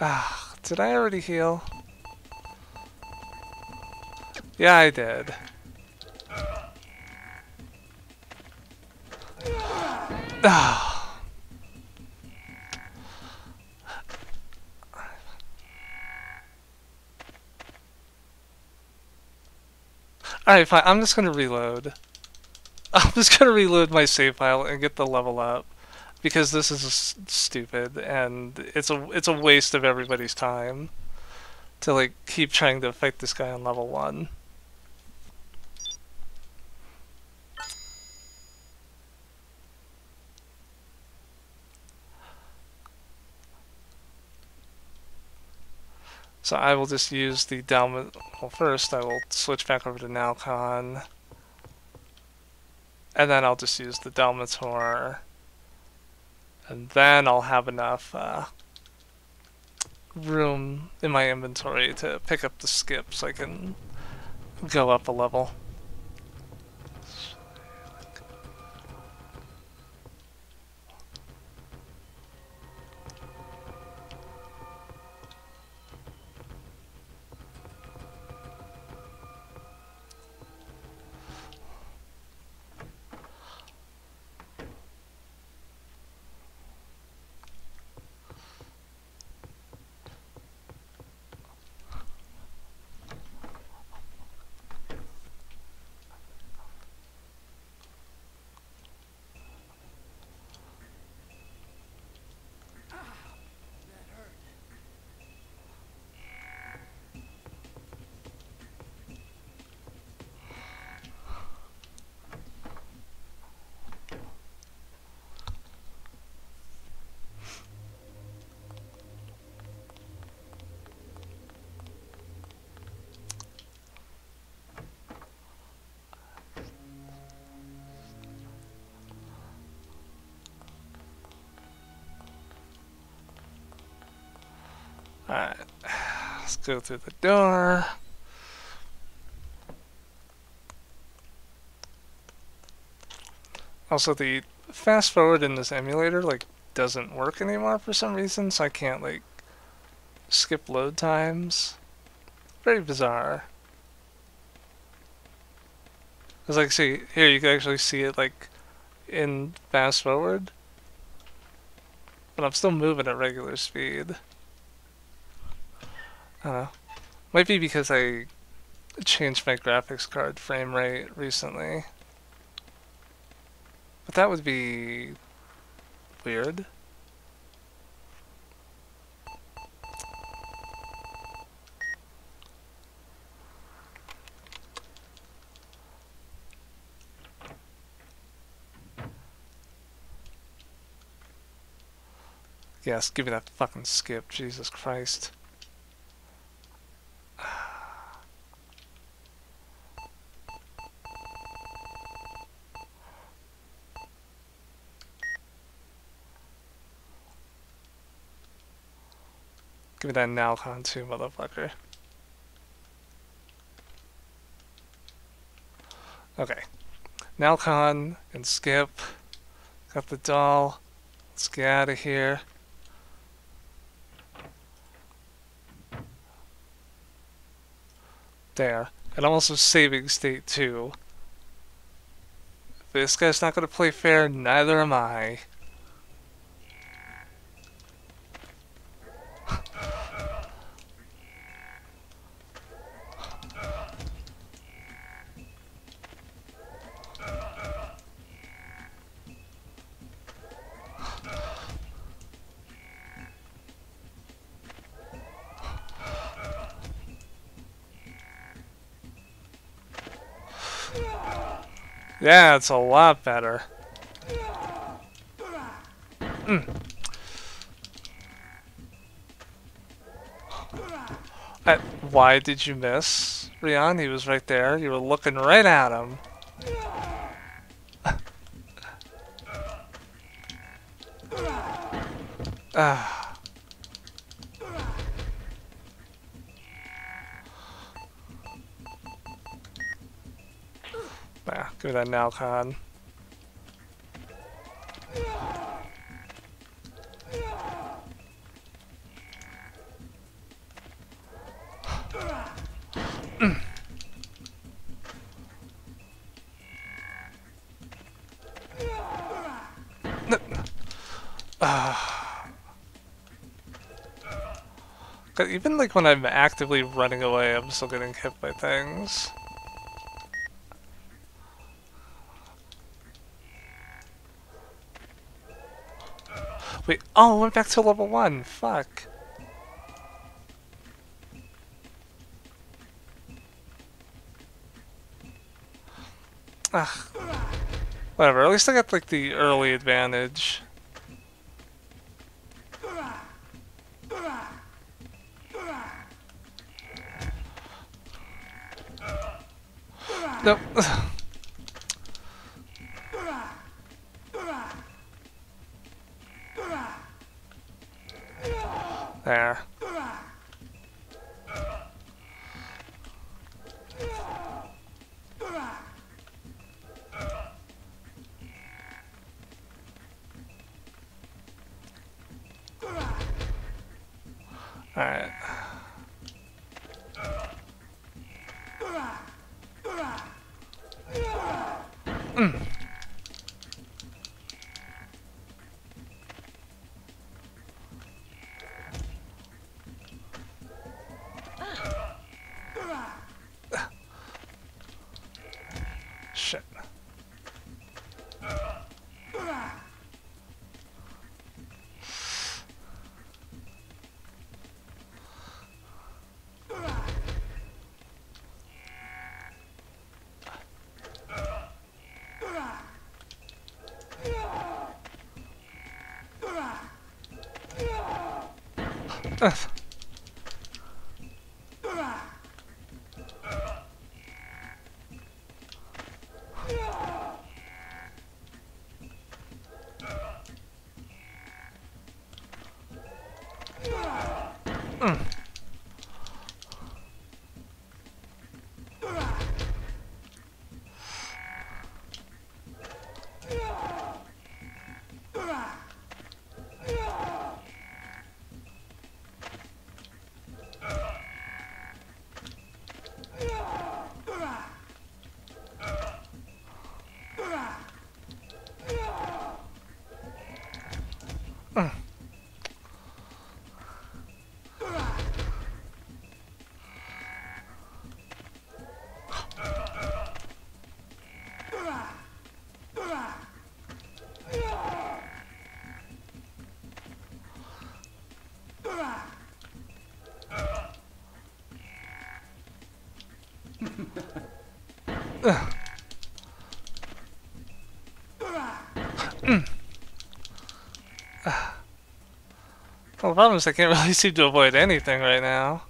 Ah, did I already heal? Yeah, I did. Ah. Alright, fine. I'm just gonna reload. I'm just gonna reload my save file and get the level up. Because this is stupid, and it's a waste of everybody's time to like keep trying to fight this guy on level 1. So I will just use the well, first I will switch back over to Nalcon, and then I'll just use the Dalmator, and then I'll have enough room in my inventory to pick up the skip so I can go up a level. Alright, let's go through the door. Also, the fast forward in this emulator like doesn't work anymore for some reason, so I can't like skip load times. Very bizarre. Cause like, see here, you can actually see it like in fast forward, but I'm still moving at regular speed. I don't know. Might be because I changed my graphics card frame rate recently. But that would be weird. Yes, give me that fucking skip, Jesus Christ. Give me that Nalcon too, motherfucker. Okay. Nalcon and skip. Got the doll. Let's get out of here. There. And I'm also saving state too. If this guy's not gonna play fair, neither am I. Yeah, it's a lot better. Why did you miss, Rion? He was right there. You were looking right at him. Ah. Nah, give me that now, Con. Even like when I'm actively running away, I'm still getting hit by things. Wait, oh, I went back to level 1. Fuck. Ugh. Whatever, at least I got like the early advantage. Nope. There. Alright. Shit. Well, the problem is I can't really seem to avoid anything right now.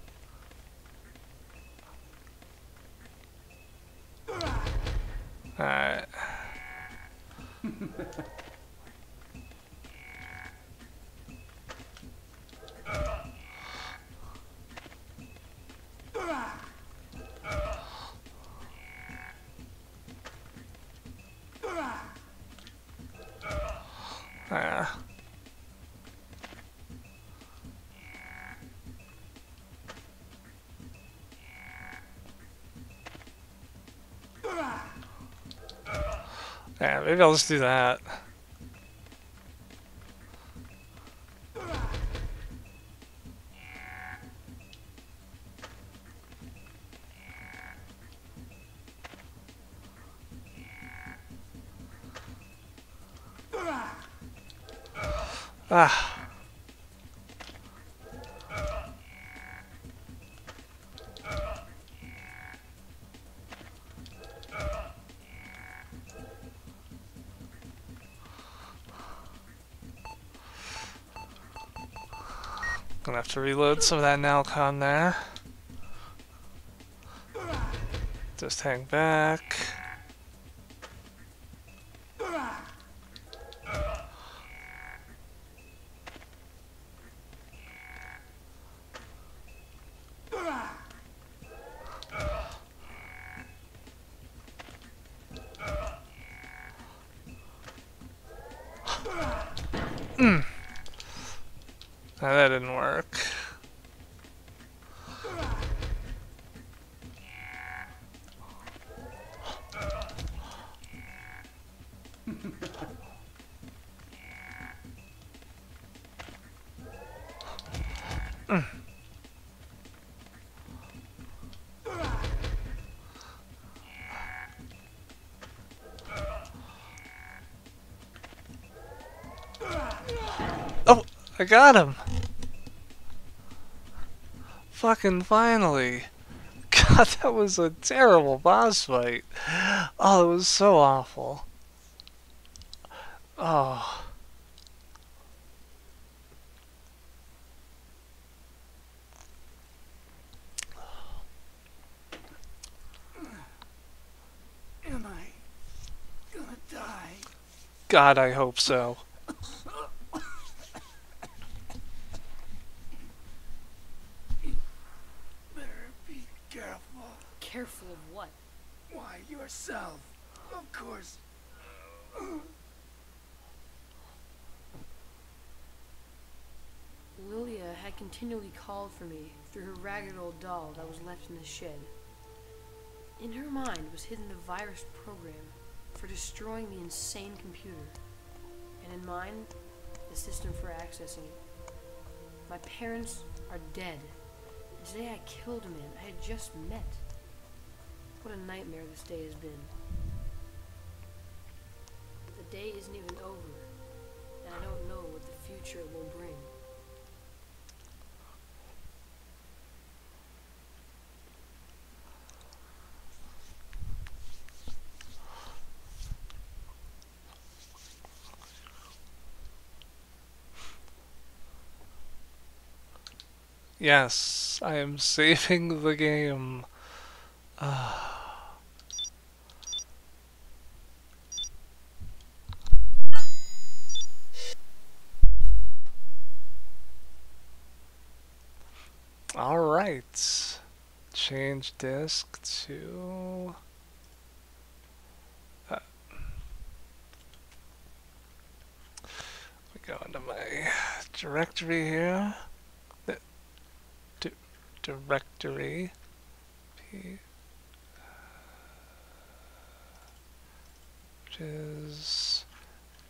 Alright. Yeah, maybe I'll just do that. Ah. Gonna have to reload some of that Nalcon there. Just hang back. Now that didn't work. Oh, I got him! Fucking finally! God, that was a terrible boss fight. Oh, it was so awful. Oh. Am I gonna die? God, I hope so. Better be careful. Careful of what? Why, yourself. Of course. Lilia had continually called for me through her ragged old doll that was left in the shed. In her mind was hidden the virus program for destroying the insane computer, and in mine, the system for accessing it. My parents are dead. And today I killed a man I had just met. What a nightmare this day has been. The day isn't even over, and I don't know what the future will bring. Yes, I am saving the game. Alright. Change disk to... we go into my directory here. Directory. Which is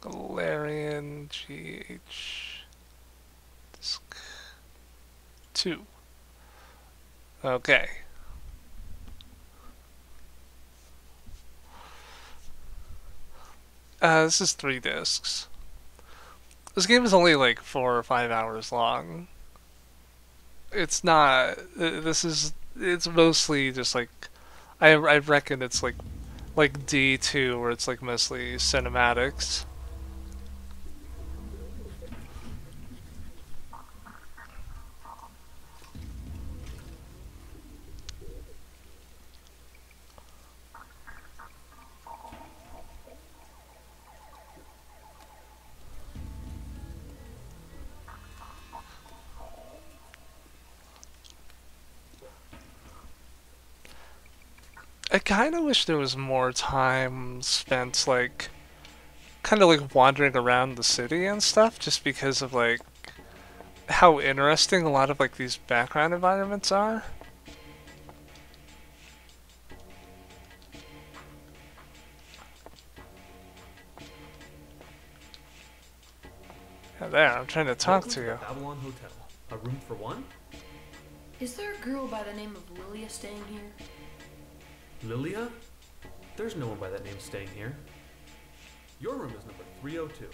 Galerian GH disk 2. Okay. This is 3 discs. This game is only like 4 or 5 hours long. It's not. It's mostly just like, I reckon it's like D2, where it's like mostly cinematics. I kind of wish there was more time spent like kind of like wandering around the city and stuff, just because of like how interesting a lot of like these background environments are. Yeah, there, I'm trying to talk to you. Babylon Hotel. A room for one? Is there a girl by the name of Lilia staying here? Lilia? There's no one by that name staying here. Your room is number 302.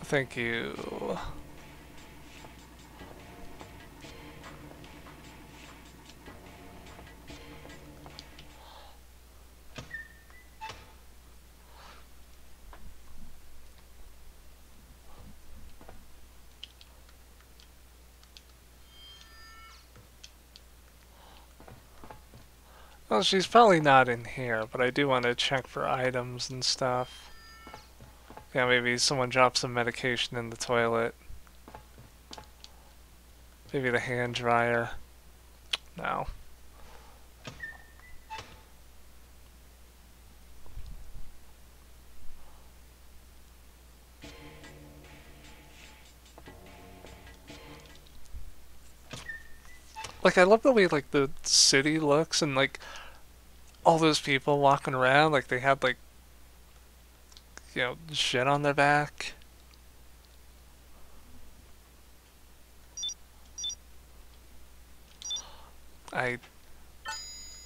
Thank you. Well, she's probably not in here, but I do want to check for items and stuff. Yeah, maybe someone dropped some medication in the toilet. Maybe the hand dryer. No. Like, I love the way, like, the city looks and, like, all those people walking around, like, they had, like, you know, shit on their back. I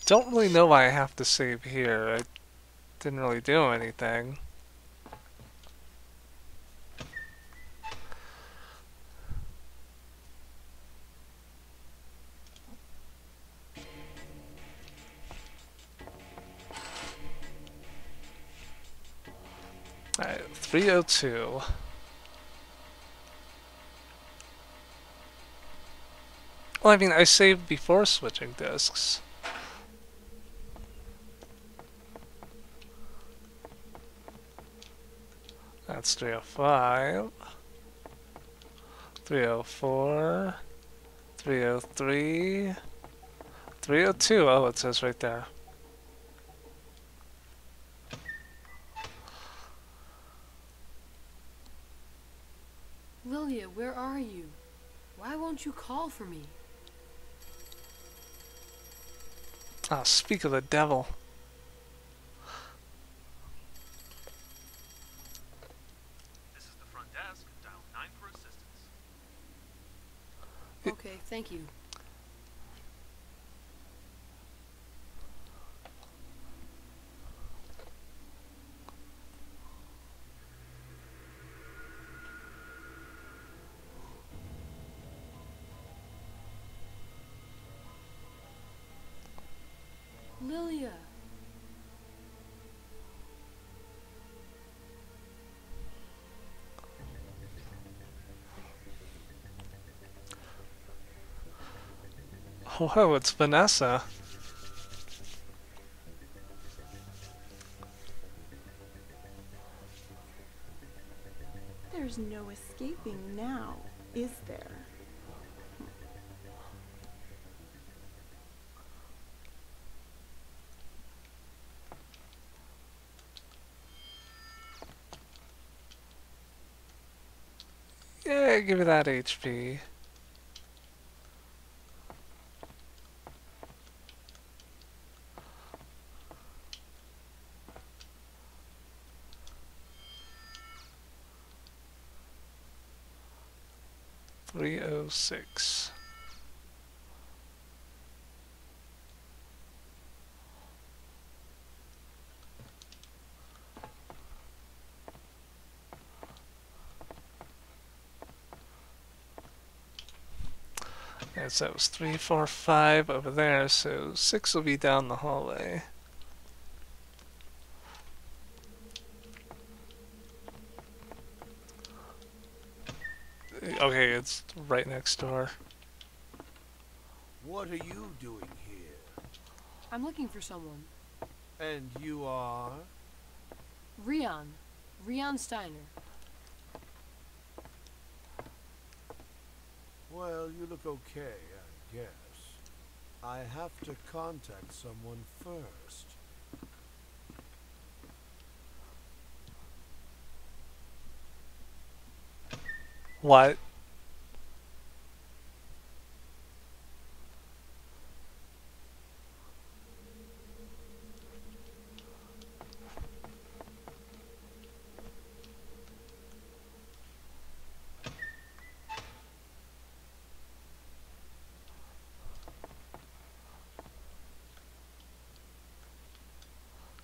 don't really know why I have to save here. I didn't really do anything. Alright, 302. Well, I mean, I saved before switching discs. That's 305. 304. 303. 302. Oh, it says right there. Lilia, where are you? Why won't you call for me? Oh, speak of the devil. This is the front desk. Dial 9 for assistance. Okay, thank you. Lilia. Oh, it's Vanessa. There's no escaping now, is there? Yeah, give me that HP. $306. And so that was 3, 4, 5 over there, so 6 will be down the hallway. Okay, it's right next door. What are you doing here? I'm looking for someone. And you are? Rion. Rion Steiner. Well, you look okay, I guess. I have to contact someone first. What?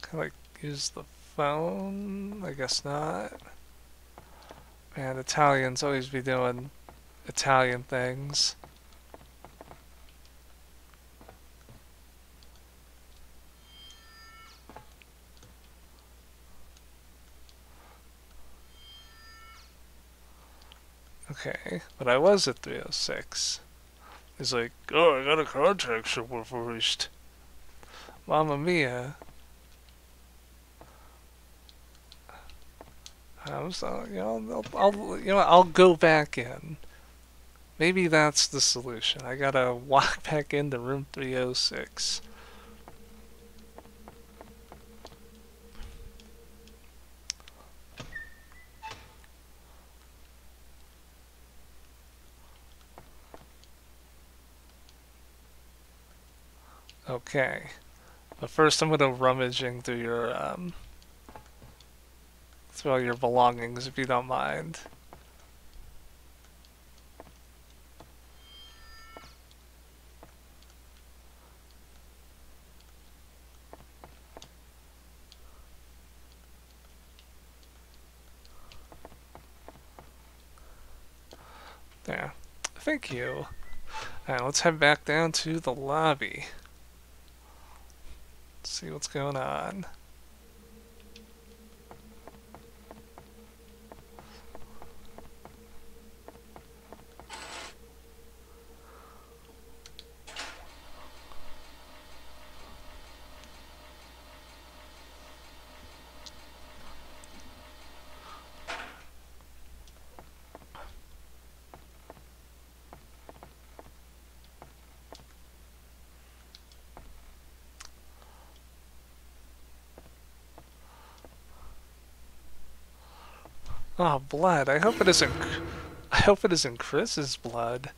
Can I like use the phone? I guess not. Man, Italians always be doing Italian things. Okay, but I was at 306. He's like, oh, I gotta contact someone first. Mamma mia. So, you know, you know what, I'll go back in. Maybe that's the solution. I gotta walk back into room 306. Okay. But first I'm gonna rummaging through all your belongings, if you don't mind. There. Thank you. Alright, let's head back down to the lobby. See what's going on. Oh, blood. I hope it isn't. I hope it isn't Chris's blood.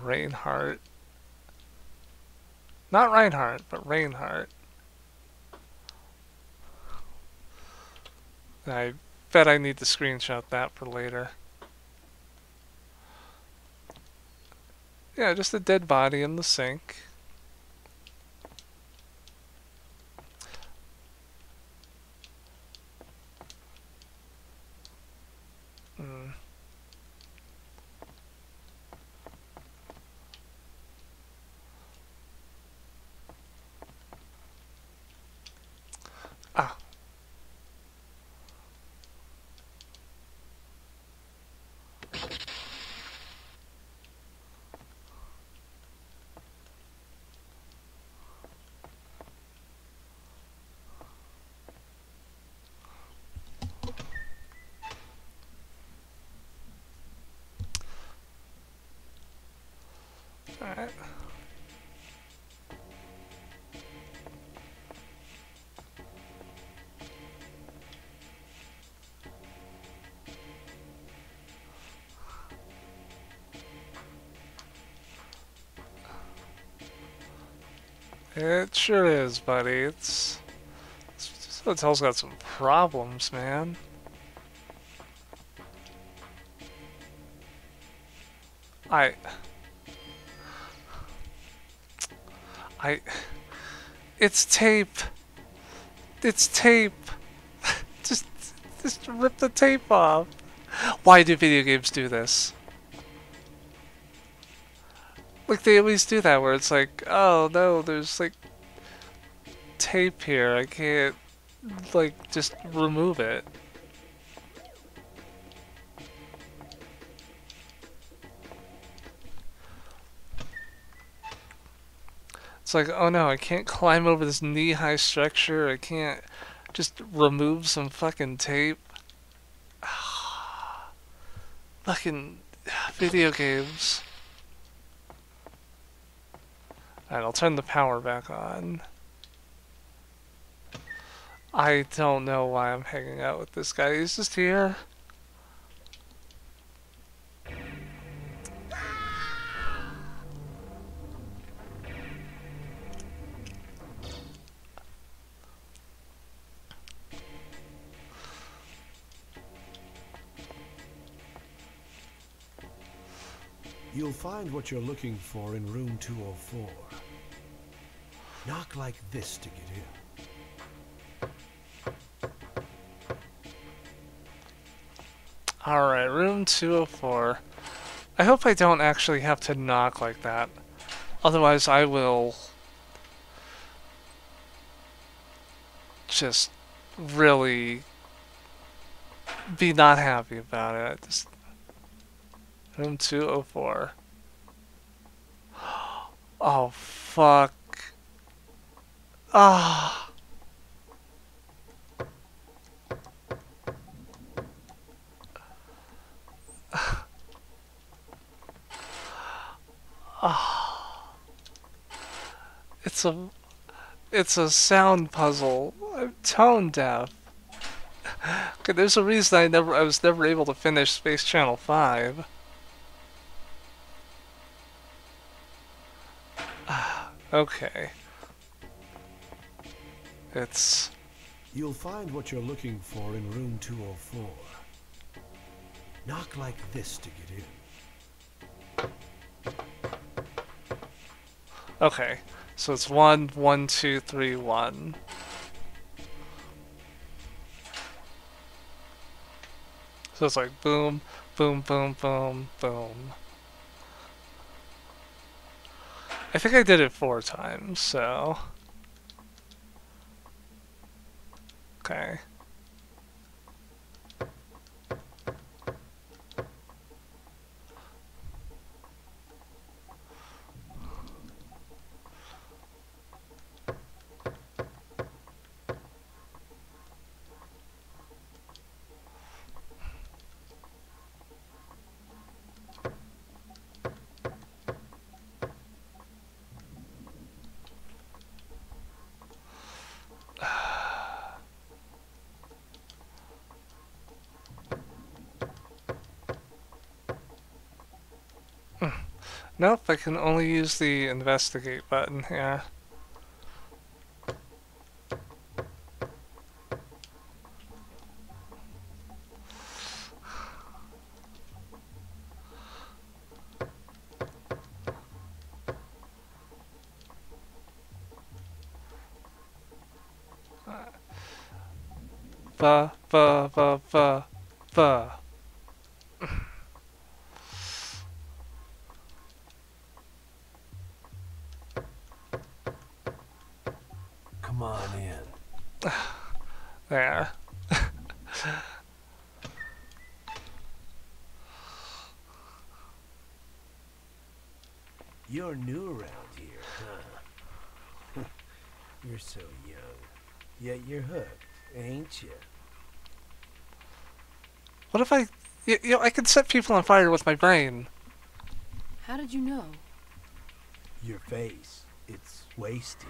Reinhardt. Not Reinhardt, but Reinhardt. I bet I need to screenshot that for later. Yeah, just a dead body in the sink. Hmm. Ah. Alright. It sure is, buddy. This hotel's got some problems, man. I it's tape. It's tape. just rip the tape off. Why do video games do this? Like, they always do that where it's like, oh no, there's like tape here. I can't like just remove it. It's like, oh no, I can't climb over this knee-high structure. I can't just remove some fucking tape. Fucking video games. Alright, I'll turn the power back on. I don't know why I'm hanging out with this guy. He's just here. You'll find what you're looking for in room 204. Knock like this to get in. Alright, room 204. I hope I don't actually have to knock like that. Otherwise I will just really be not happy about it. Just room 204. Oh fuck. Ah. It's a sound puzzle. I'm tone deaf. Okay, there's a reason I was never able to finish Space Channel 5. Okay. It's... You'll find what you're looking for in room 204. Knock like this to get in. Okay. So it's 1, 1, 2, 3, 1. So it's like boom, boom, boom, boom, boom. I think I did it 4 times, so... Okay. Nope, I can only use the investigate button here. Ba, ba, ba, ba, ba. Come on in. There. You're new around here, huh? You're so young. Yet you're hooked, ain't you? What if I... You know, I can set people on fire with my brain. How did you know? Your face, it's wasted.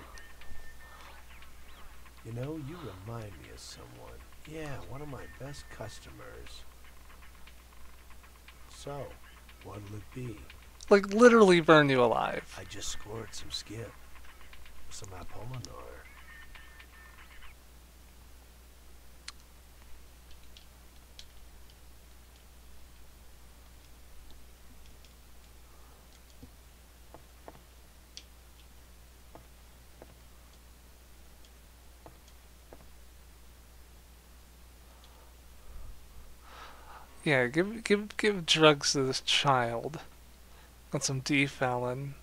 You know, you remind me of someone. Yeah, one of my best customers. So, what'll it be? Like, literally burn you alive. I just scored some skip. Some Apollinaire. Yeah, give drugs to this child. Got some D-Fallon.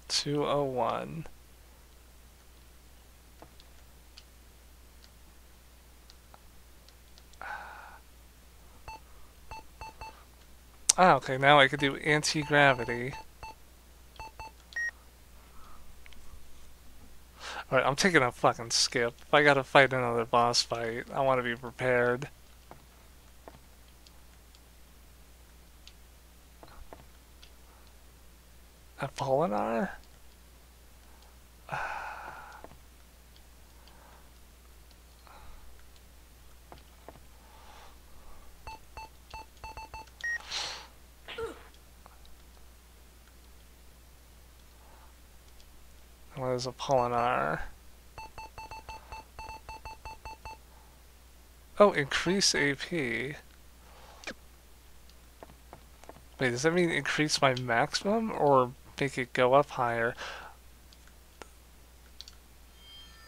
$201. Ah, okay, now I could do anti-gravity. Alright, I'm taking a fucking skip. If I gotta fight another boss fight, I want to be prepared. Apollinaire? is Apollinar. Oh, increase AP. Wait, does that mean increase my maximum or make it go up higher?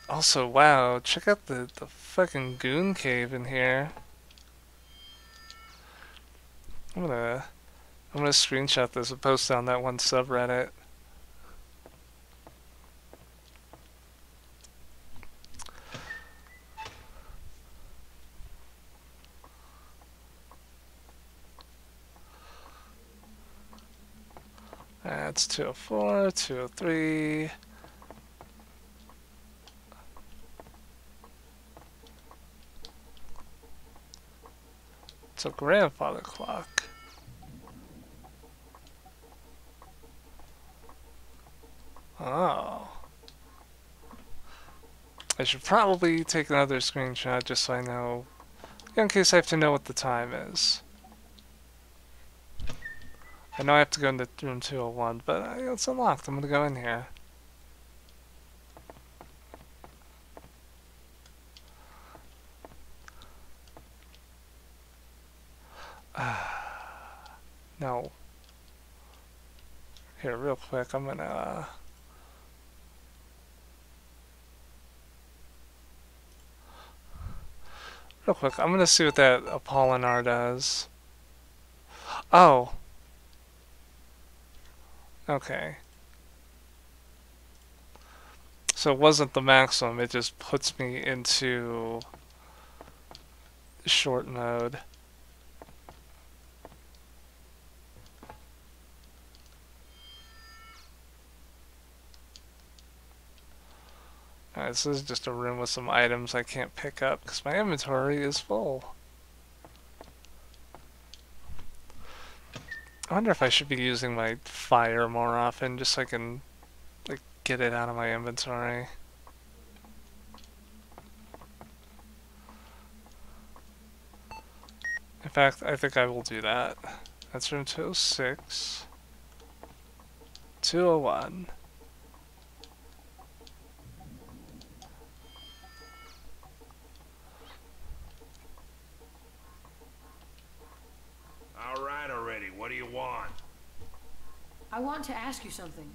Also, wow, check out the fucking goon cave in here. I'm gonna screenshot this and post it on that one subreddit. That's 204, 203. It's a grandfather clock. Oh. I should probably take another screenshot just so I know, in case I have to know what the time is. I know I have to go into room 201, but it's unlocked. I'm gonna go in here. No. Here, real quick, I'm gonna... Real quick, I'm gonna see what that Apollinar does. Oh. Okay. So it wasn't the maximum, it just puts me into short mode. Alright, this is just a room with some items I can't pick up because my inventory is full. I wonder if I should be using my fire more often just so I can like get it out of my inventory. In fact, I think I will do that. That's room 206. 201. All right already, what do you want? I want to ask you something.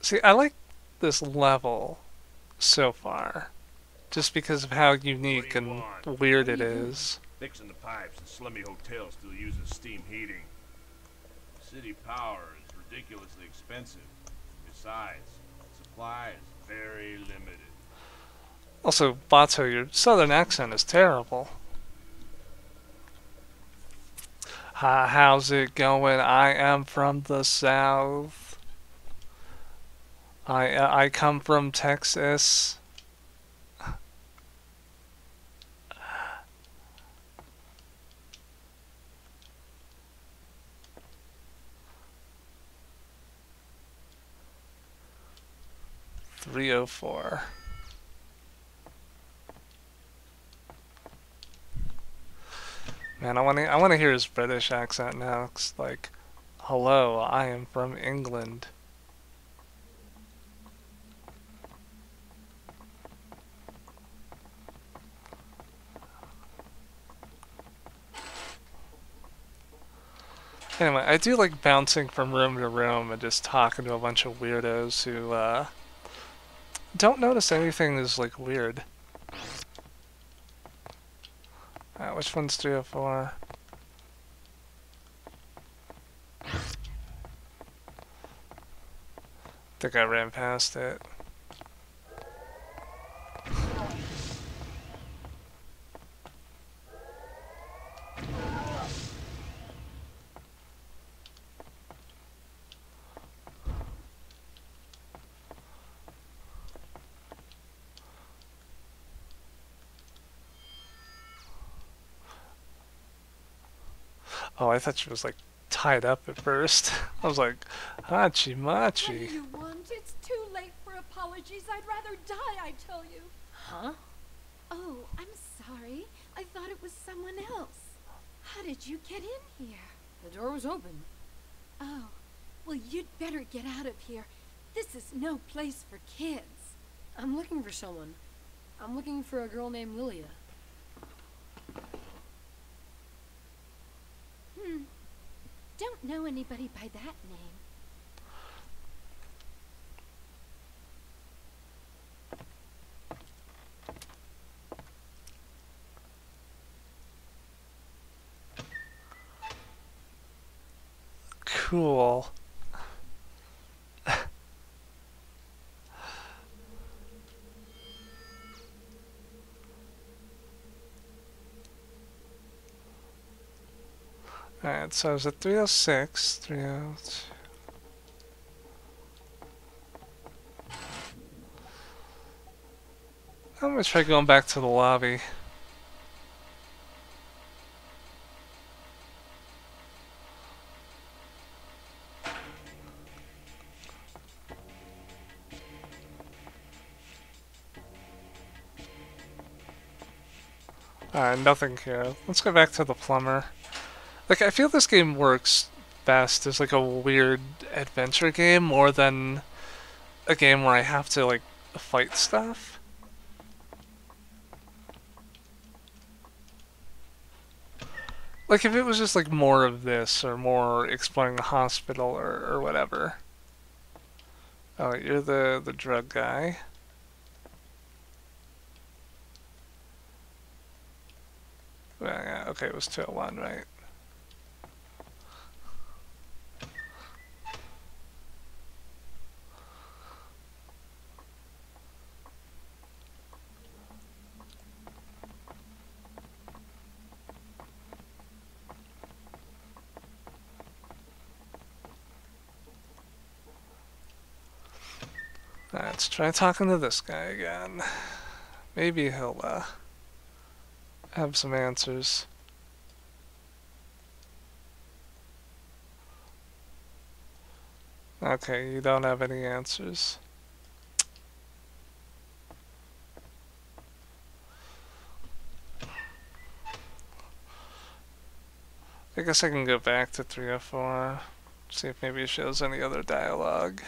See, I like this level so far. Just because of how unique and weird it is. Fixing the pipes. The slummy hotel still uses steam heating. City power is ridiculously expensive. Besides, supply is very limited. Also, Bato, your southern accent is terrible. How's it going? I am from the south. I come from Texas. .304. Man, I wanna hear his British accent now. It's like, hello, I am from England. Anyway, I do like bouncing from room to room and just talking to a bunch of weirdos who don't notice anything is like weird. Which one's 304? I think I ran past it. Oh, I thought she was like tied up at first. I was like, Hachi Machi. What do you want? It's too late for apologies. I'd rather die, I tell you. Huh? Oh, I'm sorry. I thought it was someone else. How did you get in here? The door was open. Oh, Well, you'd better get out of here. This is no place for kids. I'm looking for someone. I'm looking for a girl named Lilia. Don't know anybody by that name. Cool. Alright, so is it 306, 302? I'm gonna try going back to the lobby. Alright, nothing here. Let's go back to the plumber. Like, I feel this game works best as like a weird adventure game more than a game where I have to like fight stuff. Like if it was just like more of this or more exploring the hospital or whatever. Oh, you're the drug guy. Well, yeah, okay, it was 201, right? Alright, let's try talking to this guy again. Maybe he'll have some answers. Okay, you don't have any answers. I guess I can go back to 304, see if maybe it shows any other dialogue.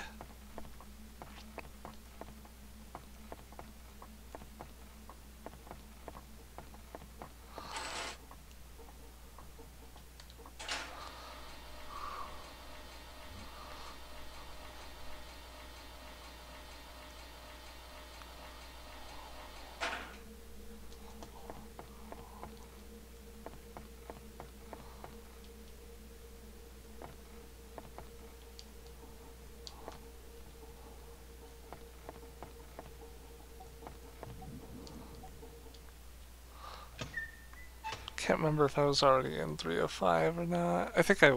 Can't remember if I was already in 305 or not. I think I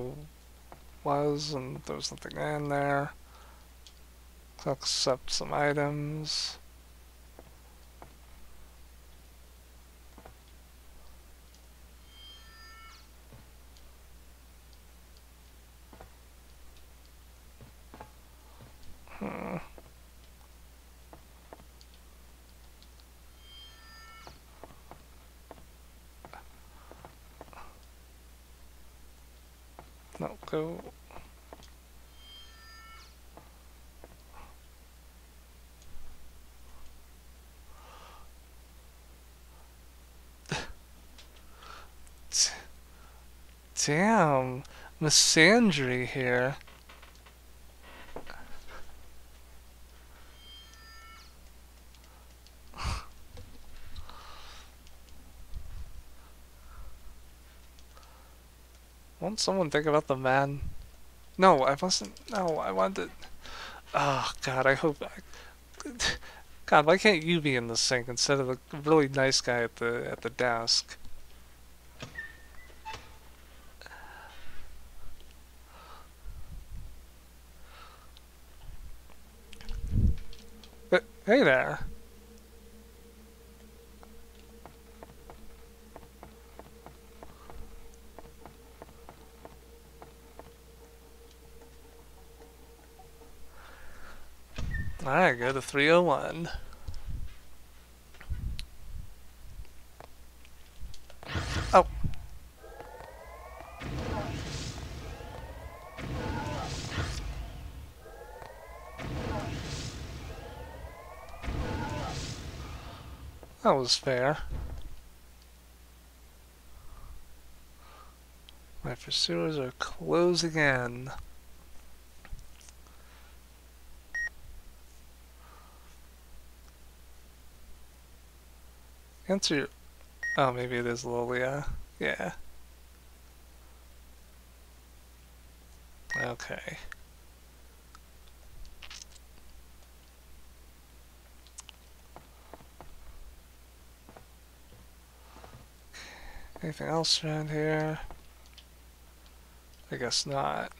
was, and there was nothing in there. So I'll accept some items. No, go. Damn, misandry here. Won't someone think about the man? No, I wasn't. No, I wanted. Oh God, I hope. God, why can't you be in the sink instead of the really nice guy at the desk? But hey there. Alright, go to 301. Oh. That was fair. My pursuers are closing in. Answer your... Oh, maybe it is Lilia. Yeah. Okay. Anything else around here? I guess not.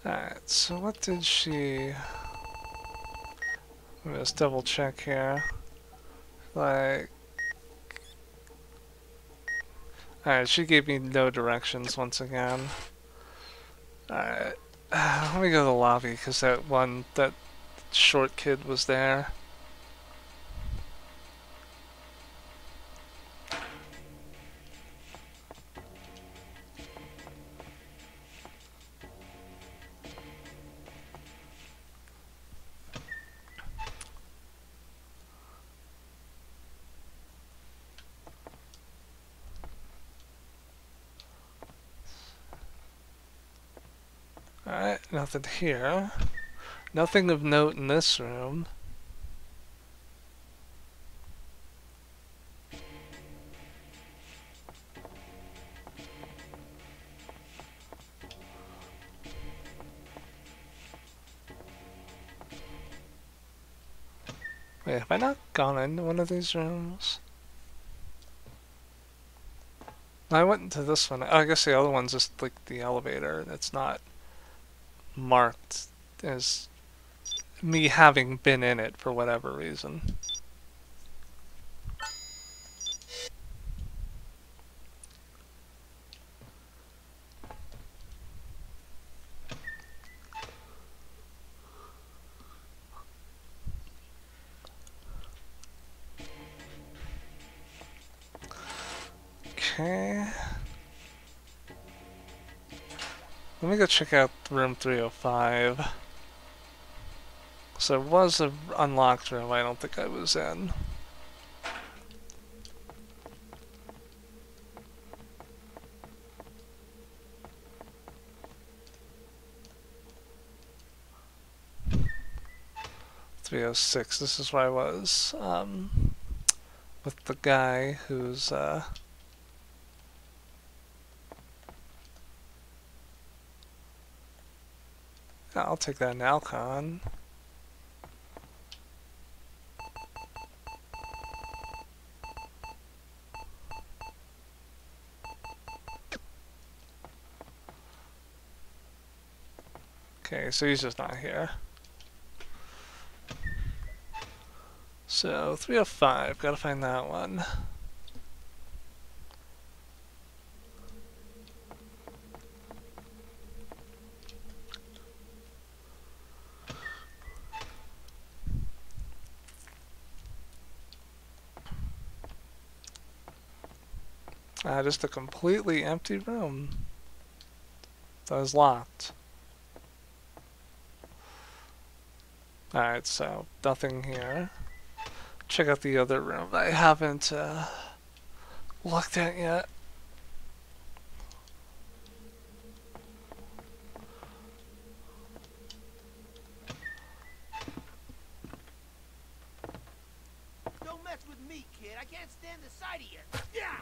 Alright, so what did she... Let me just double check here. Like... Alright, she gave me no directions once again. Alright, let me go to the lobby, because that short kid was there. Alright, nothing here. Nothing of note in this room. Wait, have I not gone into one of these rooms? I went into this one. Oh, I guess the other one's just like the elevator. It's not marked as me having been in it for whatever reason. Okay. Let me go check out room 305. So it was an unlocked room I don't think I was in. .306, this is where I was, with the guy who's, I'll take that now, Con. Okay, so he's just not here. So, 305, gotta find that one. Just a completely empty room that is locked. Alright, so nothing here. Check out the other room I haven't looked at yet. Don't mess with me, kid. I can't stand the sight of you. Yeah.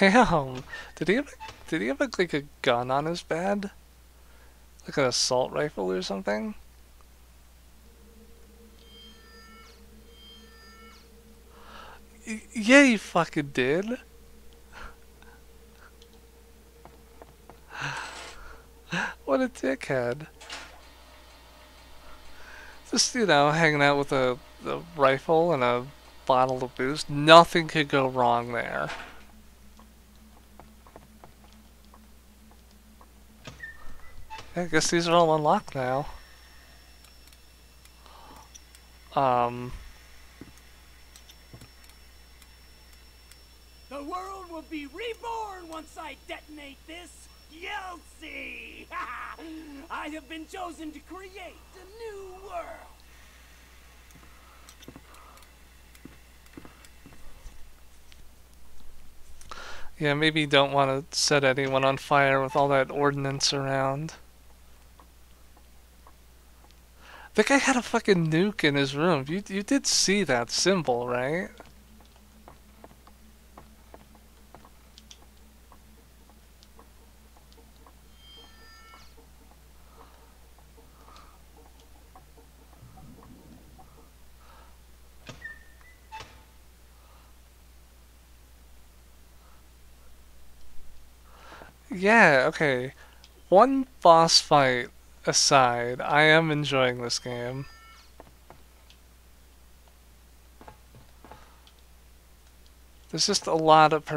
Damn! Did he have like a gun on his bed? Like an assault rifle or something? Yeah, he fucking did. What a dickhead. Just, you know, hanging out with a the rifle and a bottle of booze. Nothing could go wrong there. I guess these are all unlocked now. The world will be reborn once I detonate this. You'll see. I have been chosen to create a new world. Yeah, maybe you don't want to set anyone on fire with all that ordnance around. The guy had a fucking nuke in his room. You did see that symbol, right? Yeah, okay. One boss fight aside, I am enjoying this game. There's just a lot of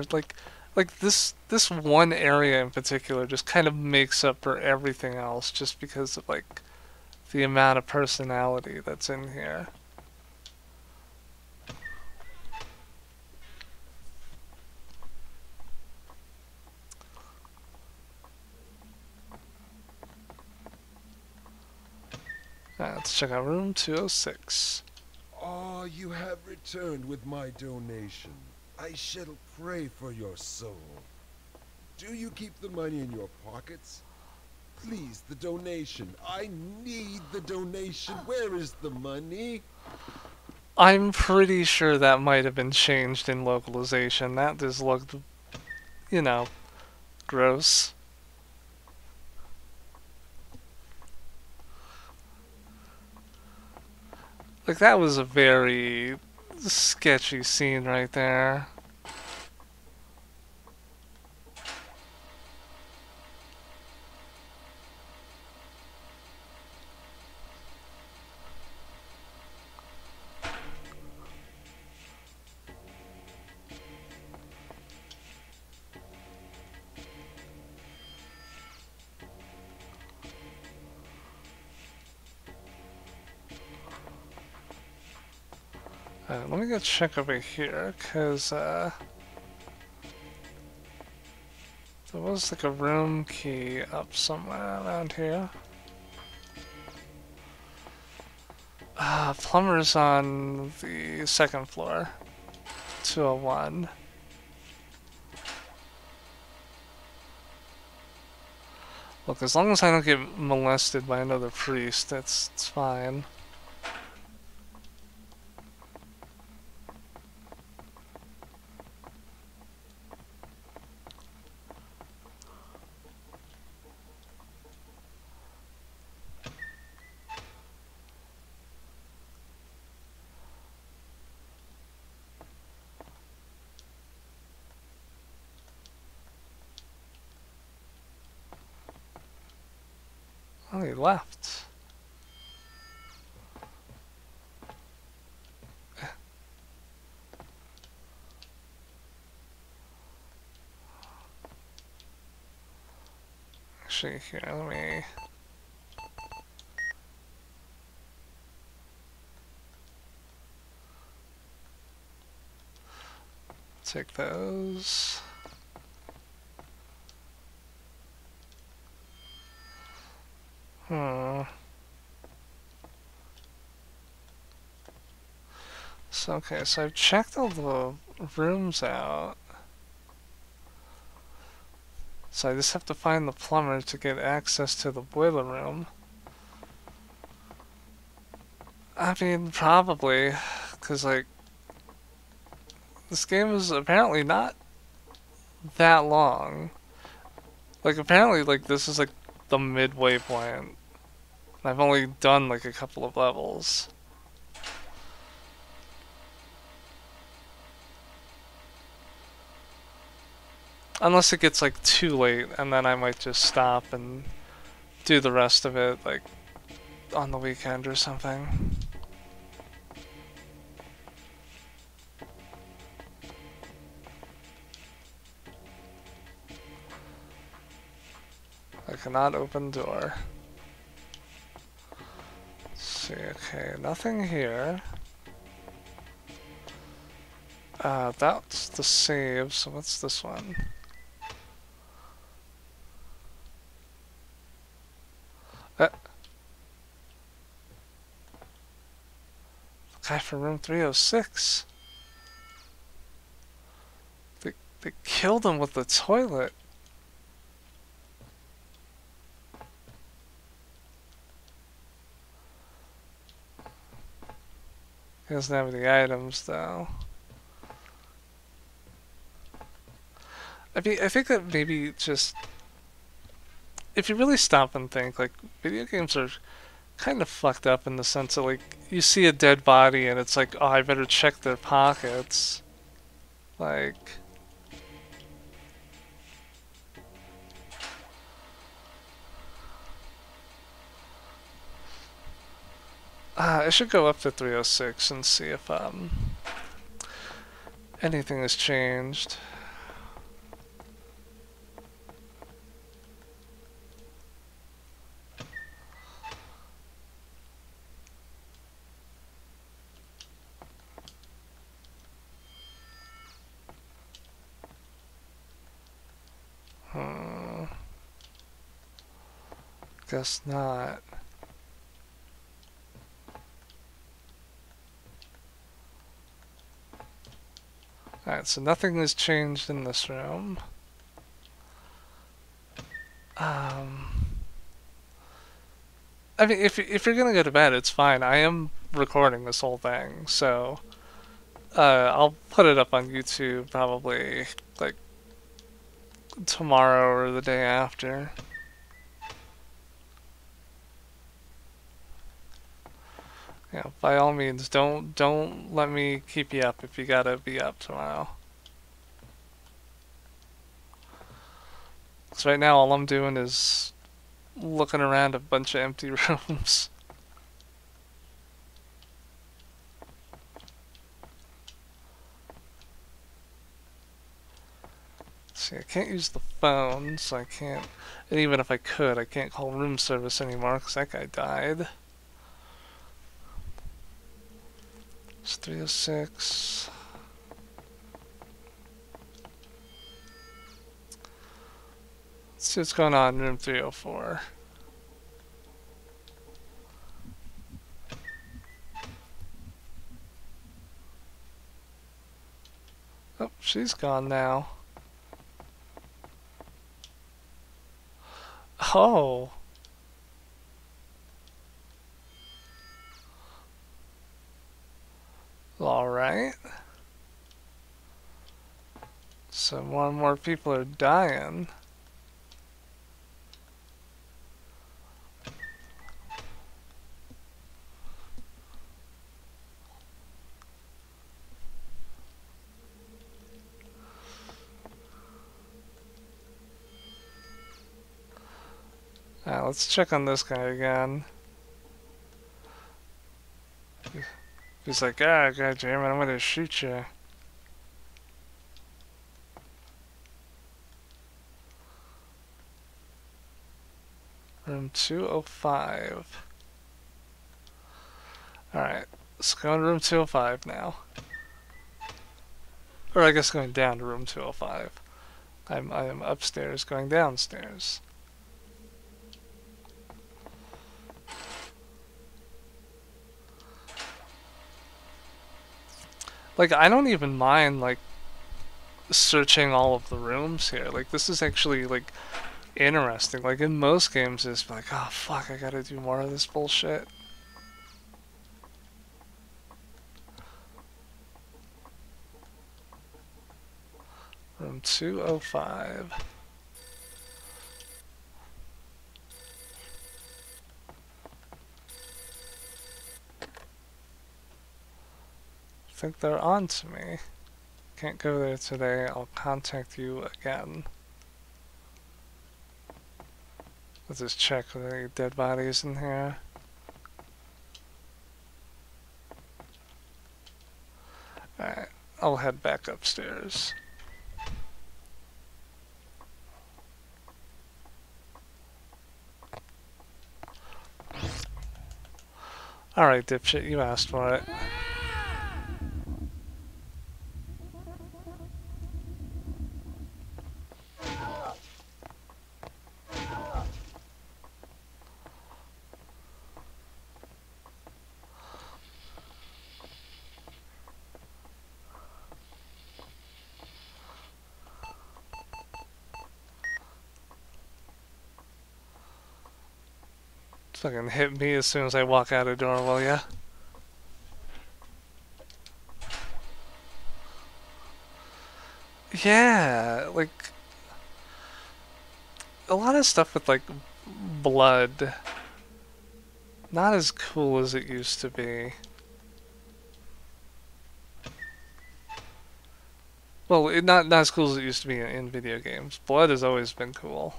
like this one area in particular just kind of makes up for everything else just because of like the amount of personality that's in here. Let's check out room 206. Oh, you have returned with my donation. I shall pray for your soul. Do you keep the money in your pockets? Please, the donation. I need the donation. Where is the money? I'm pretty sure that might have been changed in localization. That just looked, you know, gross. Like, that was a very sketchy scene right there. Let me go check over here, because, there was like a room key up somewhere around here. Plumber's on the second floor. 201. Look, as long as I don't get molested by another priest, it's fine. Oh, he left. Actually, here, let me... take those. So, okay, so I've checked all the rooms out. So I just have to find the plumber to get access to the boiler room. I mean, probably, because, like, this game is apparently not that long. Like, apparently, like, this is, like, the midway point. I've only done, like, a couple of levels. Unless it gets, like, too late, and then I might just stop and do the rest of it, like, on the weekend or something. cannot open door. Let's see, okay, nothing here. That's the save, so what's this one? The guy from room 306. They killed him with the toilet. He doesn't have any items though. I mean, I think that maybe just, if you really stop and think, like, video games are kind of fucked up in the sense that, like, you see a dead body and it's like, oh, I better check their pockets. Like, I should go up to 306 and see if anything has changed. Guess not. Alright, so nothing has changed in this room. I mean, if you're gonna go to bed, it's fine. I am recording this whole thing, so I'll put it up on YouTube probably like tomorrow or the day after. Yeah, by all means, don't let me keep you up if you gotta be up tomorrow. So right now all I'm doing is looking around a bunch of empty rooms. See, I can't use the phone, so I can't, and even if I could, I can't call room service anymore because that guy died. It's 306. Let's see what's going on in room 304. Oh, she's gone now. Oh. Alright. So more and more people are dying. Let's check on this guy again. He's like, ah, god damn it, I'm gonna shoot you. Room 205. Alright, let's go in room 205 now. Or I guess going down to room 205. I am upstairs going downstairs. Like, I don't even mind, like, searching all of the rooms here. Like, this is actually, like, interesting. Like, in most games, it's like, oh, fuck, I gotta do more of this bullshit. Room 205. I think they're on to me. Can't go there today. I'll contact you again. Let's just check if there are any dead bodies in here. Alright, I'll head back upstairs. Alright, dipshit, you asked for it. Fucking hit me as soon as I walk out a door, will ya? Yeah, like a lot of stuff with like blood, not as cool as it used to be. Well, not as cool as it used to be in video games. Blood has always been cool.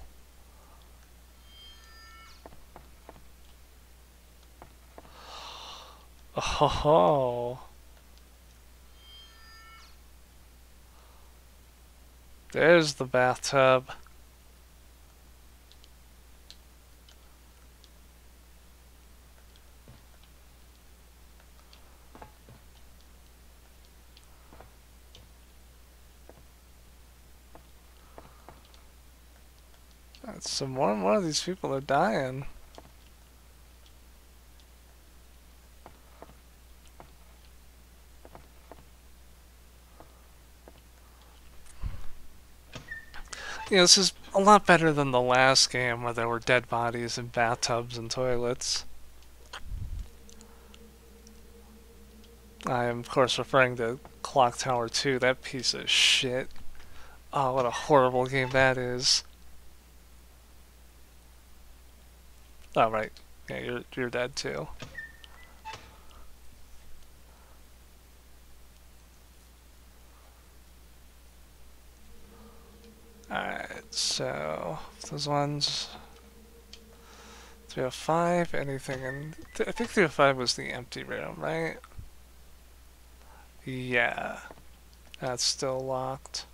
Oh, there's the bathtub. Some more and more of these people are dying. You know, this is a lot better than the last game where there were dead bodies in bathtubs and toilets. I am, of course, referring to Clock Tower 2, that piece of shit. Oh, what a horrible game that is. Oh, right. Yeah, you're dead too. Alright, so those ones 305, anything in I think 305 was the empty room, right? Yeah. That's still locked.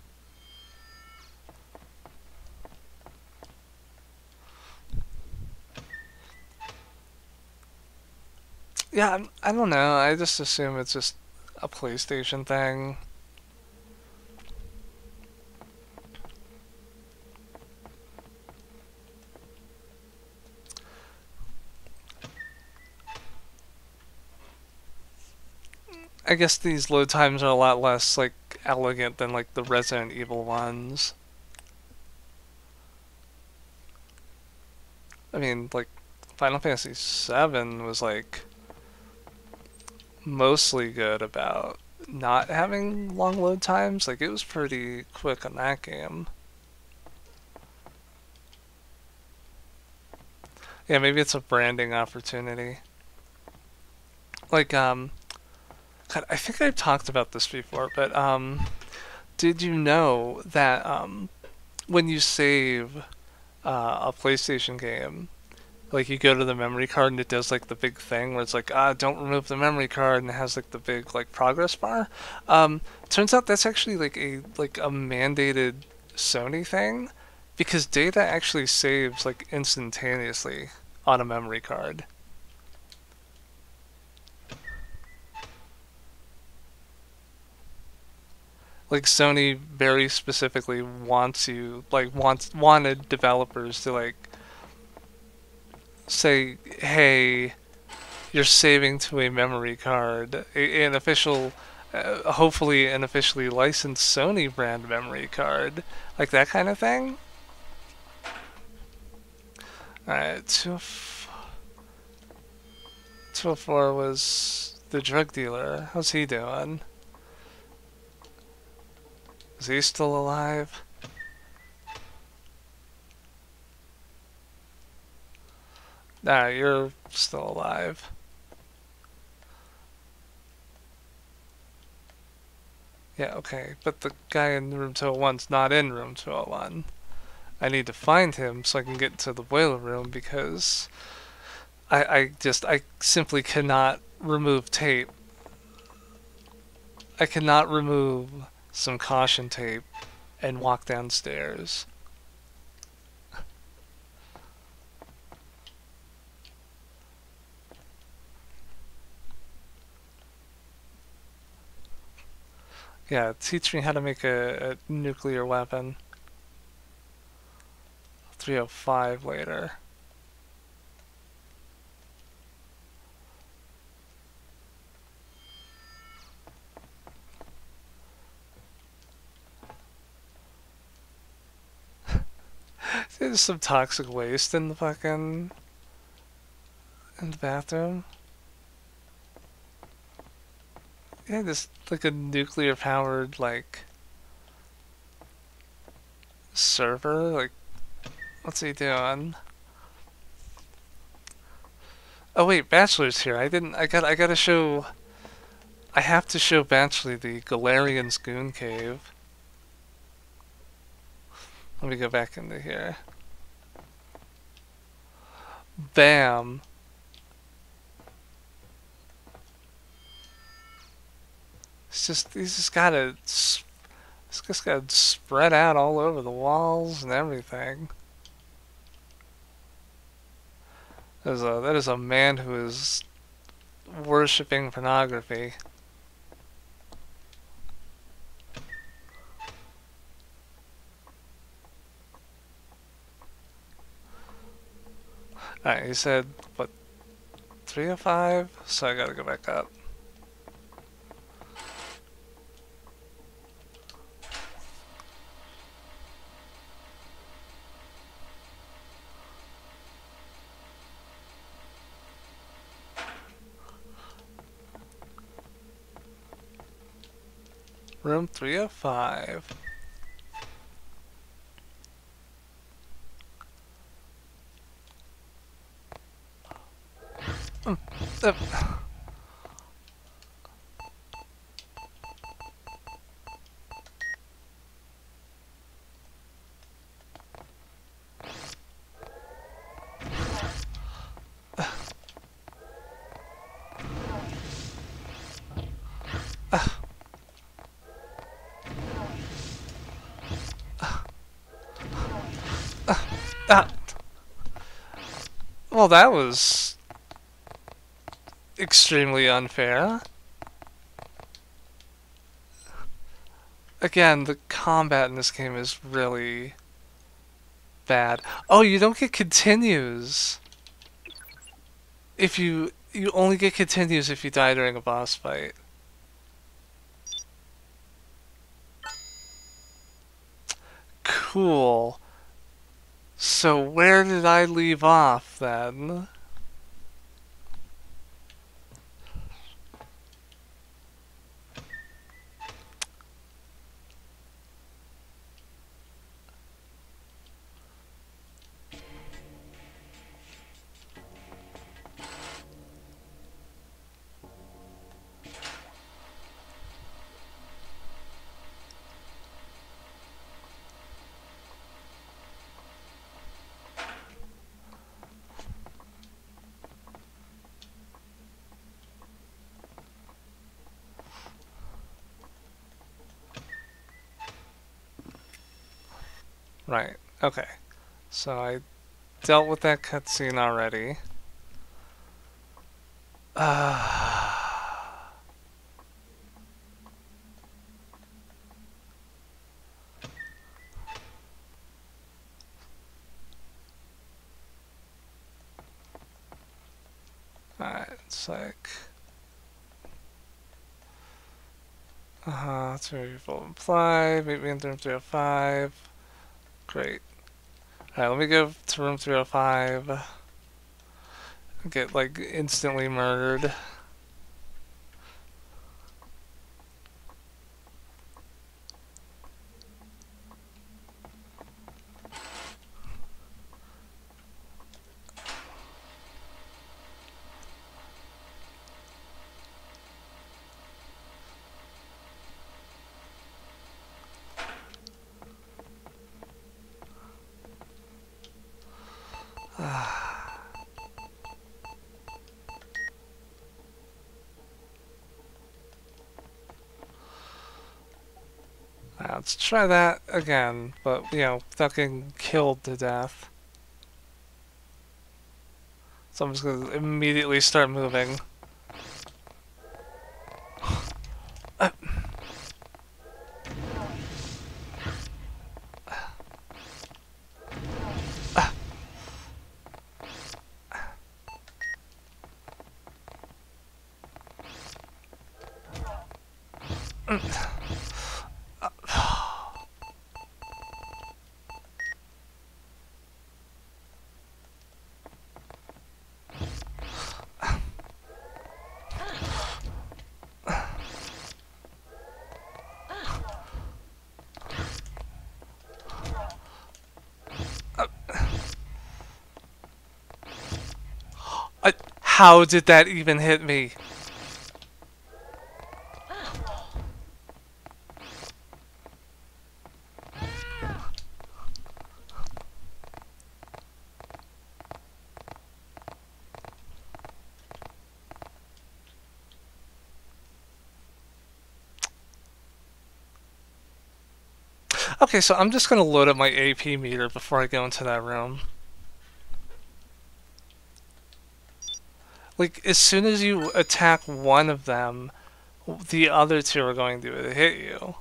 Yeah, I don't know. I just assume it's just a PlayStation thing. I guess these load times are a lot less, like, elegant than, like, the Resident Evil ones. I mean, like, Final Fantasy VII was, like, mostly good about not having long load times. Like, it was pretty quick on that game. Yeah, maybe it's a branding opportunity. Like, God, I think I've talked about this before, but, did you know that, when you save, a PlayStation game, like you go to the memory card and it does like the big thing where it's like, don't remove the memory card, and it has like the big like progress bar. Turns out that's actually like a mandated Sony thing, because data actually saves like instantaneously on a memory card. Like Sony very specifically wanted developers to like say, hey, you're saving to a memory card, an official, hopefully an officially licensed Sony brand memory card, like that kind of thing. Alright, 204 was the drug dealer. How's he doing? Is he still alive? Nah, you're still alive. Yeah, okay, but the guy in room 201's not in room 201. I need to find him so I can get to the boiler room, because I simply cannot remove tape. I cannot remove some caution tape and walk downstairs. Yeah, teach me how to make a nuclear weapon. 305 later. There's some toxic waste in the fucking in the bathroom. Yeah, just like a nuclear powered like server. Like, what's he doing? Oh wait, Bachelor's here. I gotta show. I have to show Bachelor the Galerians Goon Cave. Let me go back into here. Bam. He's just got spread out all over the walls and everything. That is a man who is worshipping pornography. Alright, he said, what, 305? So I gotta go back up. Room 305. Well, that was extremely unfair. Again, the combat in this game is really bad. Oh, you don't get continues. If you only get continues if you die during a boss fight. Cool. So where did I leave off then? Right, okay. So I dealt with that cutscene already. Alright, it's like... it's very full imply, meet me in room 305. Great. Alright, let me go to room 305. Get, like, instantly murdered. Let's try that again, but, you know, without getting killed to death. So I'm just gonna immediately start moving. How did that even hit me? Okay, so I'm just gonna load up my AP meter before I go into that room. Like, as soon as you attack one of them, the other two are going to hit you.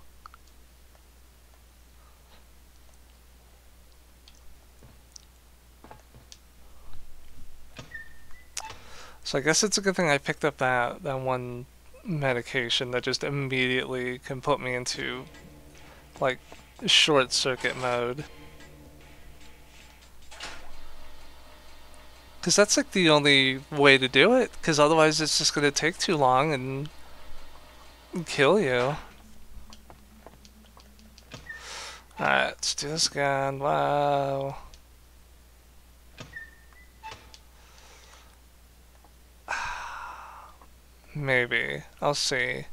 So I guess it's a good thing I picked up that one medication that just immediately can put me into, like, short circuit mode. Because that's like the only way to do it, because otherwise it's just going to take too long and kill you. Alright, let's do this again. Wow. Maybe. I'll see.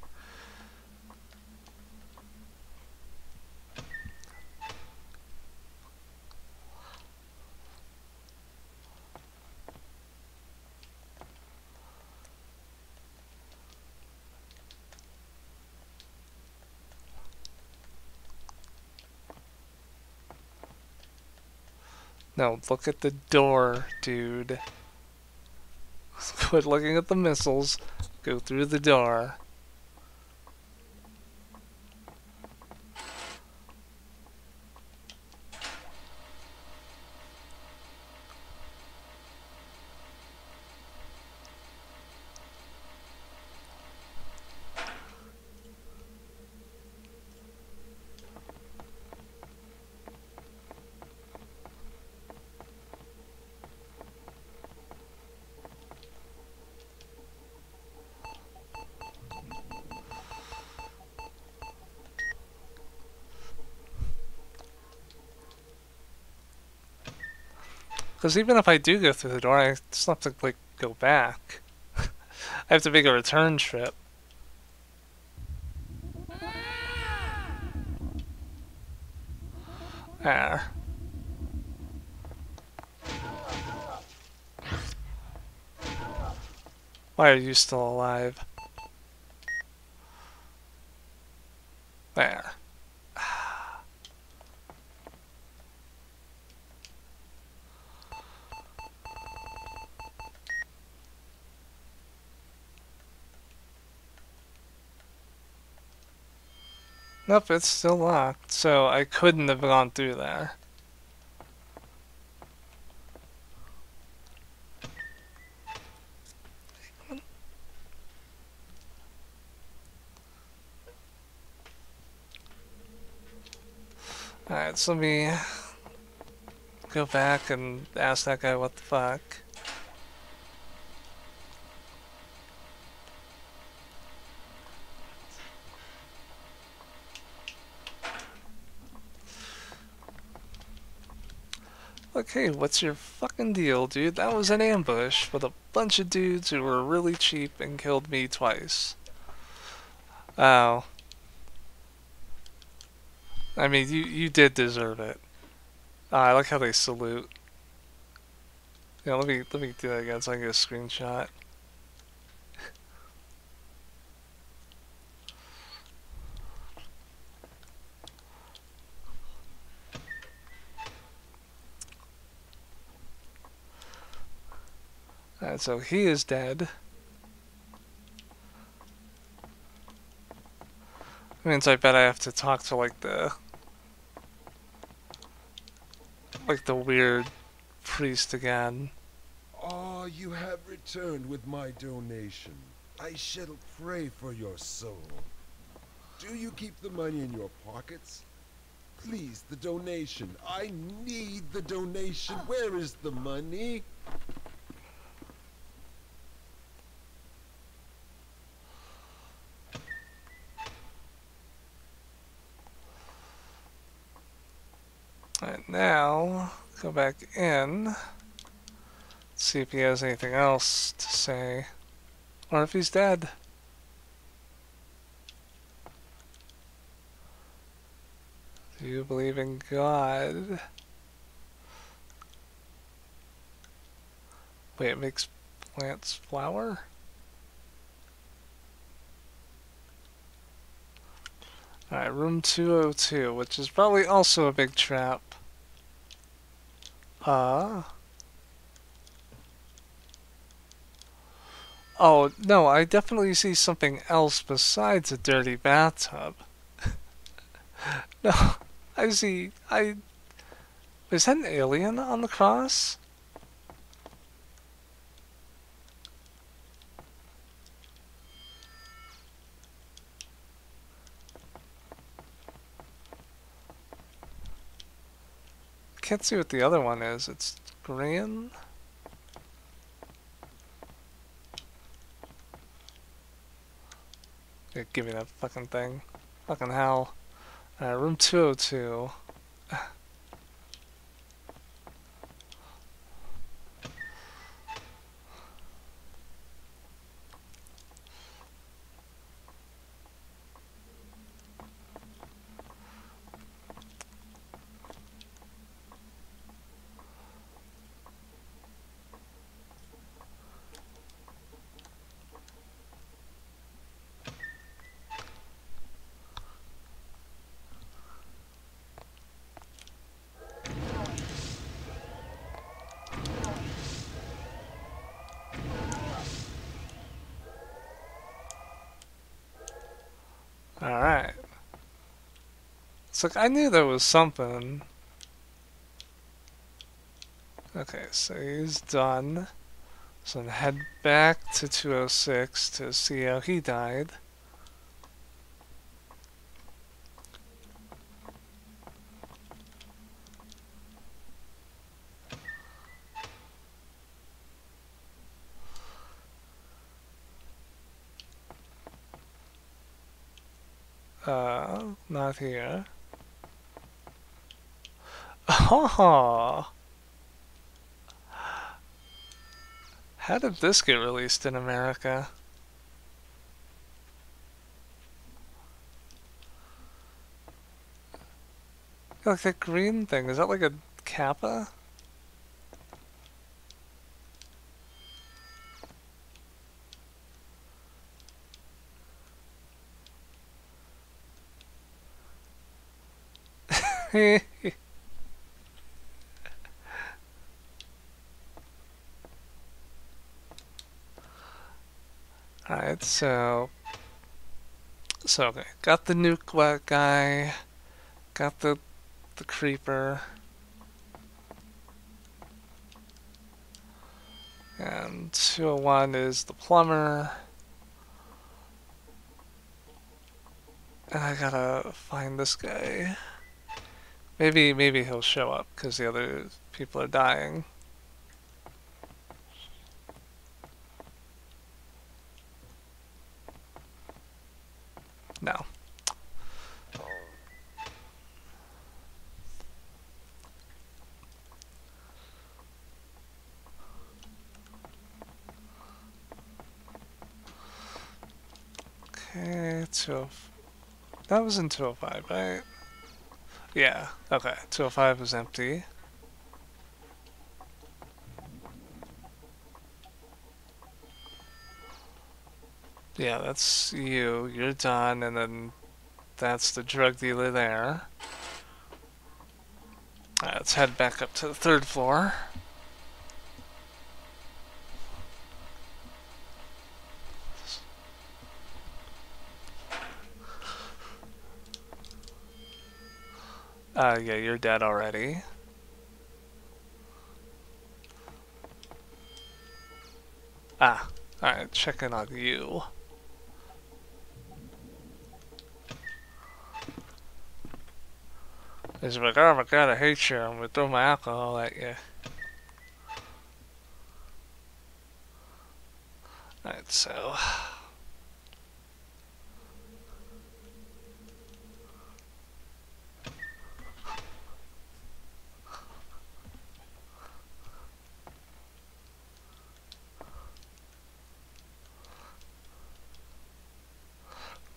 No, look at the door, dude. Quit looking at the missiles. Go through the door. Because even if I do go through the door, I still have to, like, go back. I have to make a return trip. There. Why are you still alive? There. Nope, it's still locked, so I couldn't have gone through there. Alright, so let me go back and ask that guy what the fuck. Okay, what's your fucking deal, dude? That was an ambush with a bunch of dudes who were really cheap and killed me twice. Oh. I mean, you did deserve it. I like how they salute. Yeah, let me do that again so I can get a screenshot. Alright, so he is dead. Means I bet I have to talk to like the weird priest again. Ah, you have returned with my donation. I shall pray for your soul. Do you keep the money in your pockets? Please, the donation. I need the donation. Where is the money? Alright, now go back in. See if he has anything else to say. Or if he's dead. Do you believe in God? Wait, it makes plants flower? Alright, room 202, which is probably also a big trap. Oh, no, I definitely see something else besides a dirty bathtub. No, is that an alien on the cross? Can't see what the other one is. It's green? Yeah, give me that fucking thing. Fucking hell. Room 202. Alright. It's like I knew there was something. Okay, so he's done. So then head back to 206 to see how he died. Not here. Oh! How did this get released in America? Like that green thing, is that like a kappa? Alright, so okay, got the nuke wet guy, got the creeper, and 201 is the plumber, and I gotta find this guy. Maybe he'll show up because the other people are dying. No. Okay, that was in 205, right? Yeah, okay. 205 is empty. Yeah, that's you. You're done, and then that's the drug dealer there. Alright, let's head back up to the 3rd floor. Yeah, you're dead already. Alright, check in on you. He's like, oh my god, I hate you. I'm gonna throw my alcohol at you. Alright, so...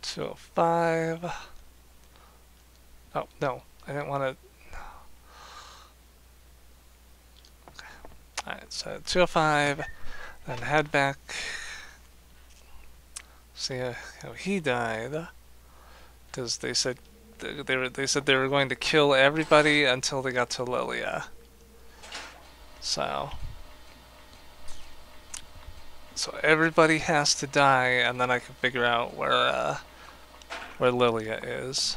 205. Oh, no. I didn't want to... Okay. Alright, so 205. Then head back. See how he died. Because they said they said they were going to kill everybody until they got to Lilia. So everybody has to die, and then I can figure out where Lilia is.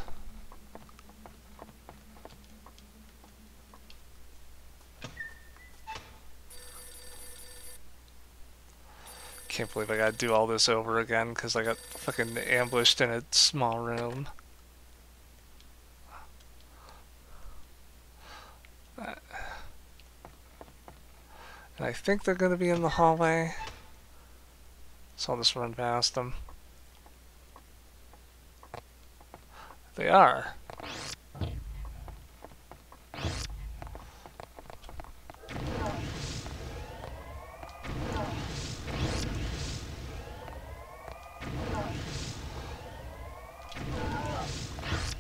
Can't believe I gotta do all this over again because I got fucking ambushed in a small room. And I think they're gonna be in the hallway, so I'll just run past them. They are.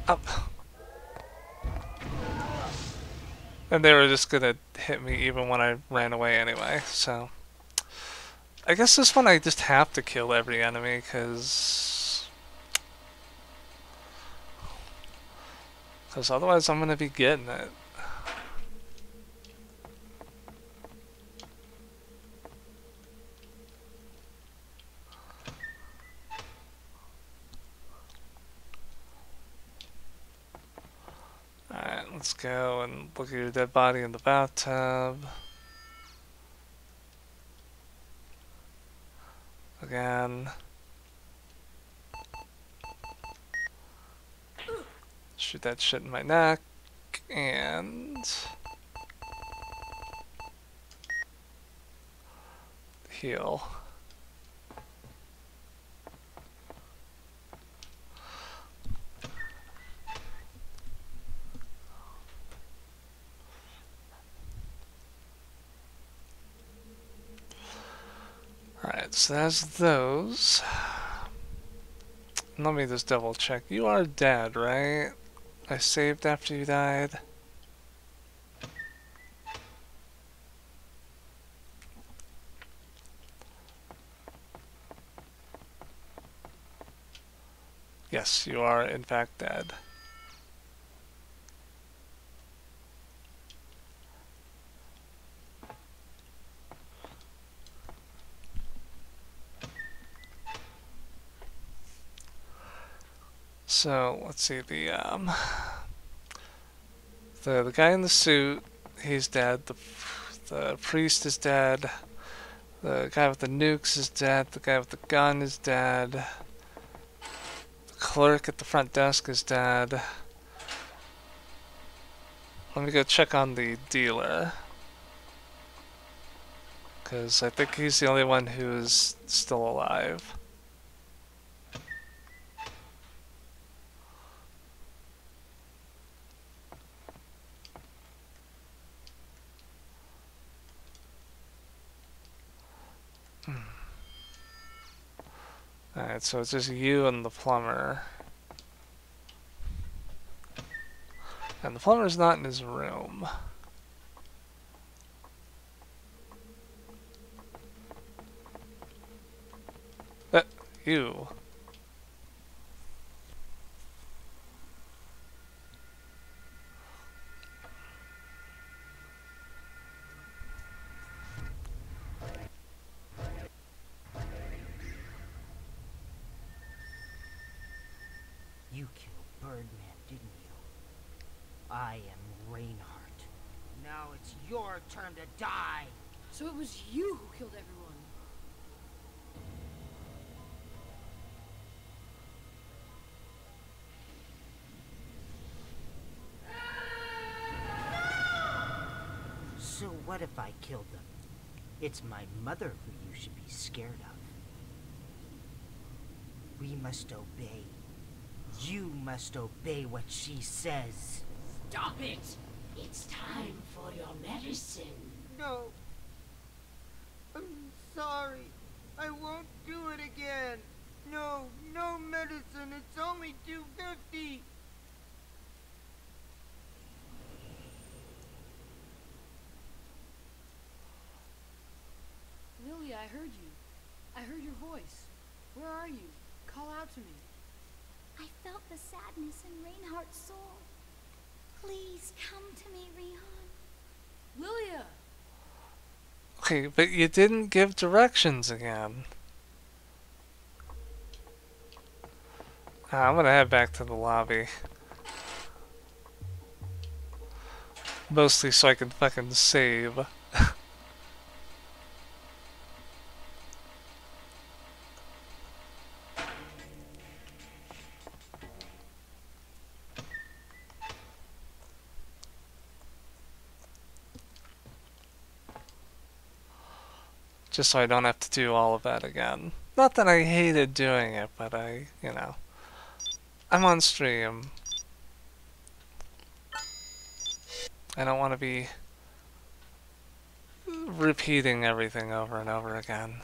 Up. And they were just gonna hit me even when I ran away anyway, so... I guess this one I just have to kill every enemy, because otherwise I'm gonna be getting it. Alright, let's go and look at your dead body in the bathtub. Again. Shoot that shit in my neck. And... heal. Alright, so that's those. Let me just double check. You are dead, right? I saved after you died. Yes, you are in fact dead. So let's see, the guy in the suit, he's dead. The priest is dead. The guy with the nukes is dead. The guy with the gun is dead. The clerk at the front desk is dead. Let me go check on the dealer, because I think he's the only one who is still alive. Alright, so it's just you and the plumber. And the plumber's not in his room. You. You killed Birdman, didn't you? I am Reinhardt. Now it's your turn to die. So it was you who killed everyone. So what if I killed them? It's my mother who you should be scared of. We must obey. You must obey what she says. Stop it! It's time for your medicine. No. I'm sorry. I won't do it again. No, no medicine. It's only $2.50. Lily, I heard you. I heard your voice. Where are you? Call out to me. I felt the sadness in Reinhardt's soul. Please come to me, Rihan. Lilia! Okay, but you didn't give directions again. I'm gonna head back to the lobby. Mostly so I can fucking save. Just so I don't have to do all of that again. Not that I hated doing it, but you know. I'm on stream. I don't want to be repeating everything over and over again.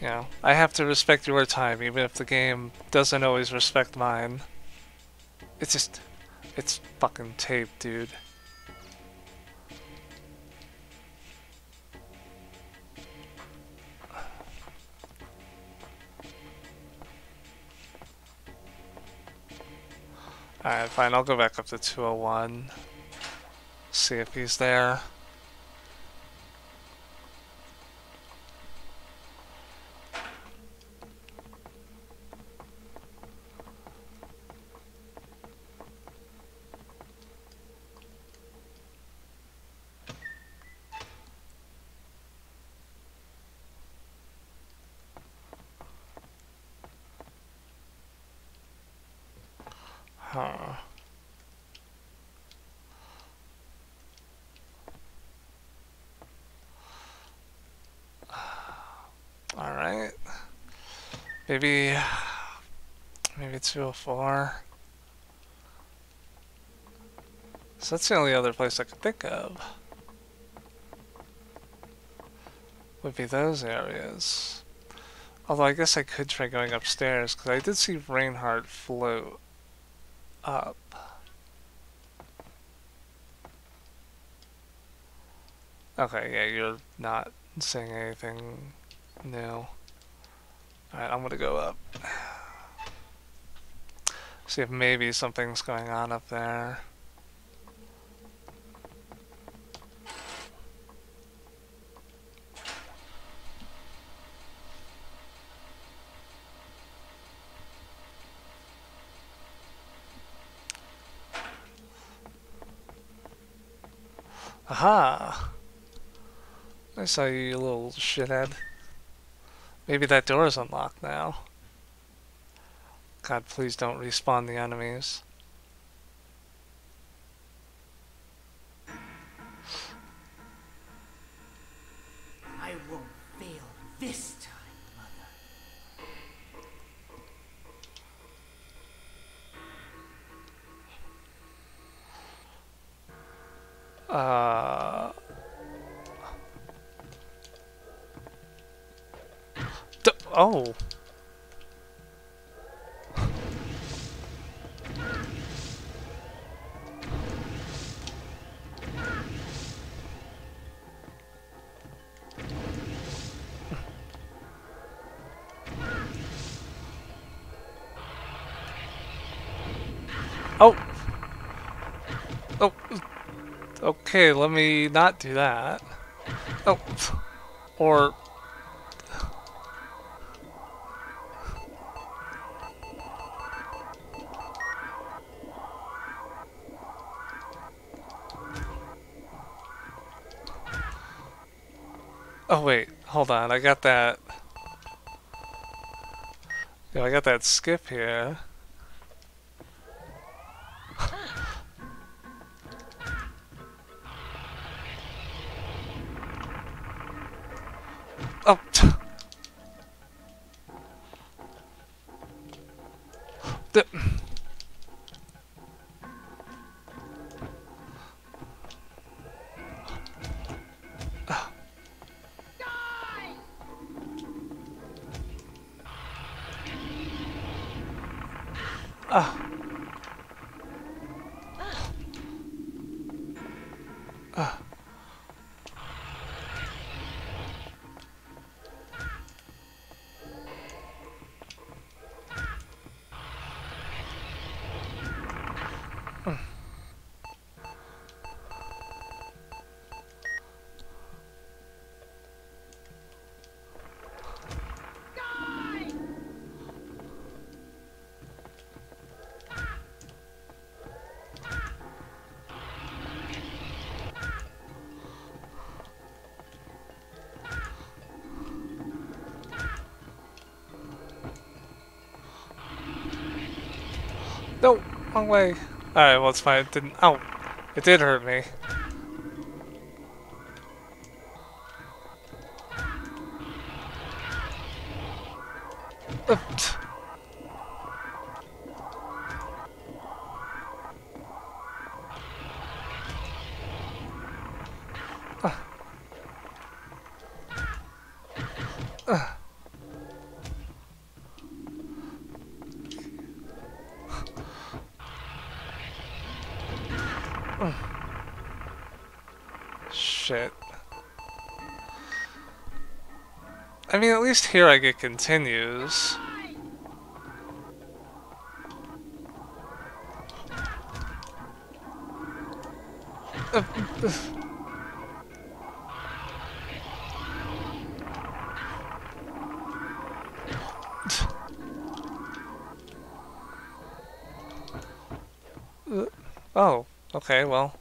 You know, I have to respect your time, even if the game doesn't always respect mine. It's just... it's fucking tape, dude. Alright, fine, I'll go back up to 201. See if he's there. Huh. Alright. Maybe 204. So that's the only other place I could think of. Would be those areas. Although I guess I could try going upstairs, because I did see Reinhardt float up. Okay, yeah, you're not saying anything new. Alright, I'm gonna go up. See if maybe something's going on up there. Aha! I saw you, you little shithead. Maybe that door is unlocked now. God, please don't respawn the enemies. I won't fail this time, Mother. Oh. Oh. Oh. Okay, let me not do that. Oh. Or... oh wait, hold on, I got that... Yeah, I got that skip here. Oh. The No, wrong way. Alright, well it's fine. It didn't. Oh, it did hurt me. Shit. I mean, at least here I get continues. Oh, okay, well.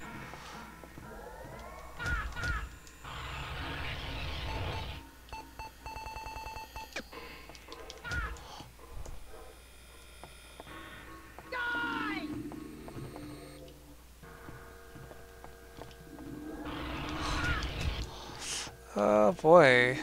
Oh boy.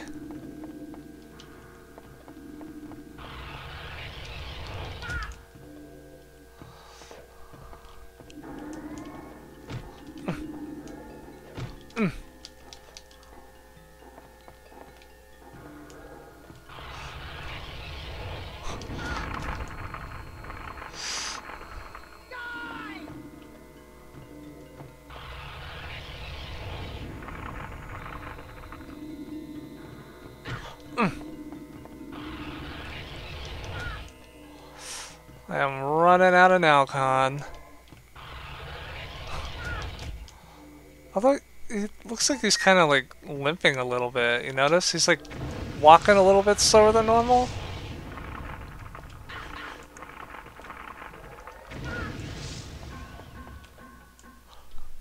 I am running out of Nalcon. Although, it looks like he's kind of like limping a little bit. You notice? He's like walking a little bit slower than normal.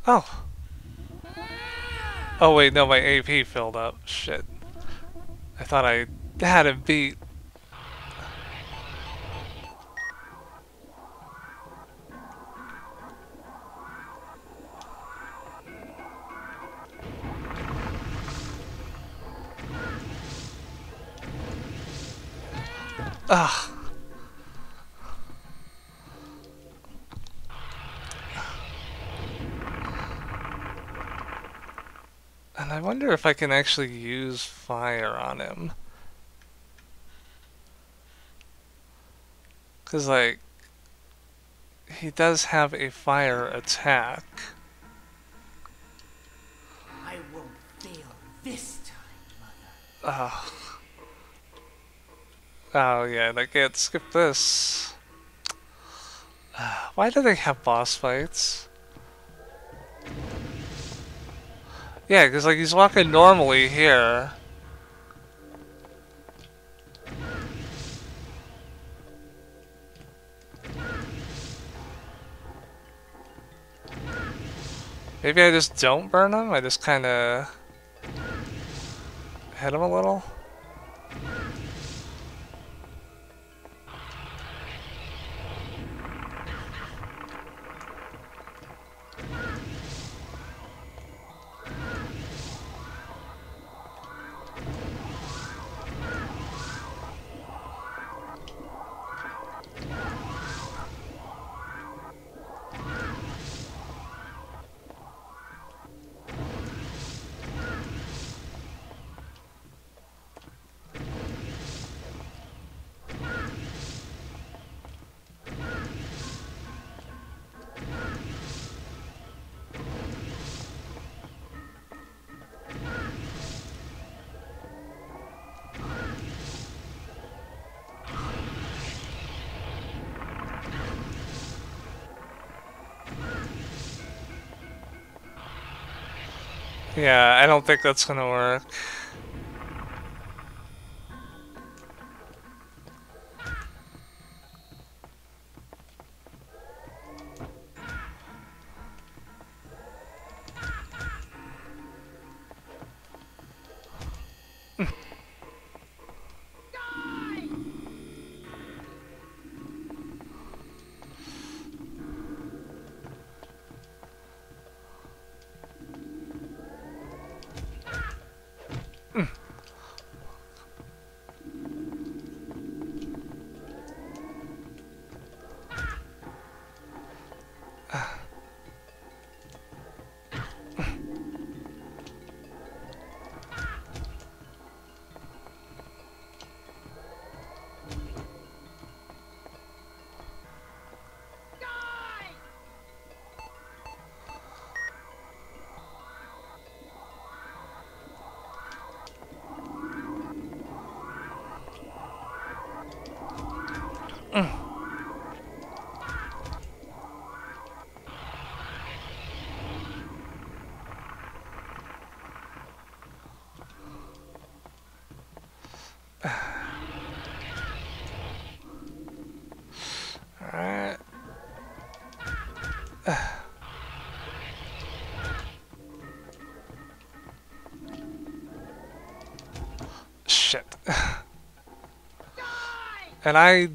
Oh. Oh wait, no, my AP filled up. Shit. I thought I had him beat. Ugh. And I wonder if I can actually use fire on him. 'Cause like, he does have a fire attack. I won't fail this time, Mother. Oh yeah, I can't skip this. Why do they have boss fights? Yeah, because like he's walking normally here. Maybe I just don't burn him? I just kind of hit him a little? Yeah, I don't think that's gonna work. Alright. Shit. And I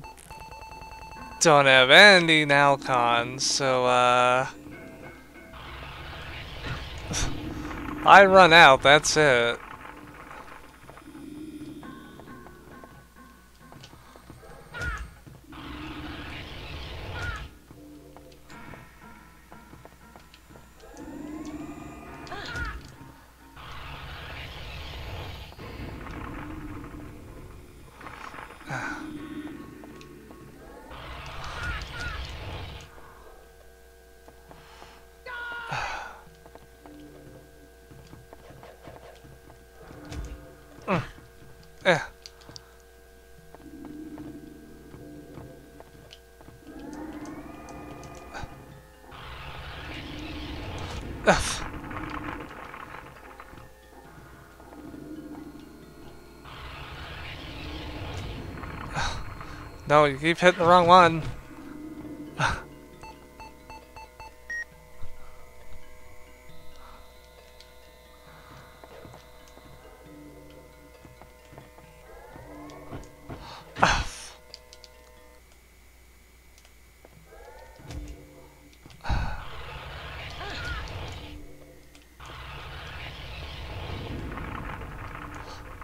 don't have any Nalcons, so I run out, that's it. No, you keep hitting the wrong one.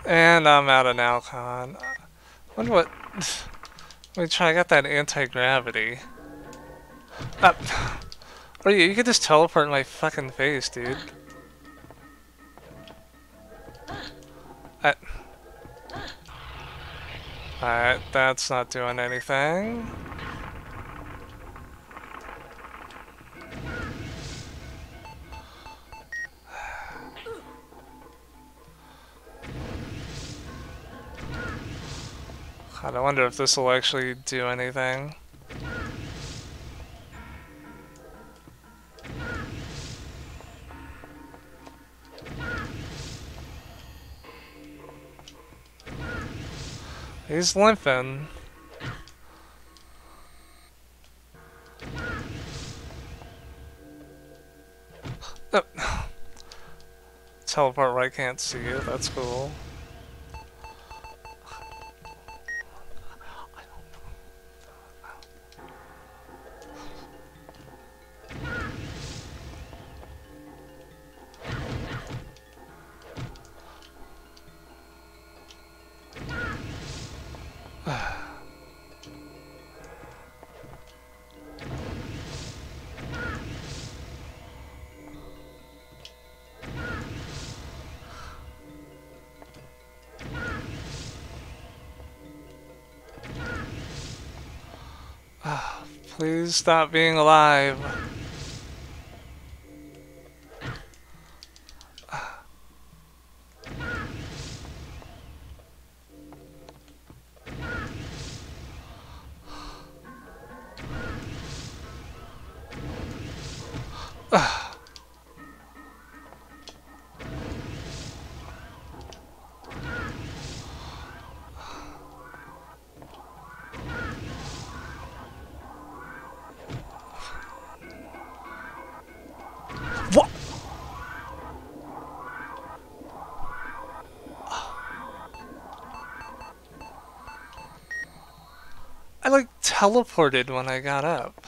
And I'm out of Nalcon. Wonder what. Let me try. I got that anti-gravity. What are you? You could just teleport in my fucking face, dude. Alright, that's not doing anything. God, I wonder if this will actually do anything. He's limping. Oh. Teleport where I can't see you, that's cool. Please stop being alive. I like teleported when I got up.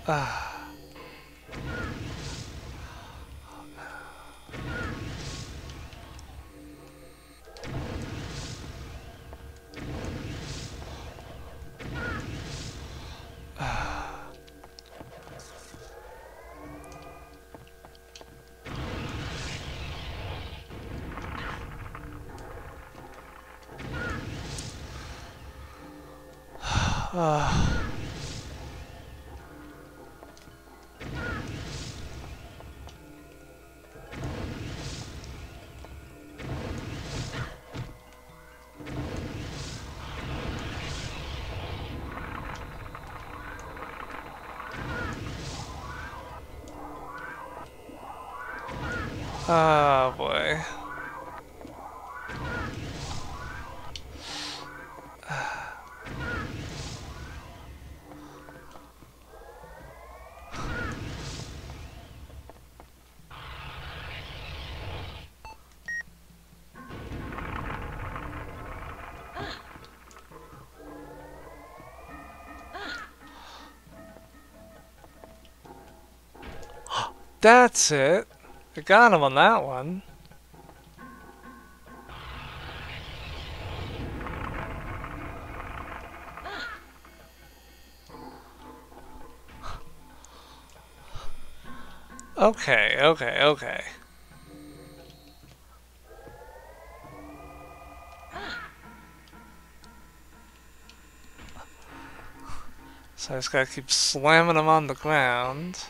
Ah. Oh boy. That's it. I got him on that one. Okay, okay, okay. So I just gotta keep slamming him on the ground.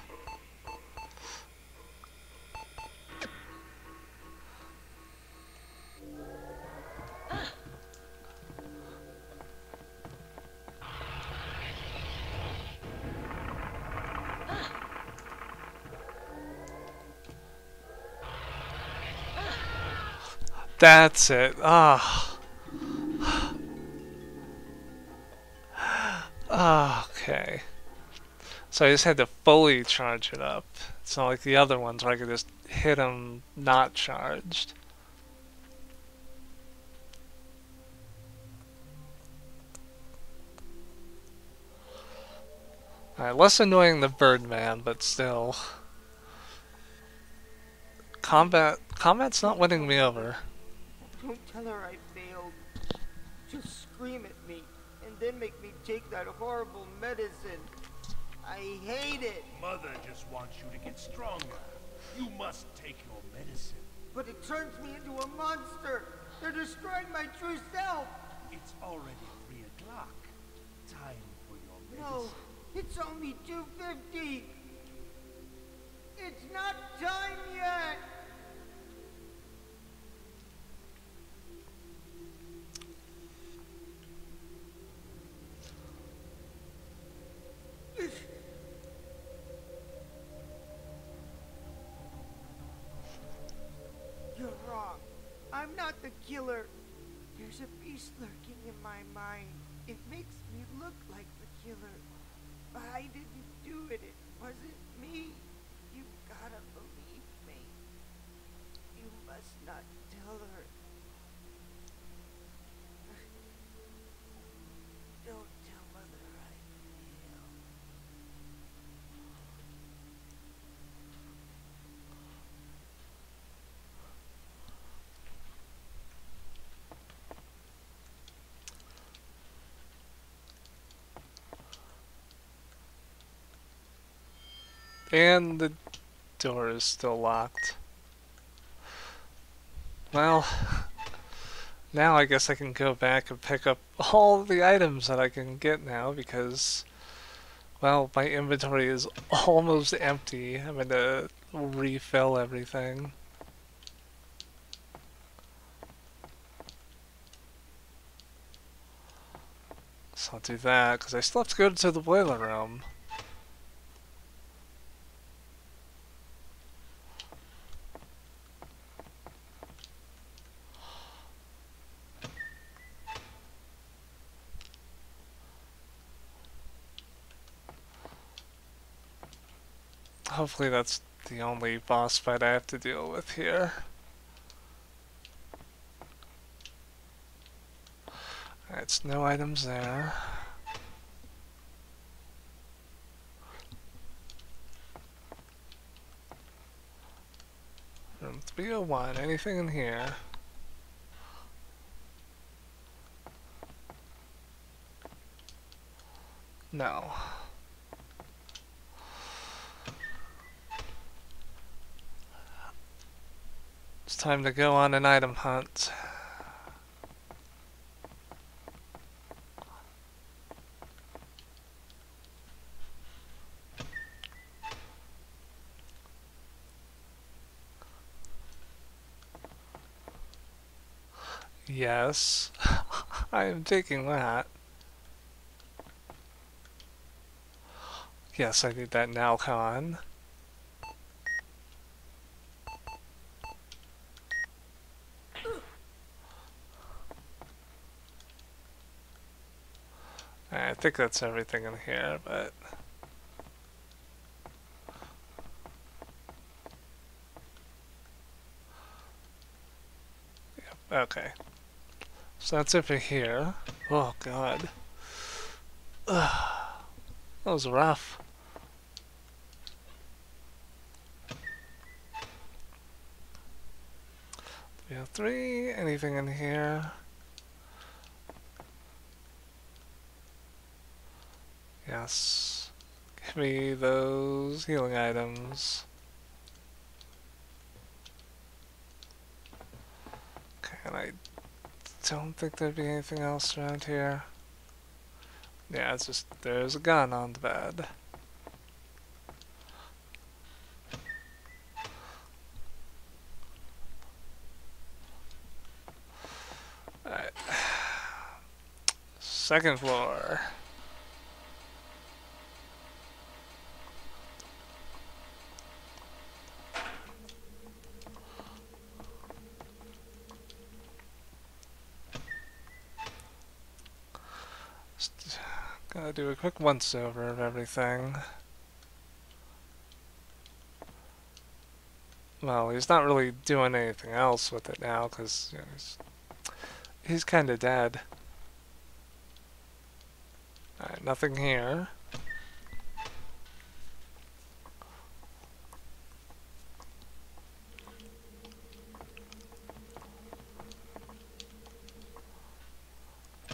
That's it. Ah. Okay. So I just had to fully charge it up. It's not like the other ones where I could just hit them not charged. Alright, less annoying the Birdman, but still. Combat's not winning me over. Don't tell her I failed. Just scream at me, and then make me take that horrible medicine. I hate it. Mother just wants you to get stronger. You must take your medicine. But it turns me into a monster. They're destroying my true self. It's already 3 o'clock. Time for your No, medicine. it's only 2:50. It's not time yet. You're wrong. I'm not the killer. There's a beast lurking in my mind. It makes me look like the killer. But I didn't do it. It wasn't me. You gotta believe me. You must not tell her. Don't tell Mother I failed. And the door is still locked. Well, now I guess I can go back and pick up all the items that I can get now because, well, my inventory is almost empty. I'm gonna refill everything. So I'll do that because I still have to go to the boiler room. Hopefully that's the only boss fight I have to deal with here. Alright, no items there. Room 301, anything in here? No. It's time to go on an item hunt. Yes, I am taking that. Yes, I need that Nalcon. I think that's everything in here, but... Yep, okay. So that's it for here. Oh god. Ugh. That was rough. We have 3. Anything in here? Yes. Give me those healing items. Okay, and I don't think there'd be anything else around here. Yeah, it's just there's a gun on the bed. Alright. Second floor. Just gotta do a quick once over of everything. Well, he's not really doing anything else with it now because you know, he's kind of dead. Alright, nothing here.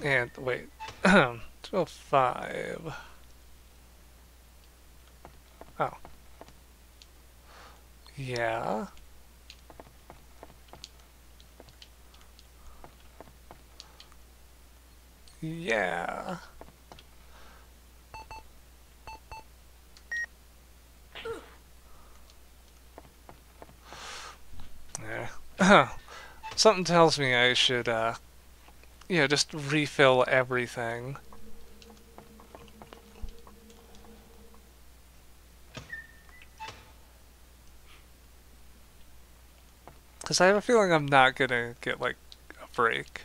And wait, 205. Oh. Yeah. Yeah. Yeah. Something tells me I should, you know, just refill everything. Because I have a feeling I'm not gonna get, like, a break.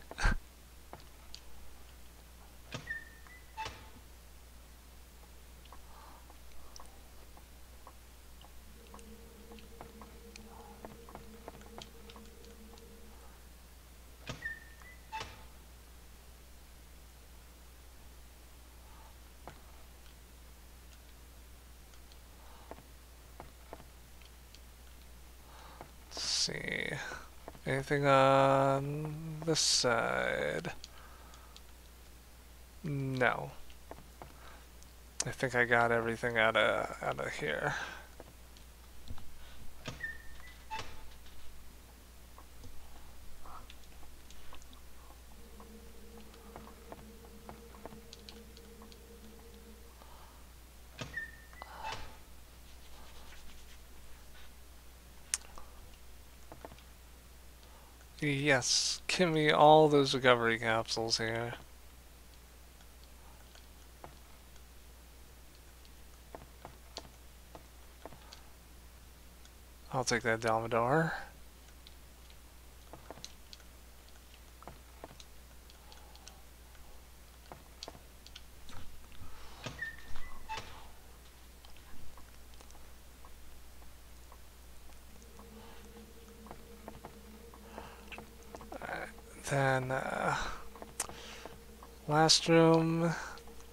Let's see. Anything on this side? No. I think I got everything out of here. Yes, give me all those recovery capsules here. I'll take that Dalmador. Then, Last room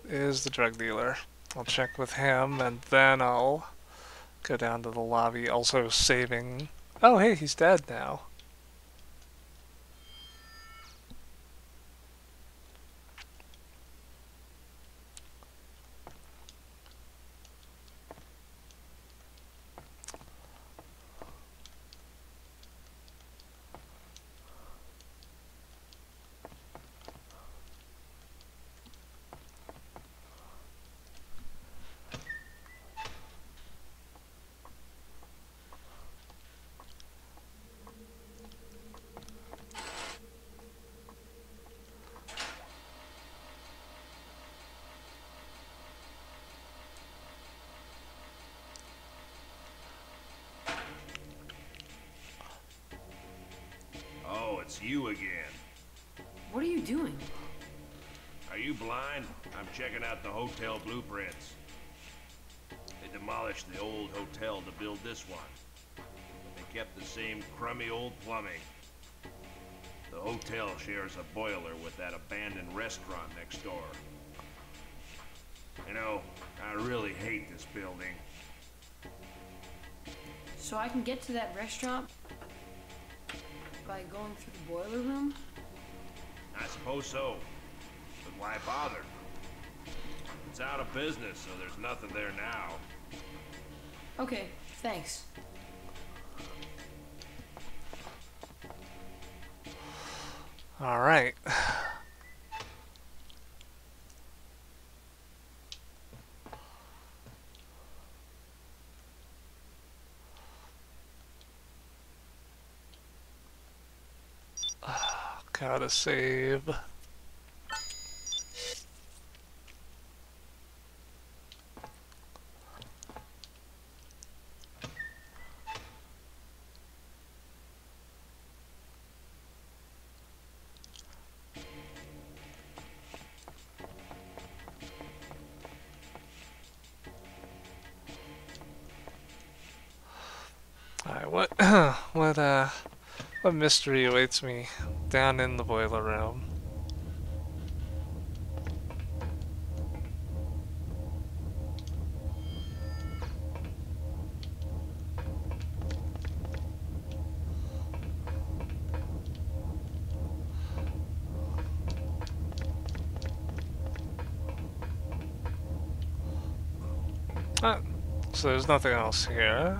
is the drug dealer. I'll check with him and then I'll go down to the lobby, also saving... Oh, hey, he's dead now. Oh, it's you again. What are you doing? Are you blind? I'm checking out the hotel blueprints. They demolished the old hotel to build this one. They kept the same crummy old plumbing. The hotel shares a boiler with that abandoned restaurant next door. You know, I really hate this building. So I can get to that restaurant by going through the boiler room? I suppose so. But why bother? It's out of business, so there's nothing there now. Okay, thanks. Alright. Gotta save. Alright, what mystery awaits me down in the boiler room? Ah, so there's nothing else here.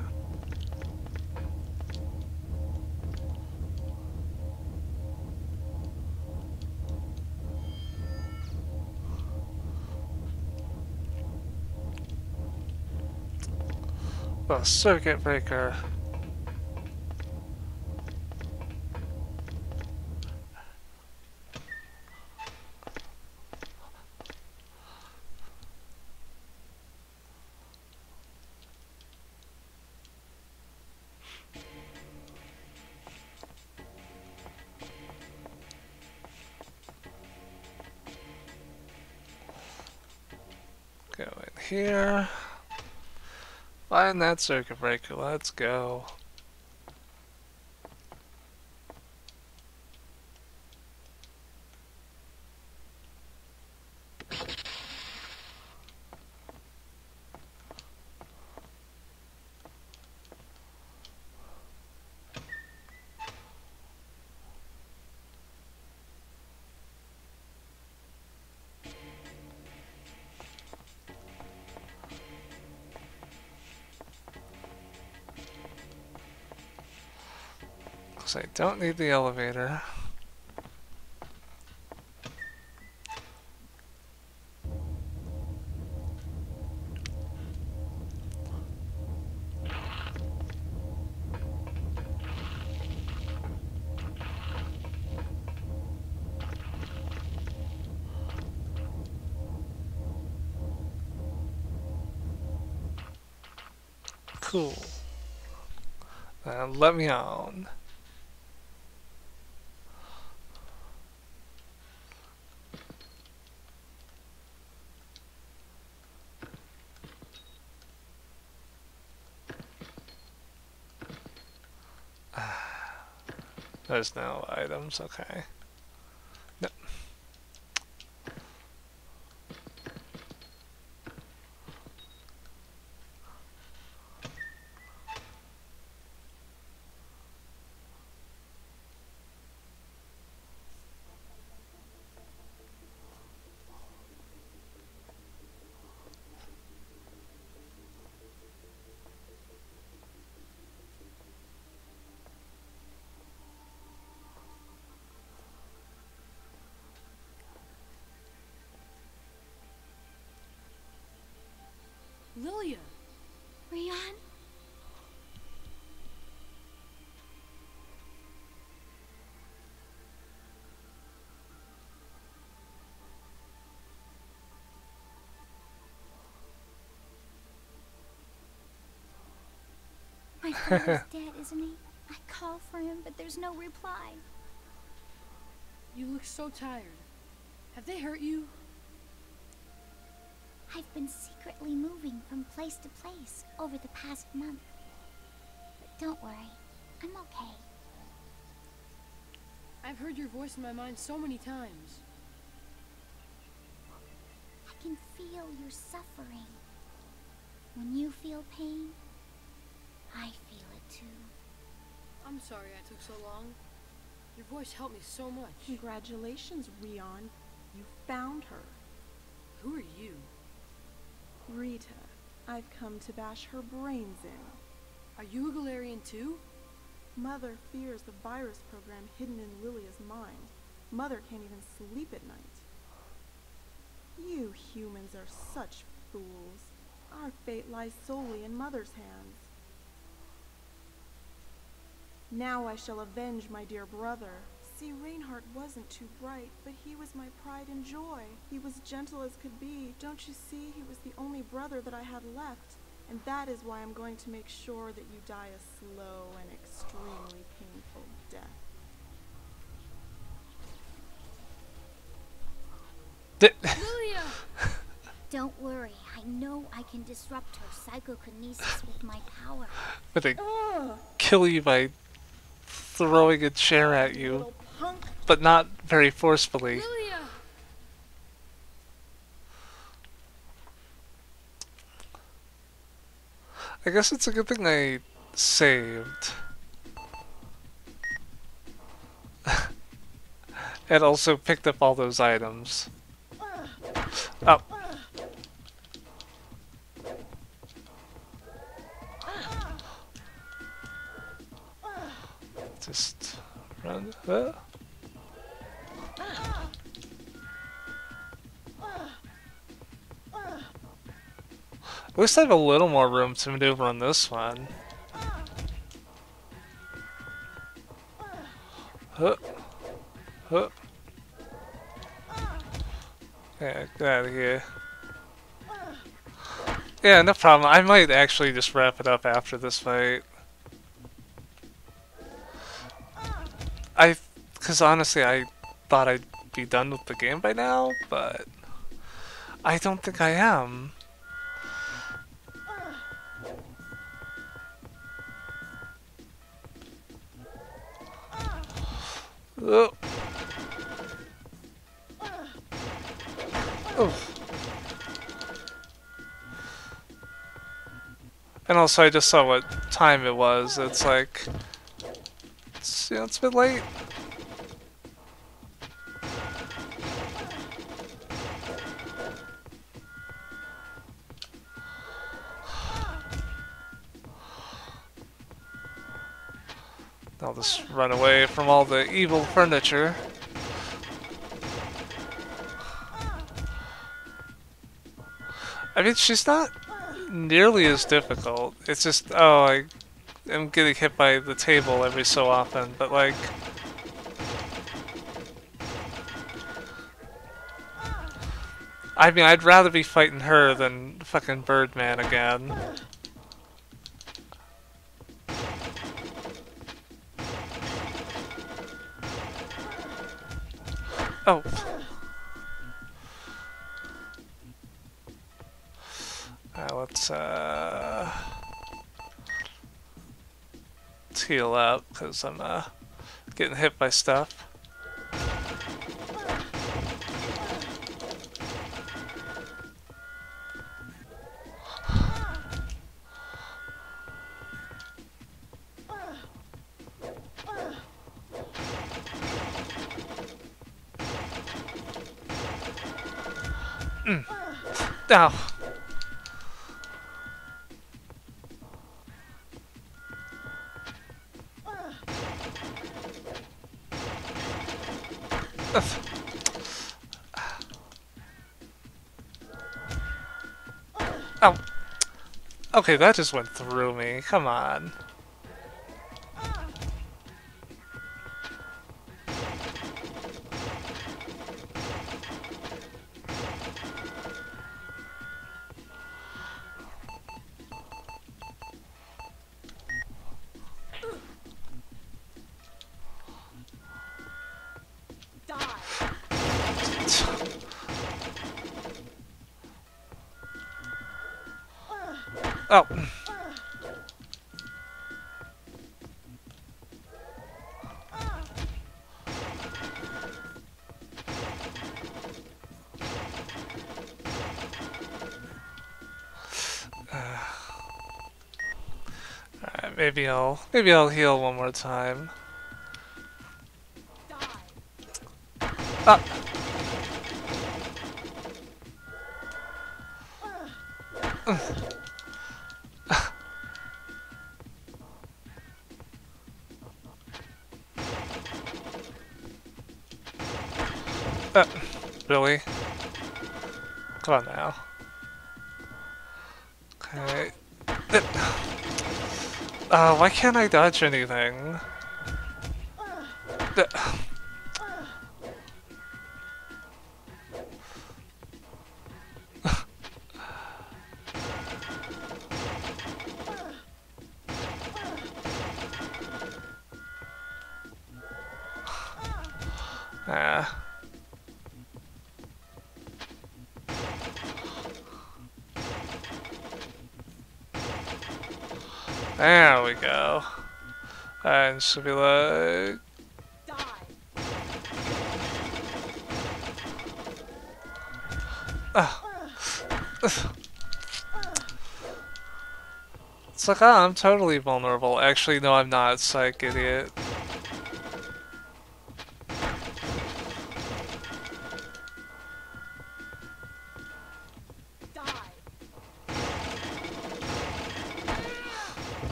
The circuit breaker. Go in here. Find that circuit breaker. Let's go. So I don't need the elevator. Cool. Let me on. There's no items, okay. No. Father's dead, isn't he? I call for him, but there's no reply. You look so tired. Have they hurt you? I've been secretly moving from place to place over the past month. But don't worry, I'm okay. I've heard your voice in my mind so many times. I can feel your suffering. When you feel pain, I feel it too. I'm sorry I took so long. Your voice helped me so much. Congratulations, Rion. You found her. Who are you? Rita. I've come to bash her brains in. Are you a Galerian too? Mother fears the virus program hidden in Lilia's mind. Mother can't even sleep at night. You humans are such fools. Our fate lies solely in Mother's hands. Now I shall avenge my dear brother. See, Reinhardt wasn't too bright, but he was my pride and joy. He was gentle as could be. Don't you see, he was the only brother that I had left. And that is why I'm going to make sure that you die a slow and extremely painful death. Lilia! Don't worry, I know I can disrupt her psychokinesis with my power. But they kill you by throwing a chair at you, but not very forcefully. Lilia! I guess it's a good thing I saved. And also picked up all those items. Oh. Just run. At least I have a little more room to maneuver on this one. Huh. Huh. Yeah, get out of here. Yeah, no problem. I might actually just wrap it up after this fight. Because honestly, I thought I'd be done with the game by now, but I don't think I am. Oh. Oof. And also, I just saw what time it was. It's like, it's a bit late. I'll just run away from all the evil furniture. I mean, she's not nearly as difficult. It's just, oh, I am getting hit by the table every so often, but like... I mean, I'd rather be fighting her than fucking Birdman again. Oh. Let's heal up, because I'm getting hit by stuff. Ow. Oh. Okay, that just went through me. Come on. Oh. Alright, maybe I'll heal one more time. Ah. Really? Come on now. Okay. Why can't I dodge anything? Ah. There we go. And should be like... It's like, oh, I'm totally vulnerable. Actually, no, I'm not. Psych, idiot.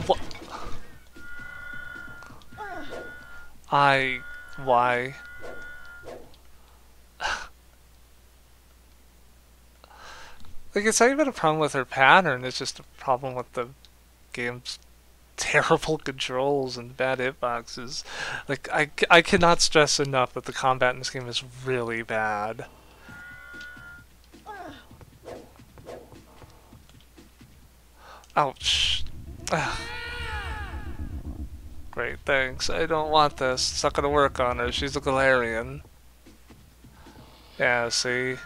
What? Why? Like, it's not even a problem with her pattern, it's just a problem with the game's terrible controls and bad hitboxes. Like, I cannot stress enough that the combat in this game is really bad. Ouch. Great, thanks. I don't want this. It's not gonna work on her. She's a Galerian. Yeah, see?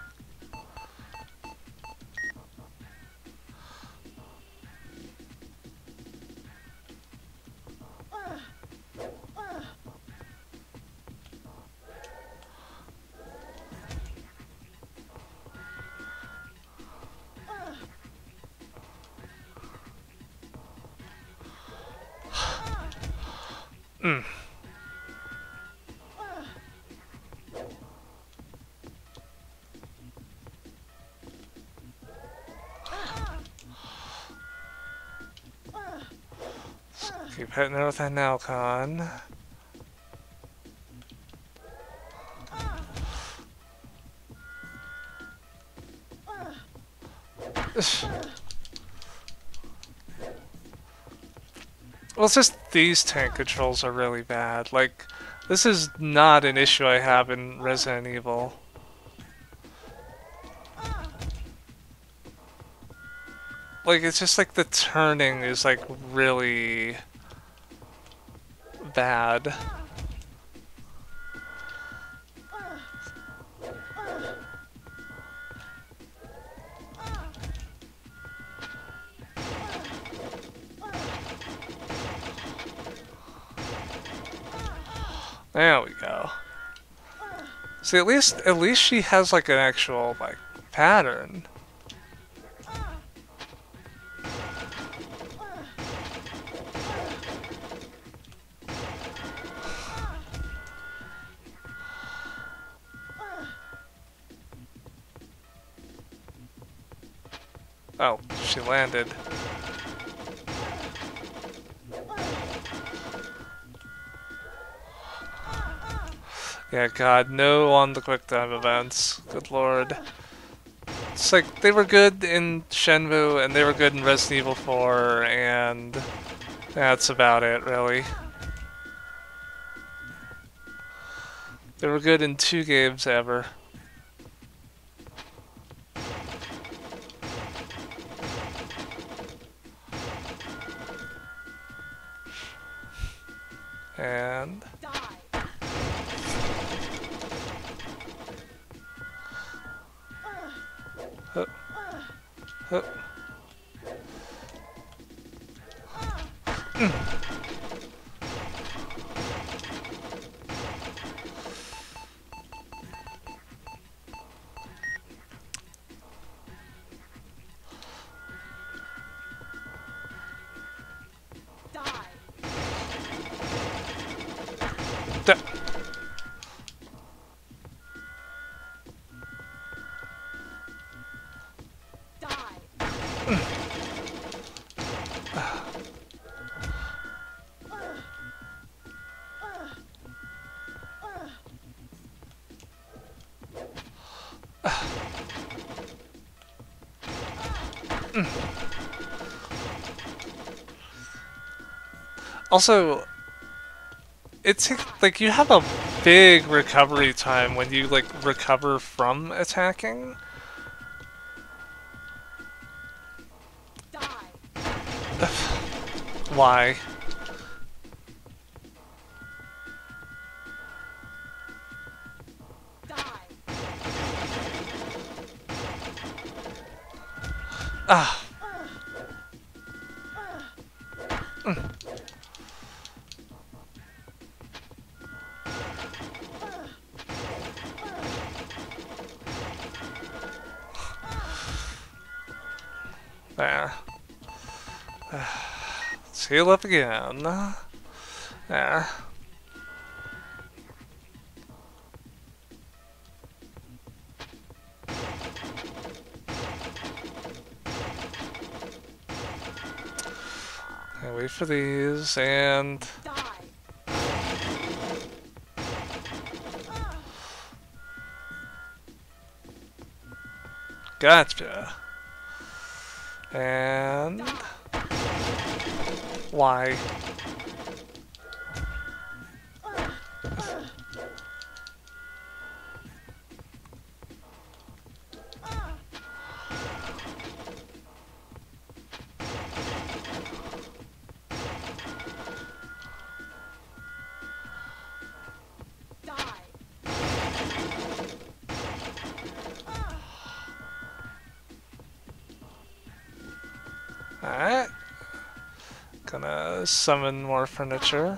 Keep hitting her with that Nalcon. Well, it's just these tank controls are really bad. Like, this is not an issue I have in Resident Evil. Like, it's just like the turning is like really bad. There we go. See, at least she has like an actual like pattern. Oh, she landed. Yeah, God, no on the quick time events. Good lord. It's like, they were good in Shenmue, and they were good in Resident Evil 4, and that's about it, really. They were good in 2 games ever. And... Huh. Huh. Also, it's like you have a big recovery time when you like recover from attacking. Why? Ah. There. Let's heal up again. There. Okay, wait for these and gotcha. And why? Alright. Gonna summon more furniture.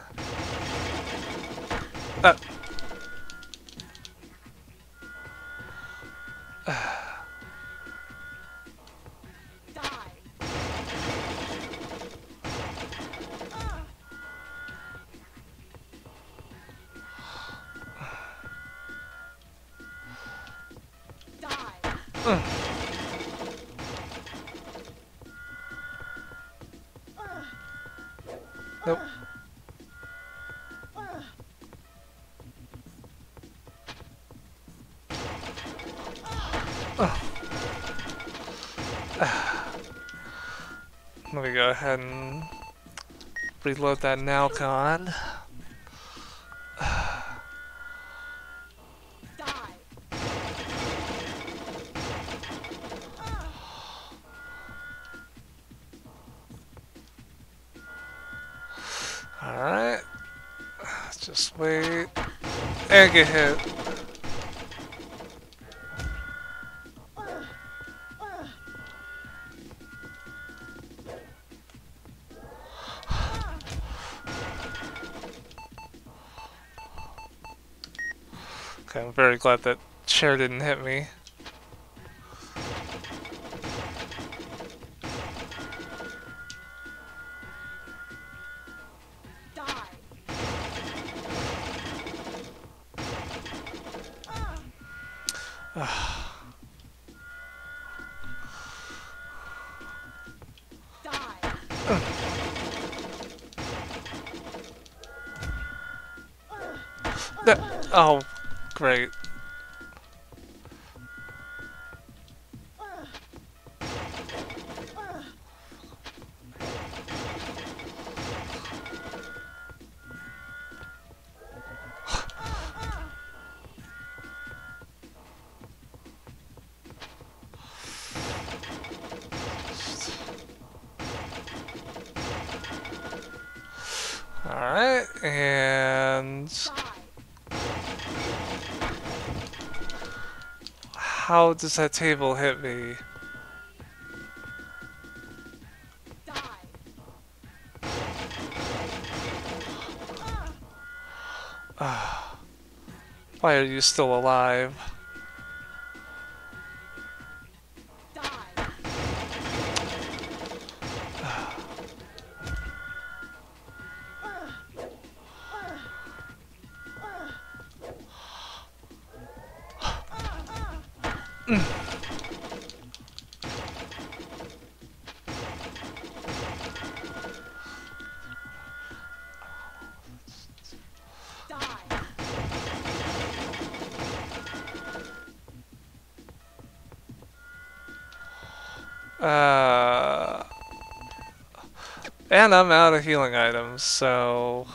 Nope. Let me go ahead and reload that now con. Alright. Just wait. And get hit. Okay, I'm very glad that chair didn't hit me. Oh, great. Alright, and how does that table hit me? Why are you still alive? And I'm out of healing items, so...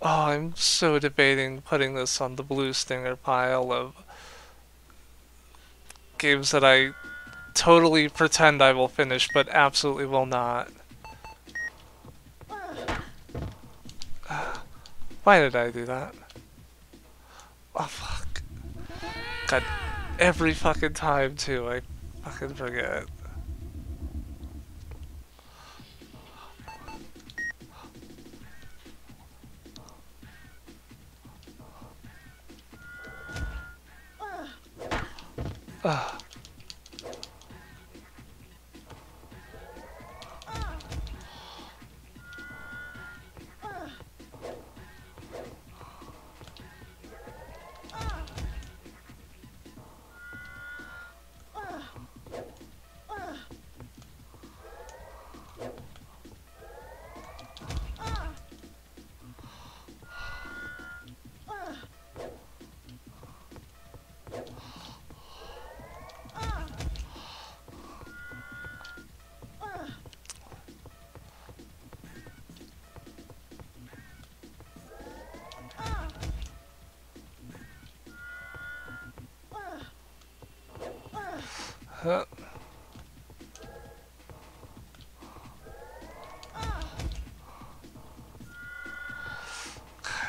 Oh, I'm so debating putting this on the blue stinger pile of games that I totally pretend I will finish, but absolutely will not. Why did I do that? Oh, fuck. God, every fucking time, too, I fucking forget.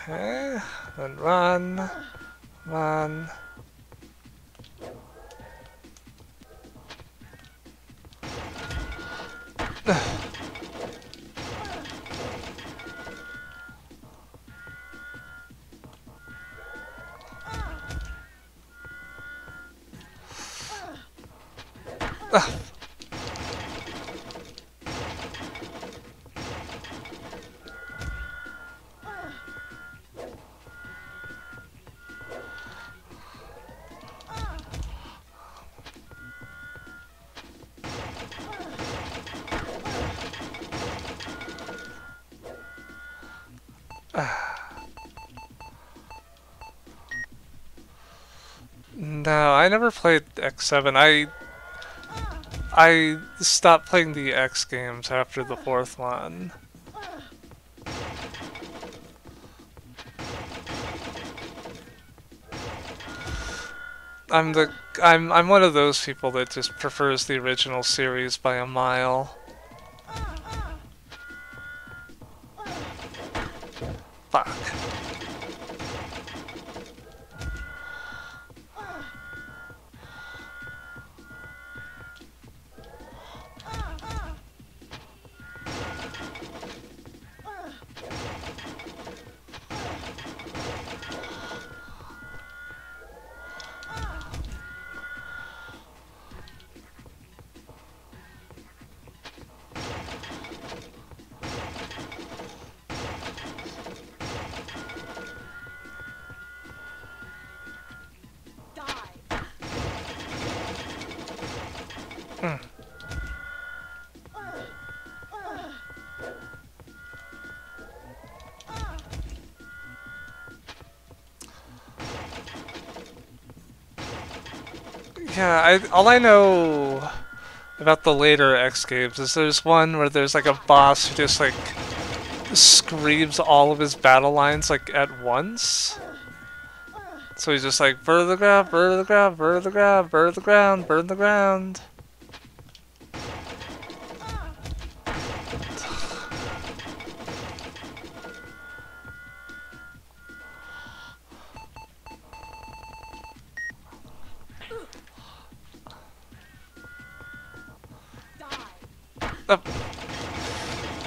Okay, then run, run. No, I never played X7. I stopped playing the X games after the fourth one. I'm one of those people that just prefers the original series by a mile. Fuck. Yeah, all I know about the later X games is there's one where there's like a boss who just like screams all of his battle lines like at once. So he's just like, burn the ground, burn the ground, burn the ground, burn the ground, burn the ground.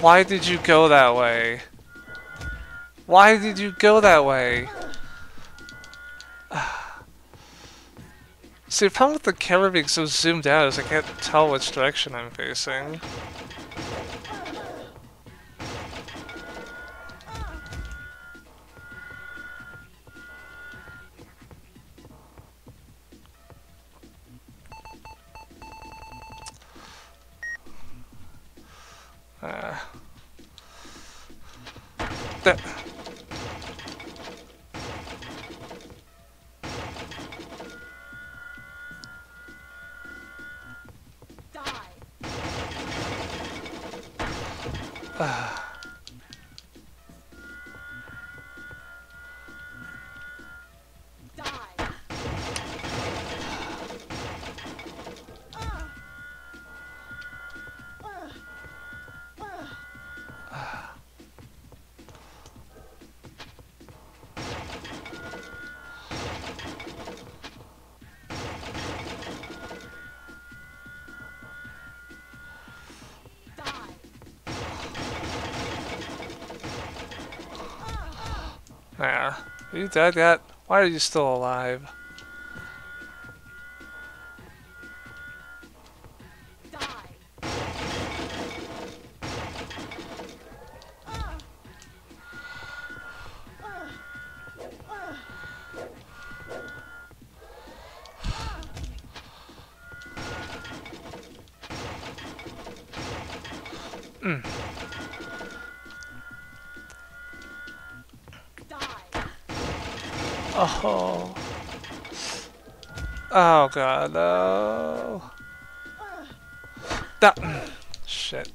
Why did you go that way? Why did you go that way? See, the problem with the camera being so zoomed out is I can't tell which direction I'm facing. That. Are you dead yet? Why are you still alive? Oh. Oh god, no. That shit.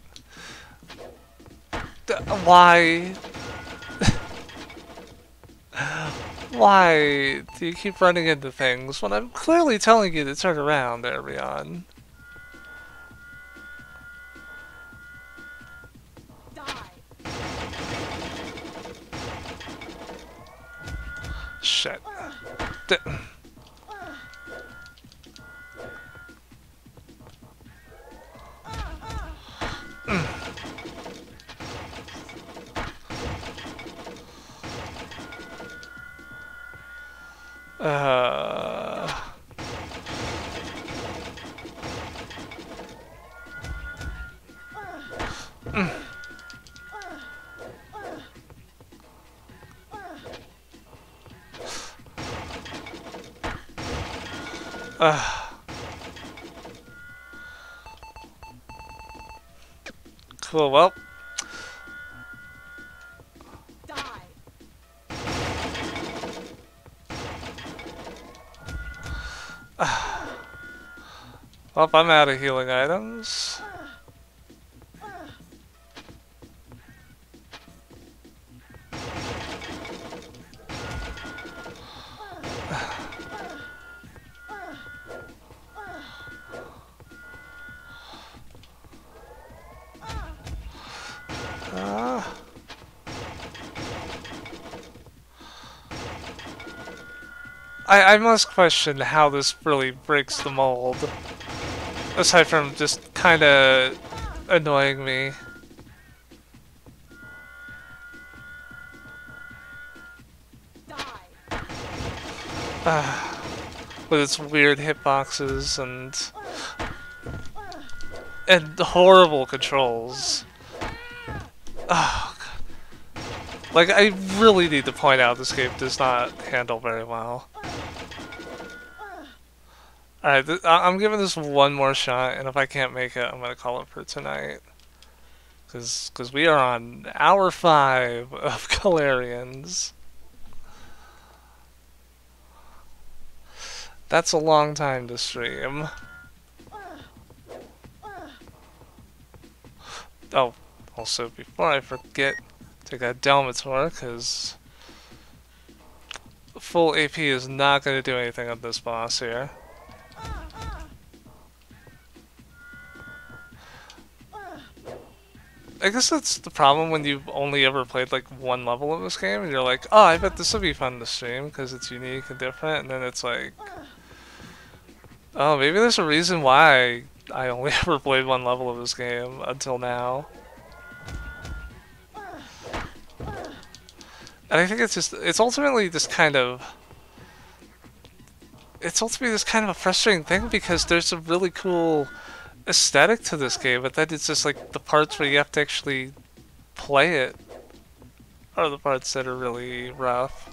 Why? Why do you keep running into things when I'm clearly telling you to turn around there, Rion? Shit. Cool, well. Well, I'm out of healing items. I must question how this really breaks the mold. Aside from just kinda annoying me. With its weird hitboxes and horrible controls. Oh, God. Like, I really need to point out this game does not handle very well. Alright, I'm giving this one more shot, and if I can't make it, I'm gonna call it for tonight. Cause we are on hour 5 of Galerians. That's a long time to stream. Oh, also, before I forget, take that Delmator, cause full AP is not going to do anything on this boss here. I guess that's the problem when you've only ever played like one level of this game and you're like, oh, I bet this will be fun to stream because it's unique and different, and then it's like, oh, maybe there's a reason why I only ever played one level of this game until now. And I think it's ultimately this kind of a frustrating thing because there's a really cool aesthetic to this game, but then it's just like the parts where you have to actually play it are the parts that are really rough.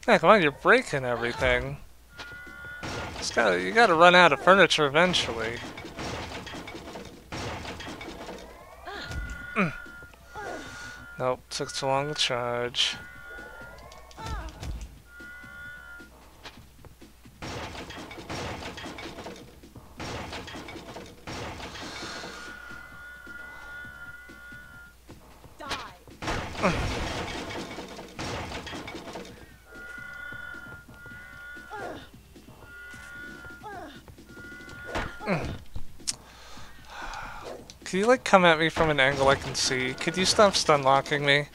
Yeah, come on, you're breaking everything. You gotta run out of furniture eventually. Nope, took too long to charge. Can you, like, come at me from an angle I can see? Could you stop stun locking me?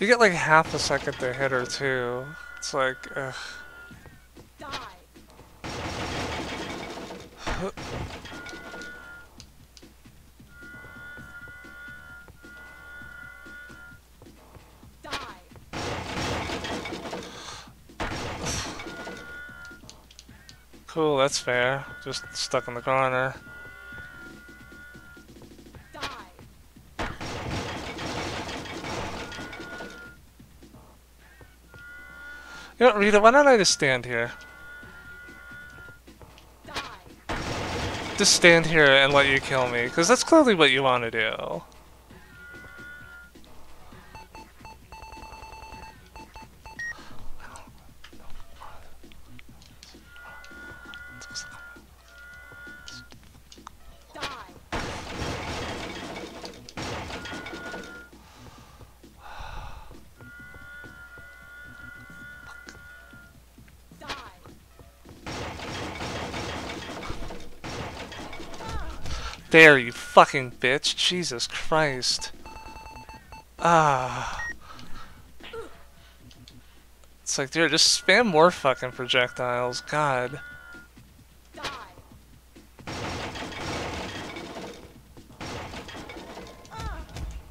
You get like half a second to hit her too. It's like, ugh. Cool, that's fair. Just stuck in the corner. You know what, Rita, why don't I just stand here? Just stand here and let you kill me, because that's clearly what you want to do. There, you fucking bitch. Jesus Christ. Ah. It's like, dude, just spam more fucking projectiles. God.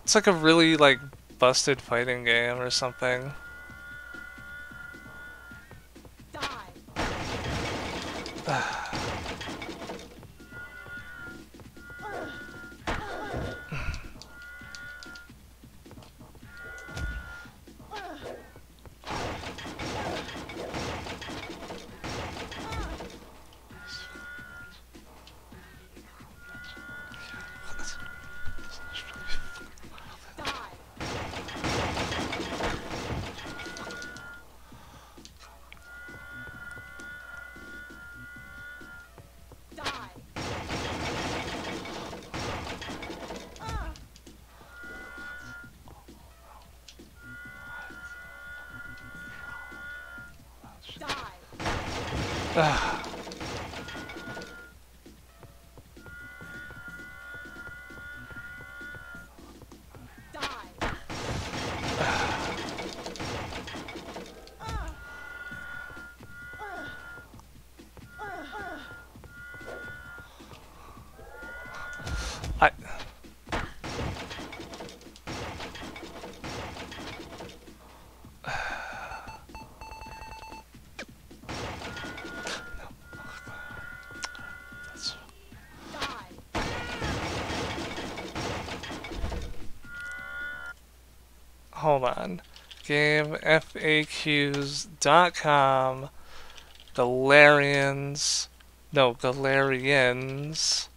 It's like a really, like, busted fighting game or something. I... Hold on. GameFAQs.com. Galerians. No, galerians.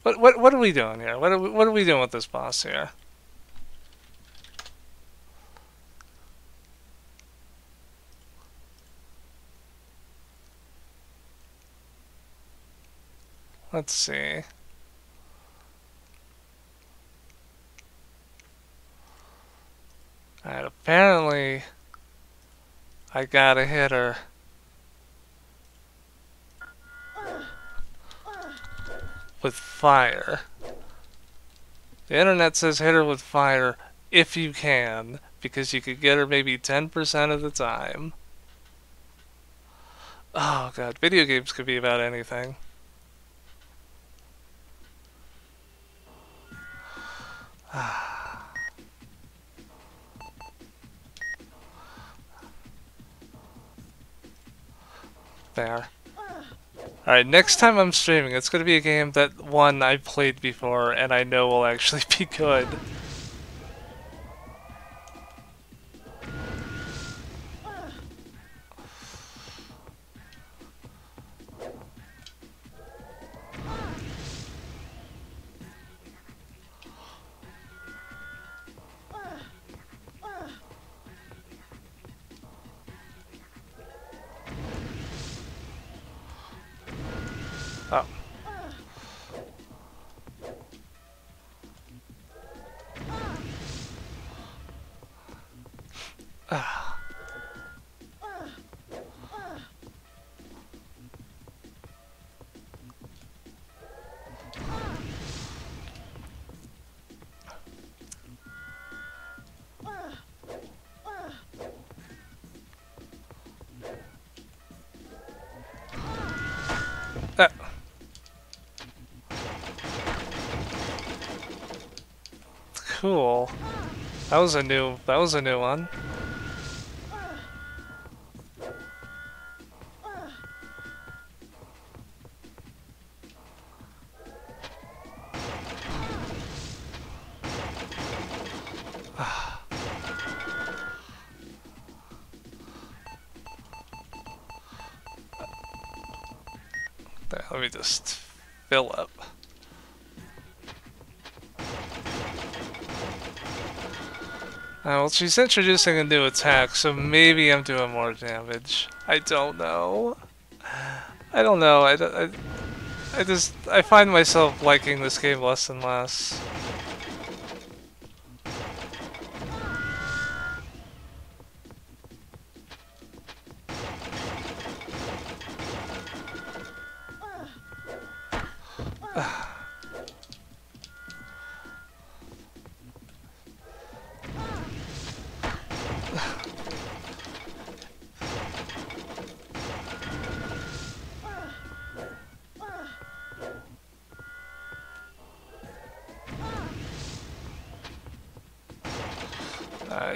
What are we doing here? What are we doing with this boss here? Let's see. Alright, apparently I got a hitter. With fire. The internet says hit her with fire if you can, because you could get her maybe 10% of the time. Oh god, video games could be about anything. There. Alright, next time I'm streaming, it's going to be a game that, one, I've played before and I know will actually be good. Oh. Cool. That was a new one. There, let me just fill up. Well, she's introducing a new attack, so maybe I'm doing more damage. I don't know. I don't know. I find myself liking this game less and less.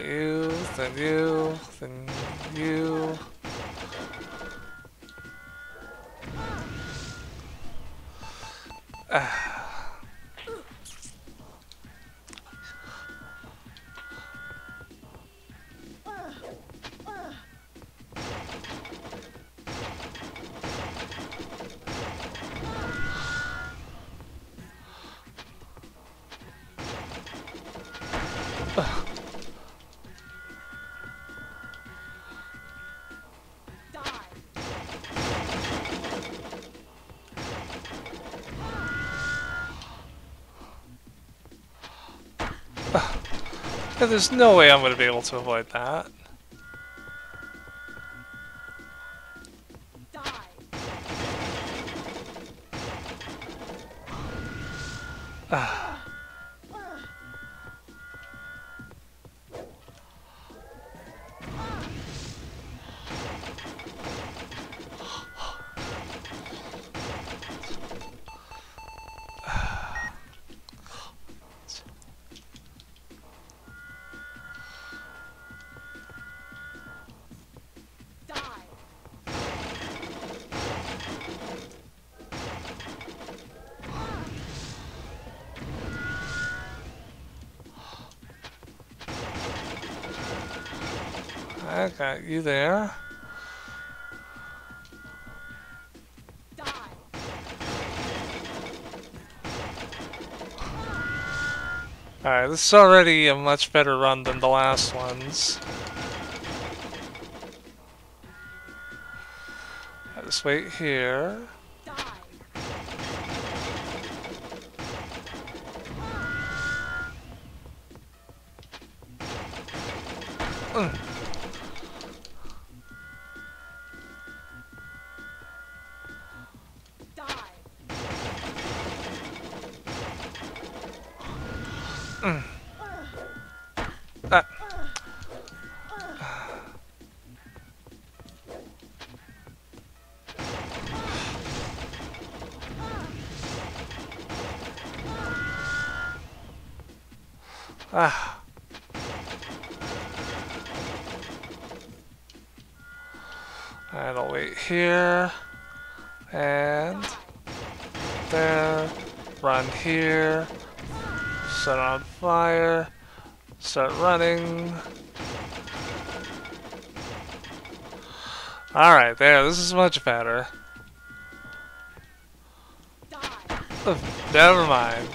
You, then you, then you. Yeah, there's no way I'm gonna be able to avoid that. I got you there. Alright, this is already a much better run than the last ones. I'll just wait here. And I'll wait here. And there. Run here. Set on fire. Start running. Alright, there. This is much better. Never mind.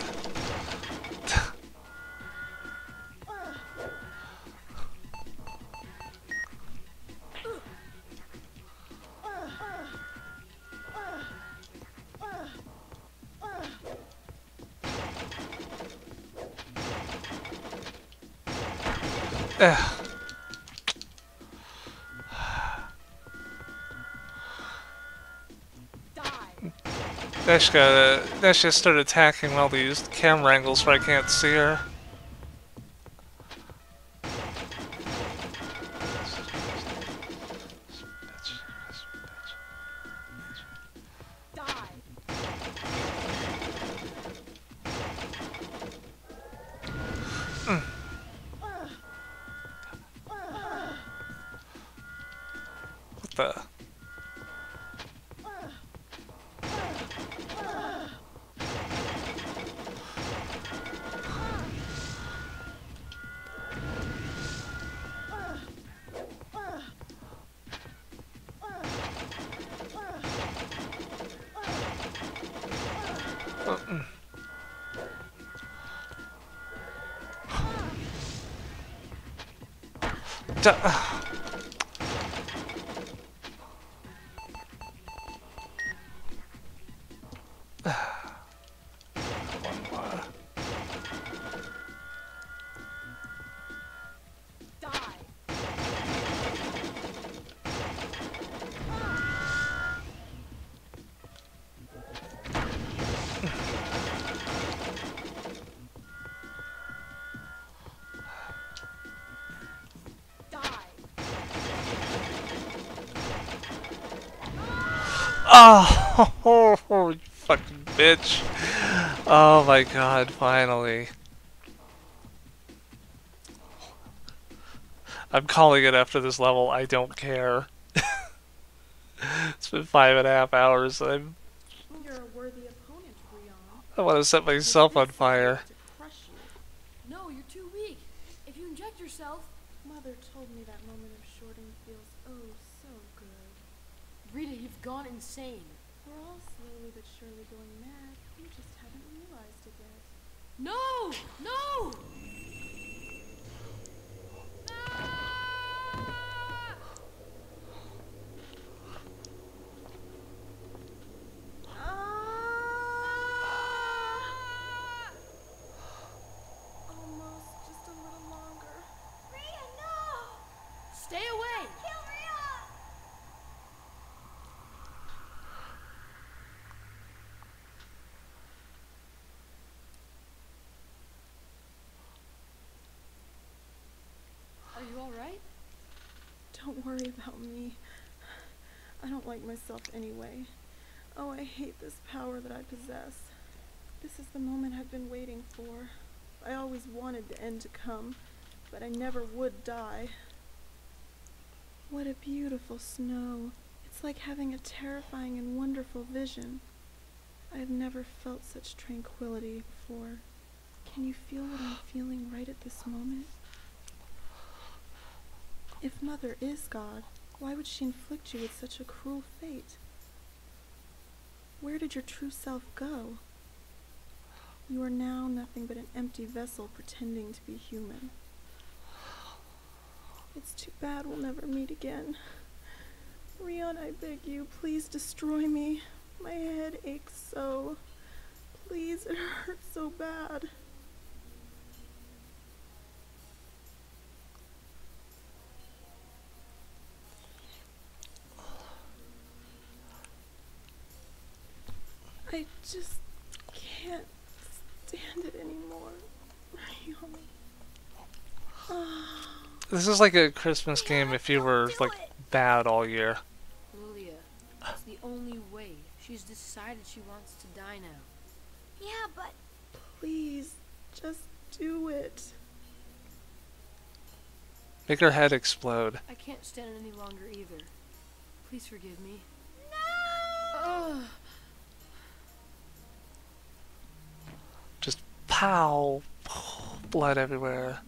Dash just started attacking all these camera angles where I can't see her. What the? Oh, you fucking bitch. Oh my god, finally. I'm calling it after this level, I don't care. It's been 5.5 hours. You're a worthy opponent, Rion. I want to set myself on fire. No, you're too weak. If you inject yourself... Mother told me that moment of shorting feels oh so good. Rita, you've gone insane. We're all slowly but surely going mad. We just haven't realized it yet. No! No! Almost, just a little longer. Rhea, no! Stay away! Kill Rhea! Are you alright? Don't worry about me. I don't like myself anyway. Oh, I hate this power that I possess. This is the moment I've been waiting for. I always wanted the end to come, but I never would die. What a beautiful snow. It's like having a terrifying and wonderful vision. I have never felt such tranquility before. Can you feel what I'm feeling right at this moment? If Mother is God, why would she inflict you with such a cruel fate? Where did your true self go? You are now nothing but an empty vessel pretending to be human. It's too bad we'll never meet again. Rion, I beg you, please destroy me. My head aches so. Please, it hurts so bad. I just can't stand it anymore. This is like a Christmas game if you were like bad all year. Lilia, it's the only way. She's decided she wants to die now. Yeah, but... Please, just do it. Make her head explode. I can't stand it any longer either. Please forgive me. No! Ugh. Just pow! Blood everywhere.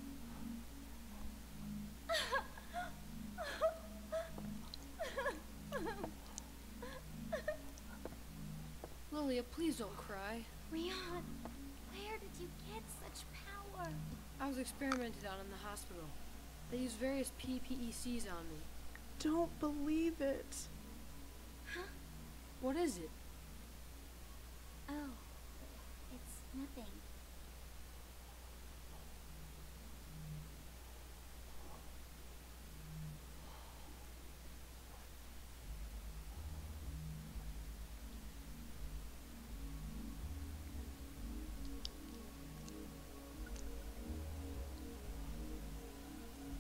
Lilia, please don't cry. Rion, where did you get such power? I was experimented on in the hospital. They used various PPECs on me. Don't believe it. Huh? What is it? Oh, it's nothing.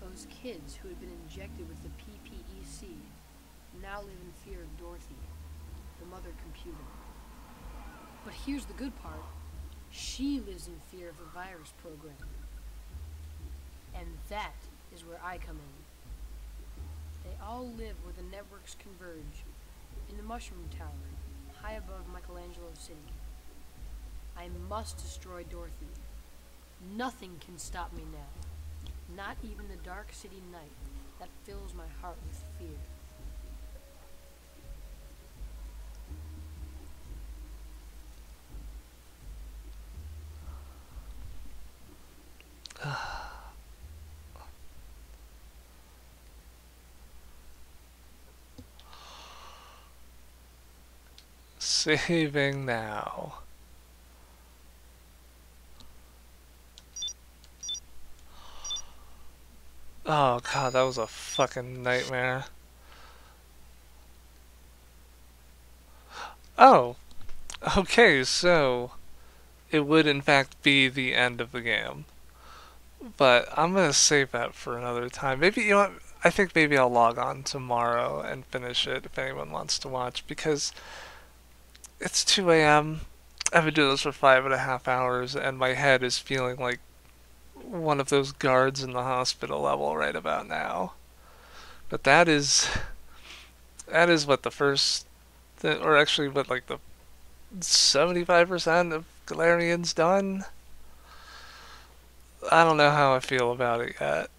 Those kids who had been injected with the PPEC now live in fear of Dorothy, the mother computer. But here's the good part. She lives in fear of the virus program. And that is where I come in. They all live where the networks converge, in the Mushroom Tower, high above Michelangelo City. I must destroy Dorothy. Nothing can stop me now. Not even the dark city night that fills my heart with fear. Saving now. Oh god, that was a fucking nightmare. Oh, okay, so it would in fact be the end of the game. But I'm gonna save that for another time. Maybe, you know what, I think maybe I'll log on tomorrow and finish it if anyone wants to watch, because it's 2 a.m. I've been doing this for 5.5 hours and my head is feeling like one of those guards in the hospital level right about now. But that is what the first, or actually what like the 75% of Galerians done. I don't know how I feel about it yet.